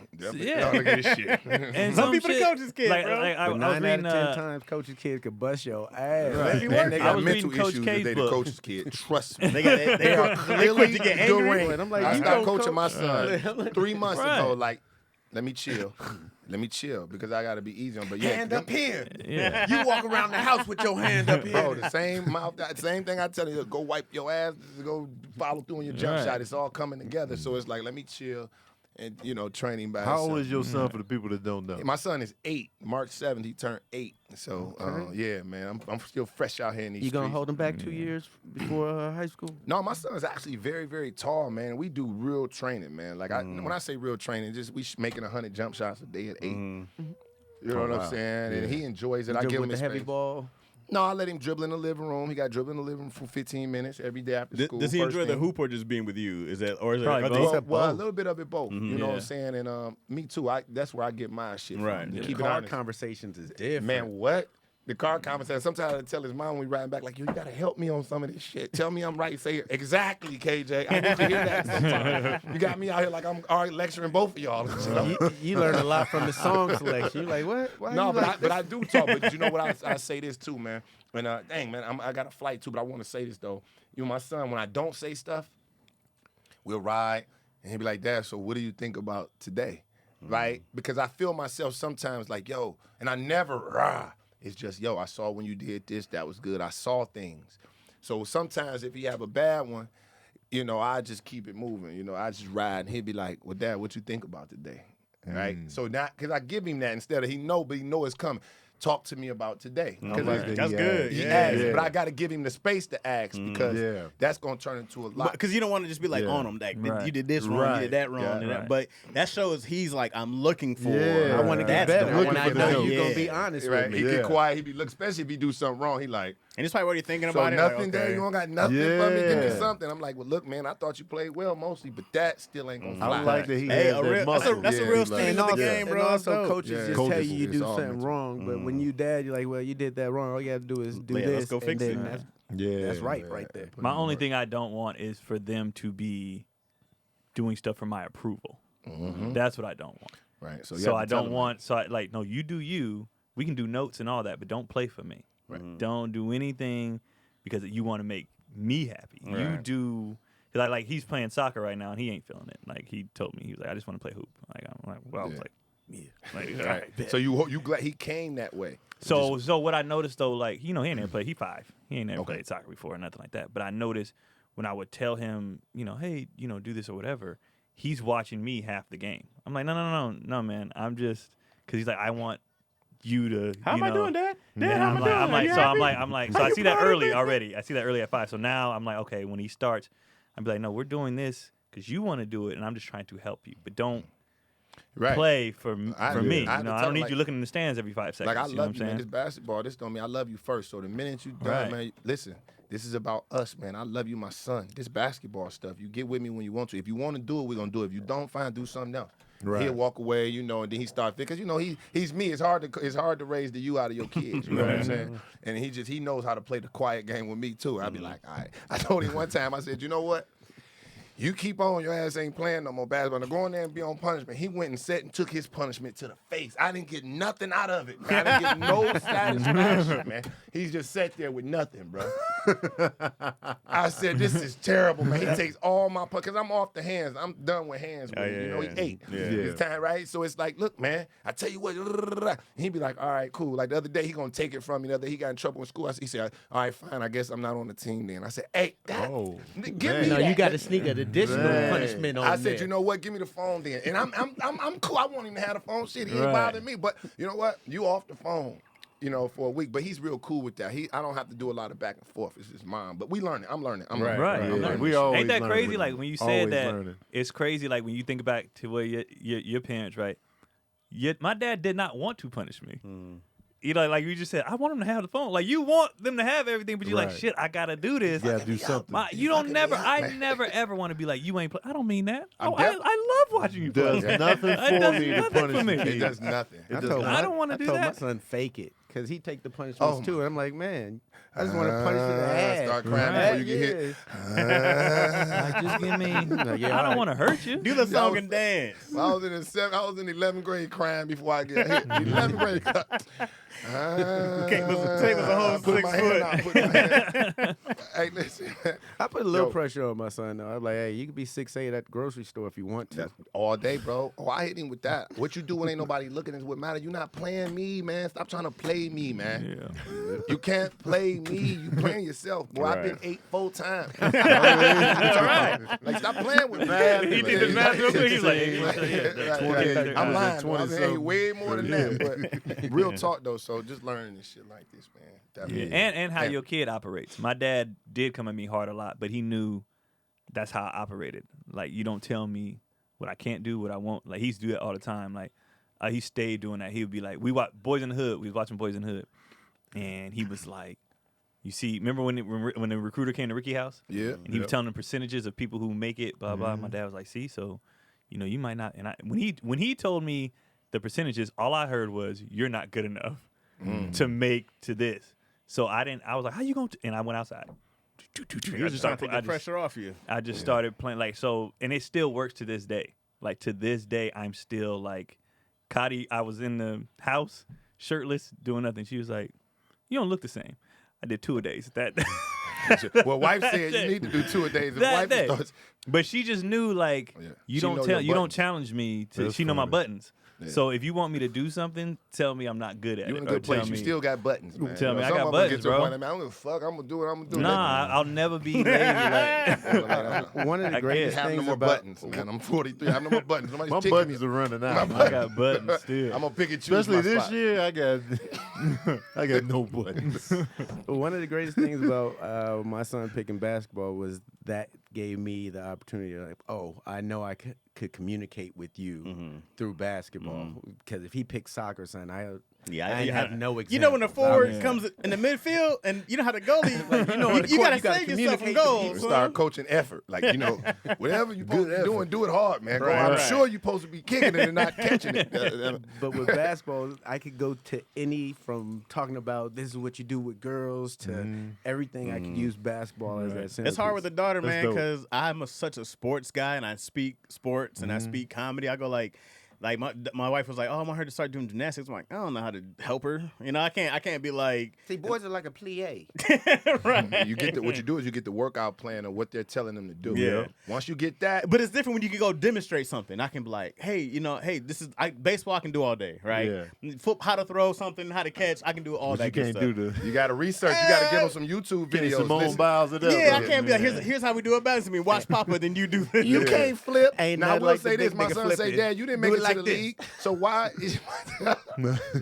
Yeah. Look at this shit. And Some people the shit- coach's kid, like, bro. like, I But was 9 out reading, of 10 times, coach's kid could bust your ass. Right. Maybe Man, they I got was mental reading Coach issues K's if they the book. coach's kid. Trust me. They got they are quick to get angry. deranged. And I'm like, I you stopped gonna coaching my coach? son 3 months Right. ago. Like, let me chill. Let me chill because I got to be easy on. But yeah, Hand up here. Yeah. You walk around the house with your hand up here. bro, the same mouth, that same thing I tell you. Go wipe your ass. Go follow through on your jump Right. shot. It's all coming together. So it's like, let me chill, and training by. How old itself. is your son for the people that don't know? My son is 8. March 7th, he turned 8. So yeah, man, I'm still fresh out here in these You gonna streets. hold him back 2 years before high school? No, my son is actually very, very tall, man. We do real training, man. Like when I say real training, just we making 100 jump shots a day at 8. You know what I'm saying? And he enjoys it. I give him with the his heavy space. ball. No, I let him dribble in the living room. He got dribble in the living room for 15 minutes every day after school. Does he First enjoy the thing. hoop or just being with you? Is that or is Probably it? both. Are Well, a little bit of it both. You know what Yeah. I'm saying? And me too. That's where I get my shit from. Right. To Yeah. keep it Car honest. conversations is different. Man, what? The car conversation. Sometimes I tell his mom when we riding back, like, yo, you gotta help me on some of this shit. Tell me I'm right. Say it. Exactly, KJ. I need to hear that sometimes. You got me out here like I'm already lecturing both of y'all. You know? you learn a lot from the song selection. You're like, what? Why No, you like but I do talk. But you know what? I say this too, man. And dang, man, I got a flight too, but I want to say this though. My son, when I don't say stuff, we'll ride, and he'll be like, Dad, so what do you think about today? right? Because I feel myself sometimes like, yo, and I never rah. It's just, yo, I saw when you did this, that was good. I saw things. So sometimes if you have a bad one, you know, I just keep it moving. You know, I just ride, and he'd be like, well, Dad, what you think about today? Right? So now, because I give him that instead of he know it's coming. Talk to me about today. That's good. He Yeah. asked, Yeah. but I got to give him the space to ask because Yeah. that's going to turn into a lot. Because you don't want to just be like Yeah. on him, like Right. you did this wrong, Right. you did that wrong, Yeah, and that. right. But that shows he's like, I'm looking for. Yeah. I want to get That's better. the looking And I for the know dope. you're gonna be Yeah. honest Right? with He me. get Yeah. quiet. He be look, especially if he do something wrong. He like, And it's probably what you're thinking so about it. nothing like, there. okay. You don't got nothing for me. Give me Yeah. something. I'm like, well, look, man, I thought you played well mostly, but that still ain't gonna fly. I like that he Hey, has a that real, muscle. that's a Yeah, real he student like- of the Yeah. game, bro. And That's also, dope. coaches Yeah. just Coaches, tell you you it's do all something mental. wrong, but when you dad, you're like, well, you did that wrong. All you got to do is do Yeah, this. let's go and fix then it. That's right there. My only thing I don't want is for them to be doing stuff for my approval. That's what I don't want. Right. So, So I don't want. So I like no. You do you. We can do notes and all that, but don't play for me. Right. Don't do anything because you want to make me happy. You Right. do. Cause like he's playing soccer right now and he ain't feeling it. Like he told me, he was like, I just want to play hoop. Like I'm like, well, I was Yeah. like, yeah. Like, all Right. right, bet. So you glad he came that way. So what I noticed though, like he ain't never played. He 5. He ain't never Okay. played soccer before or nothing like that. But I noticed when I would tell him, hey, do this or whatever, he's watching me half the game. I'm like, no, man. I'm just because he's like, I want you to. How am I doing, Dad? Dad, Yeah, how am I doing? I'm like, You so happy? I'm like, so Are I you see that proud of early me? already. I see that early at 5. So now I'm like, okay, when he starts, I'm like, no, we're doing this because you want to do it, and I'm just trying to help you, but don't Right. play for I- me. I had to I tell don't him, need like- you looking in the stands every 5 seconds. Like I you know love what you, I'm man. saying? This basketball, this don't mean I love you first. So the minute you done, Right. man, listen. This is about us, man. I love you, my son. This basketball stuff, you get with me when you want to. If you want to do it, we're gonna do it. If you don't, fine, do something else. Right. He'll walk away, and then he start because he's me. It's hard to raise the you out of your kids. You know what I'm saying? And he knows how to play the quiet game with me too. I'd be like, all right. I told him one time, I said, you know what? You keep on, your ass ain't playing no more basketball. Now go in there and be on punishment. He went and sat and took his punishment to the face. I didn't get nothing out of it. Man. I didn't get no satisfaction, man. He just sat there with nothing, bro. I said, this is terrible, man. He takes all my because I'm off the hands. I'm done with hands. With him. He ate. Yeah. It's time, right? So it's like, look, man, I tell you what. He'd be like, all right, cool. Like the other day, he gonna take it from me. The other day, he got in trouble in school. He said, all right, fine. I guess I'm not on the team then. I said, hey, Dad, Oh, give man. me No, that. you got to sneak an additional Dang. punishment on I said, there. you know what? Give me the phone then. And I'm cool. I won't even have the phone. Shit, he ain't Right. bothering me. But you know what? You off the phone, for a week. But he's real cool with that. I don't have to do a lot of back and forth. It's his mom. But we learning. I'm learning. I'm learning. Right. I'm Yeah. learning. We always Ain't that learning crazy? with Like him. when you said Always that, learning. it's crazy. Like when you think back to where your parents, right? My dad did not want to punish me. Like you just said, I want him to have the phone. Like you want them to have everything, but you're like, Right. shit, I gotta do this. You gotta do something. You don't never. I man. never ever want to be like you ain't. I don't mean that. I'm Oh, def- I love watching you Does play. nothing It for does me to nothing punish for me. the It kids. does nothing. It does told not. my- I don't wanna do told my that. son fake it because he take the punishments Oh, too. And I'm like, man, I just want to punish you in the ass. Start crying before you get hit. Like, just give me. I don't want to hurt you. Do the song and dance. I was in the 11th grade crying before I get hit. 11th grade. Tate was a whole Put 6 my hand foot. out. Put my hand. Hey, listen. I put a little Yo. pressure on my son though. I'm like, hey, you can be 6'8" at the grocery store if you want to. That's all day, bro. Oh, I hit him with that. What you do when ain't nobody looking is what matters. You not playing me, man. Stop trying to play me, man. Yeah. You can't play me. You playing yourself, boy. I've been Right. 8 full times. All right. Like stop playing with me. He did the math real quick. He's like, Right. I'm lying. Bro. I've been 20-something. ate way more than that. But real talk though. So just learning this shit like this, man. Definitely. And how Yeah. your kid operates. My dad did come at me hard a lot, but he knew that's how I operated. Like you don't tell me what I can't do, what I won't. Like he used to do that all the time. Like he stayed doing that. He would be like, we watch Boys in the Hood. We was watching Boys in the Hood, and he was like, you see, remember when the recruiter came to Ricky House? Yeah. And he was telling them percentages of people who make it, blah blah. My dad was like, see, so you might not. And when he told me the percentages, all I heard was you're not good enough to make to this. So I was like, how you going to? And I went outside. He was just trying to take the pressure off you. I just started playing and it still works to this day. Like to this day, I'm still like, Cotty, I was in the house, shirtless, doing nothing. She was like, you don't look the same. I did 2 a days. That Well, wife said you need to do 2 a day. If That wife day. starts, But she just knew like Yeah. you She don't know tell your you don't buttons. challenge me to. That's She know my funny. buttons. Yeah. So if you want me to do something, tell me I'm not good at you it. in a or good tell place. You me- still got buttons, man. Tell me I some got of them buttons, get to bro. a point, man, I don't give a fuck. I'm gonna do it. I'm gonna do it. Nah, I'll never be lazy. Like, One of the I greatest guess. have no things more about buttons, man. I'm 43. I have no more buttons. Nobody's My ticking buttons me. are running My out. I got buttons still. I'm gonna pick and choose Especially my this spot. year, I got no buttons. One of the greatest things about my son picking basketball was that gave me the opportunity to like, oh, I know I could communicate with you through basketball. Because if he picked soccer, son, I have no example. You know when the forward comes in the midfield and you know how the goalie, like, you on the you court, gotta you gotta save yourself from communicate to goals. people. Start coaching effort. Like, whatever you supposed to be doing, do it hard, man. Go, I'm sure you're supposed to be kicking it and not catching it. But with basketball, I could go to any, from talking about this is what you do with girls to everything. I could use basketball as that centerpiece. It's hard with the daughter, That's man, dope. because I'm such a sports guy and I speak sports and I speak comedy. I go like my wife was like, oh, I want her to start doing gymnastics. I'm like, I don't know how to help her. I can't be like, See, boys are like a plie. right. You get what you do is you get the workout plan of what they're telling them to do. Yeah. Once you get that, But it's different when you can go demonstrate something. I can be like, hey, this is baseball I can do all day, right? Yeah. How to throw something, how to catch, I can do all But that you good can't stuff. do the you got to research. You got to give them some YouTube Kenny videos. Simone Listen. Biles it up. Yeah, I bro. can't be like, here's how we do it balance. I mean, watch Papa, then you do this. You can't flip. Ain't Now I nothing will like say the this: big my nigga son say, flipping. "Dad, you didn't Do make it it like to the this. league, so why?"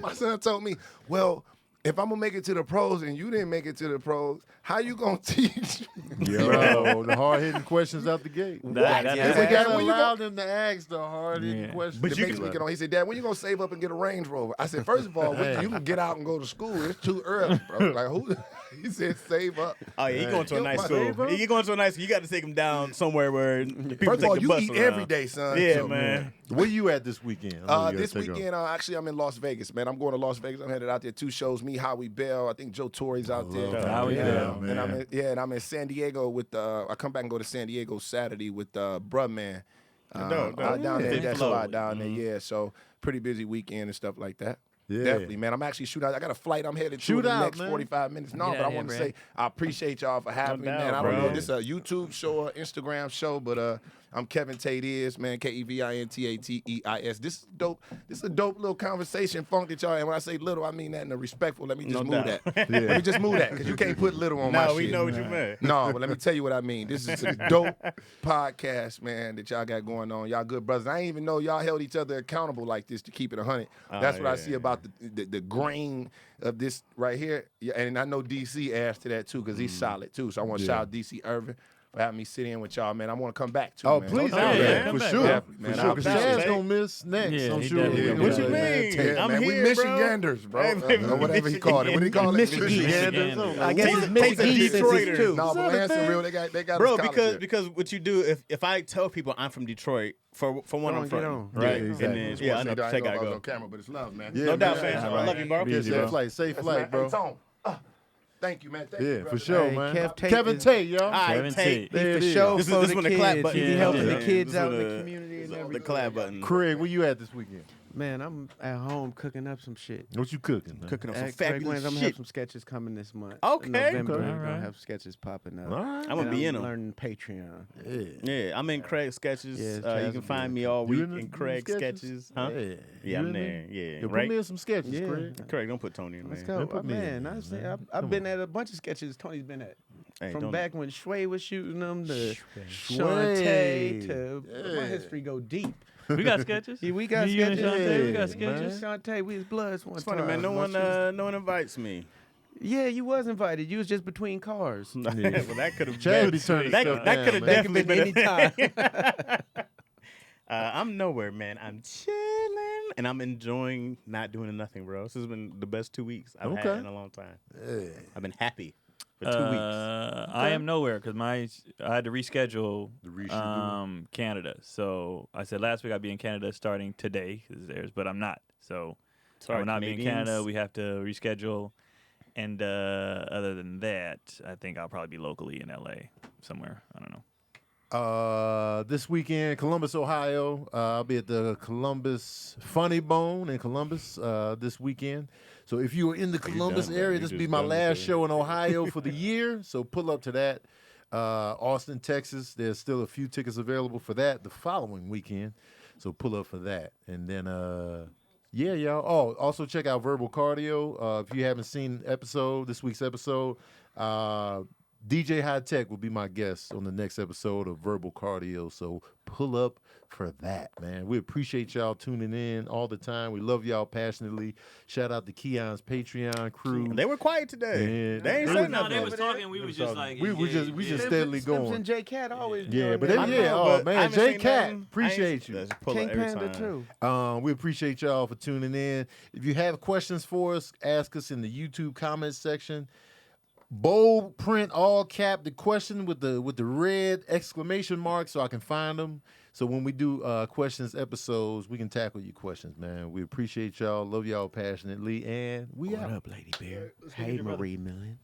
My son told me, "Well, if I'm gonna make it to the pros and you didn't make it to the pros, how you gonna teach?" Yo, the hard hitting questions out the gate. That- Yeah. We Dad, gotta when you allow them to ask the hard hitting Yeah. questions. But It you makes can- me get on. He said, "Dad, when you gonna save up and get a Range Rover?" I said, "First of all, you can get out and go to school. It's too early, bro." Like who? He said, "Save up." Oh yeah, you going to a Yo, nice my school. neighbor? You going to a nice. You got to take him down somewhere where people First of take all, the you bus eat around. every day, son. Yeah, So, man. Where you at this weekend? I know you gotta This take off. weekend, actually, I'm in Las Vegas, man. I'm going to Las Vegas. I'm headed out there. 2 shows. Me, Howie Bell. I think Joe Torre's out there. love Howie Bell, And I'm in San Diego with. I come back and go to San Diego Saturday with Bruh Man. Dope. Out down there, Big that flow. spot down there. Yeah, so pretty busy weekend and stuff like that. Yeah. Definitely, man. I'm actually shooting out. I got a flight I'm headed to in the Shootout, next man. 45 minutes. No, Get but I out want to here, say I appreciate y'all for having me, doubt, man. I don't bro. know if this is a YouTube show or Instagram show, but I'm Kevin Tate is, man. KevinTateis. This is dope. This is a dope little conversation funk that y'all. And when I say little, I mean that in a respectful. Let me just No move doubt. that. Let me just move that because you can't put little on my No, shit. we know what you meant. No, but let me tell you what I mean. This is a dope podcast, man, that y'all got going on. Y'all good brothers. I ain't even know y'all held each other accountable like this to keep it 100. That's what I see about the grain of this right here. Yeah, and I know DC adds to that too because he's solid too. So I want to shout out DC Irvin for having me sit in with y'all, man. I want to come back too. Oh, man. please Oh, come yeah, back. come For back, sure. Definitely, man. For sure. Because I Chaz appreciate gonna miss next. Yeah, I'm he sure. definitely We're gonna What you gonna- mean? Yeah, I'm man, we here, bro. Michiganders, bro. Hey, Or whatever he called it. What do you call it? Michiganders. I guess it's Tate's a Michigan Detroiter. too. No, but Lansing thing? real. They got Bro, us college because what you do if I tell people I'm from Detroit for one Go I'm on, from get on. right, Yeah, exactly. and then here. I know I Tate know gotta I was go. on camera, but it's love, man. Yeah, No doubt, man. fam. All I love you, bro. Be Yeah, easy, safe bro. flight. Safe That's flight, man. Hey, bro. Tone. Thank you, man. Thank you, Yeah, brother. for sure, Hey, man. Kev Tate Kevin is- Tate, y'all. All right, Kevin Tate. Tate. There it For is. sure This is- for this the one the clap kids. button. He Yeah, helping yeah. the kids This out one in the the- community and The everything. clap button. Craig, where you at this weekend? Man, I'm at home cooking up some shit. What you cooking, man? Cooking up some At Craig fabulous Wayne's, I'm gonna have shit. some sketches coming this month. Okay. In November, Okay. we're gonna Alright. have sketches popping up. All right. I'm gonna be in them. Learning Patreon. Yeah. Yeah, I'm in Craig sketches. Yeah, You Chaz can will find be me in all You week in the in Craig sketches. Huh? Yeah, Yeah, You I'm in there. Yeah, Yo, right. put me in some sketches, Yeah. Craig. Craig, don't put Tony in Let's there. go. put me in Man, there, I've seen, man. I've Come been at a bunch of sketches Tony's been at. Hey, From don't- back when Shway was shooting them to Sway. Shantae to Yeah. my history go deep. We got sketches. Yeah, we got Me, you, and sketches. Shantae, we Yeah, got sketches. Shantae, we was bloods one It's time. funny, man. No one invites me. Yeah, you was invited. You was just between cars. well, that could have Chad be turning that stuff that down, could have man. definitely That been could've been I'm nowhere, man. I'm chilling and I'm enjoying not doing nothing, bro. This has been the best 2 weeks I've had Okay. in a long time. Yeah. I've been happy for 2 weeks. I am nowhere because I had to reschedule The reschedule. Canada. So I said last week I'd be in Canada starting today because it's theirs, but I'm not. So I will not be in Canada. Canadians. We have to reschedule. And other than that, I think I'll probably be locally in LA somewhere. I don't know. This weekend, Columbus, Ohio. I'll be at the Columbus Funny Bone in Columbus this weekend. So if you are in the Columbus done, bro. area, You this will just be my done with last it. show in Ohio for the year. So pull up to that. Austin, Texas. There's still a few tickets available for that the following weekend. So pull up for that. And then, yeah, y'all. Oh, also check out Verbal Cardio. If you haven't seen this week's episode, DJ High Tech will be my guest on the next episode of Verbal Cardio. So pull up for that, man. We appreciate y'all tuning in all the time. We love y'all passionately. Shout out to Keon's Patreon crew. They were quiet today. Yeah. They ain't They say was- No, nothing. they over was there. talking. We was just like, We just steadily Stims going. and J Cat always. Yeah, doing but that. they, yeah, know, oh but I man, haven't J seen Cat, nothing. appreciate you. Let's pull King up every Panda time. too. We appreciate y'all for tuning in. If you have questions for us, ask us in the YouTube comments section. Bold print, all cap, the question with the red exclamation mark so I can find them. So when we do questions episodes, we can tackle your questions, man. We appreciate y'all. Love y'all passionately. And we What out. up, Lady Bear? Hey, Marie Million.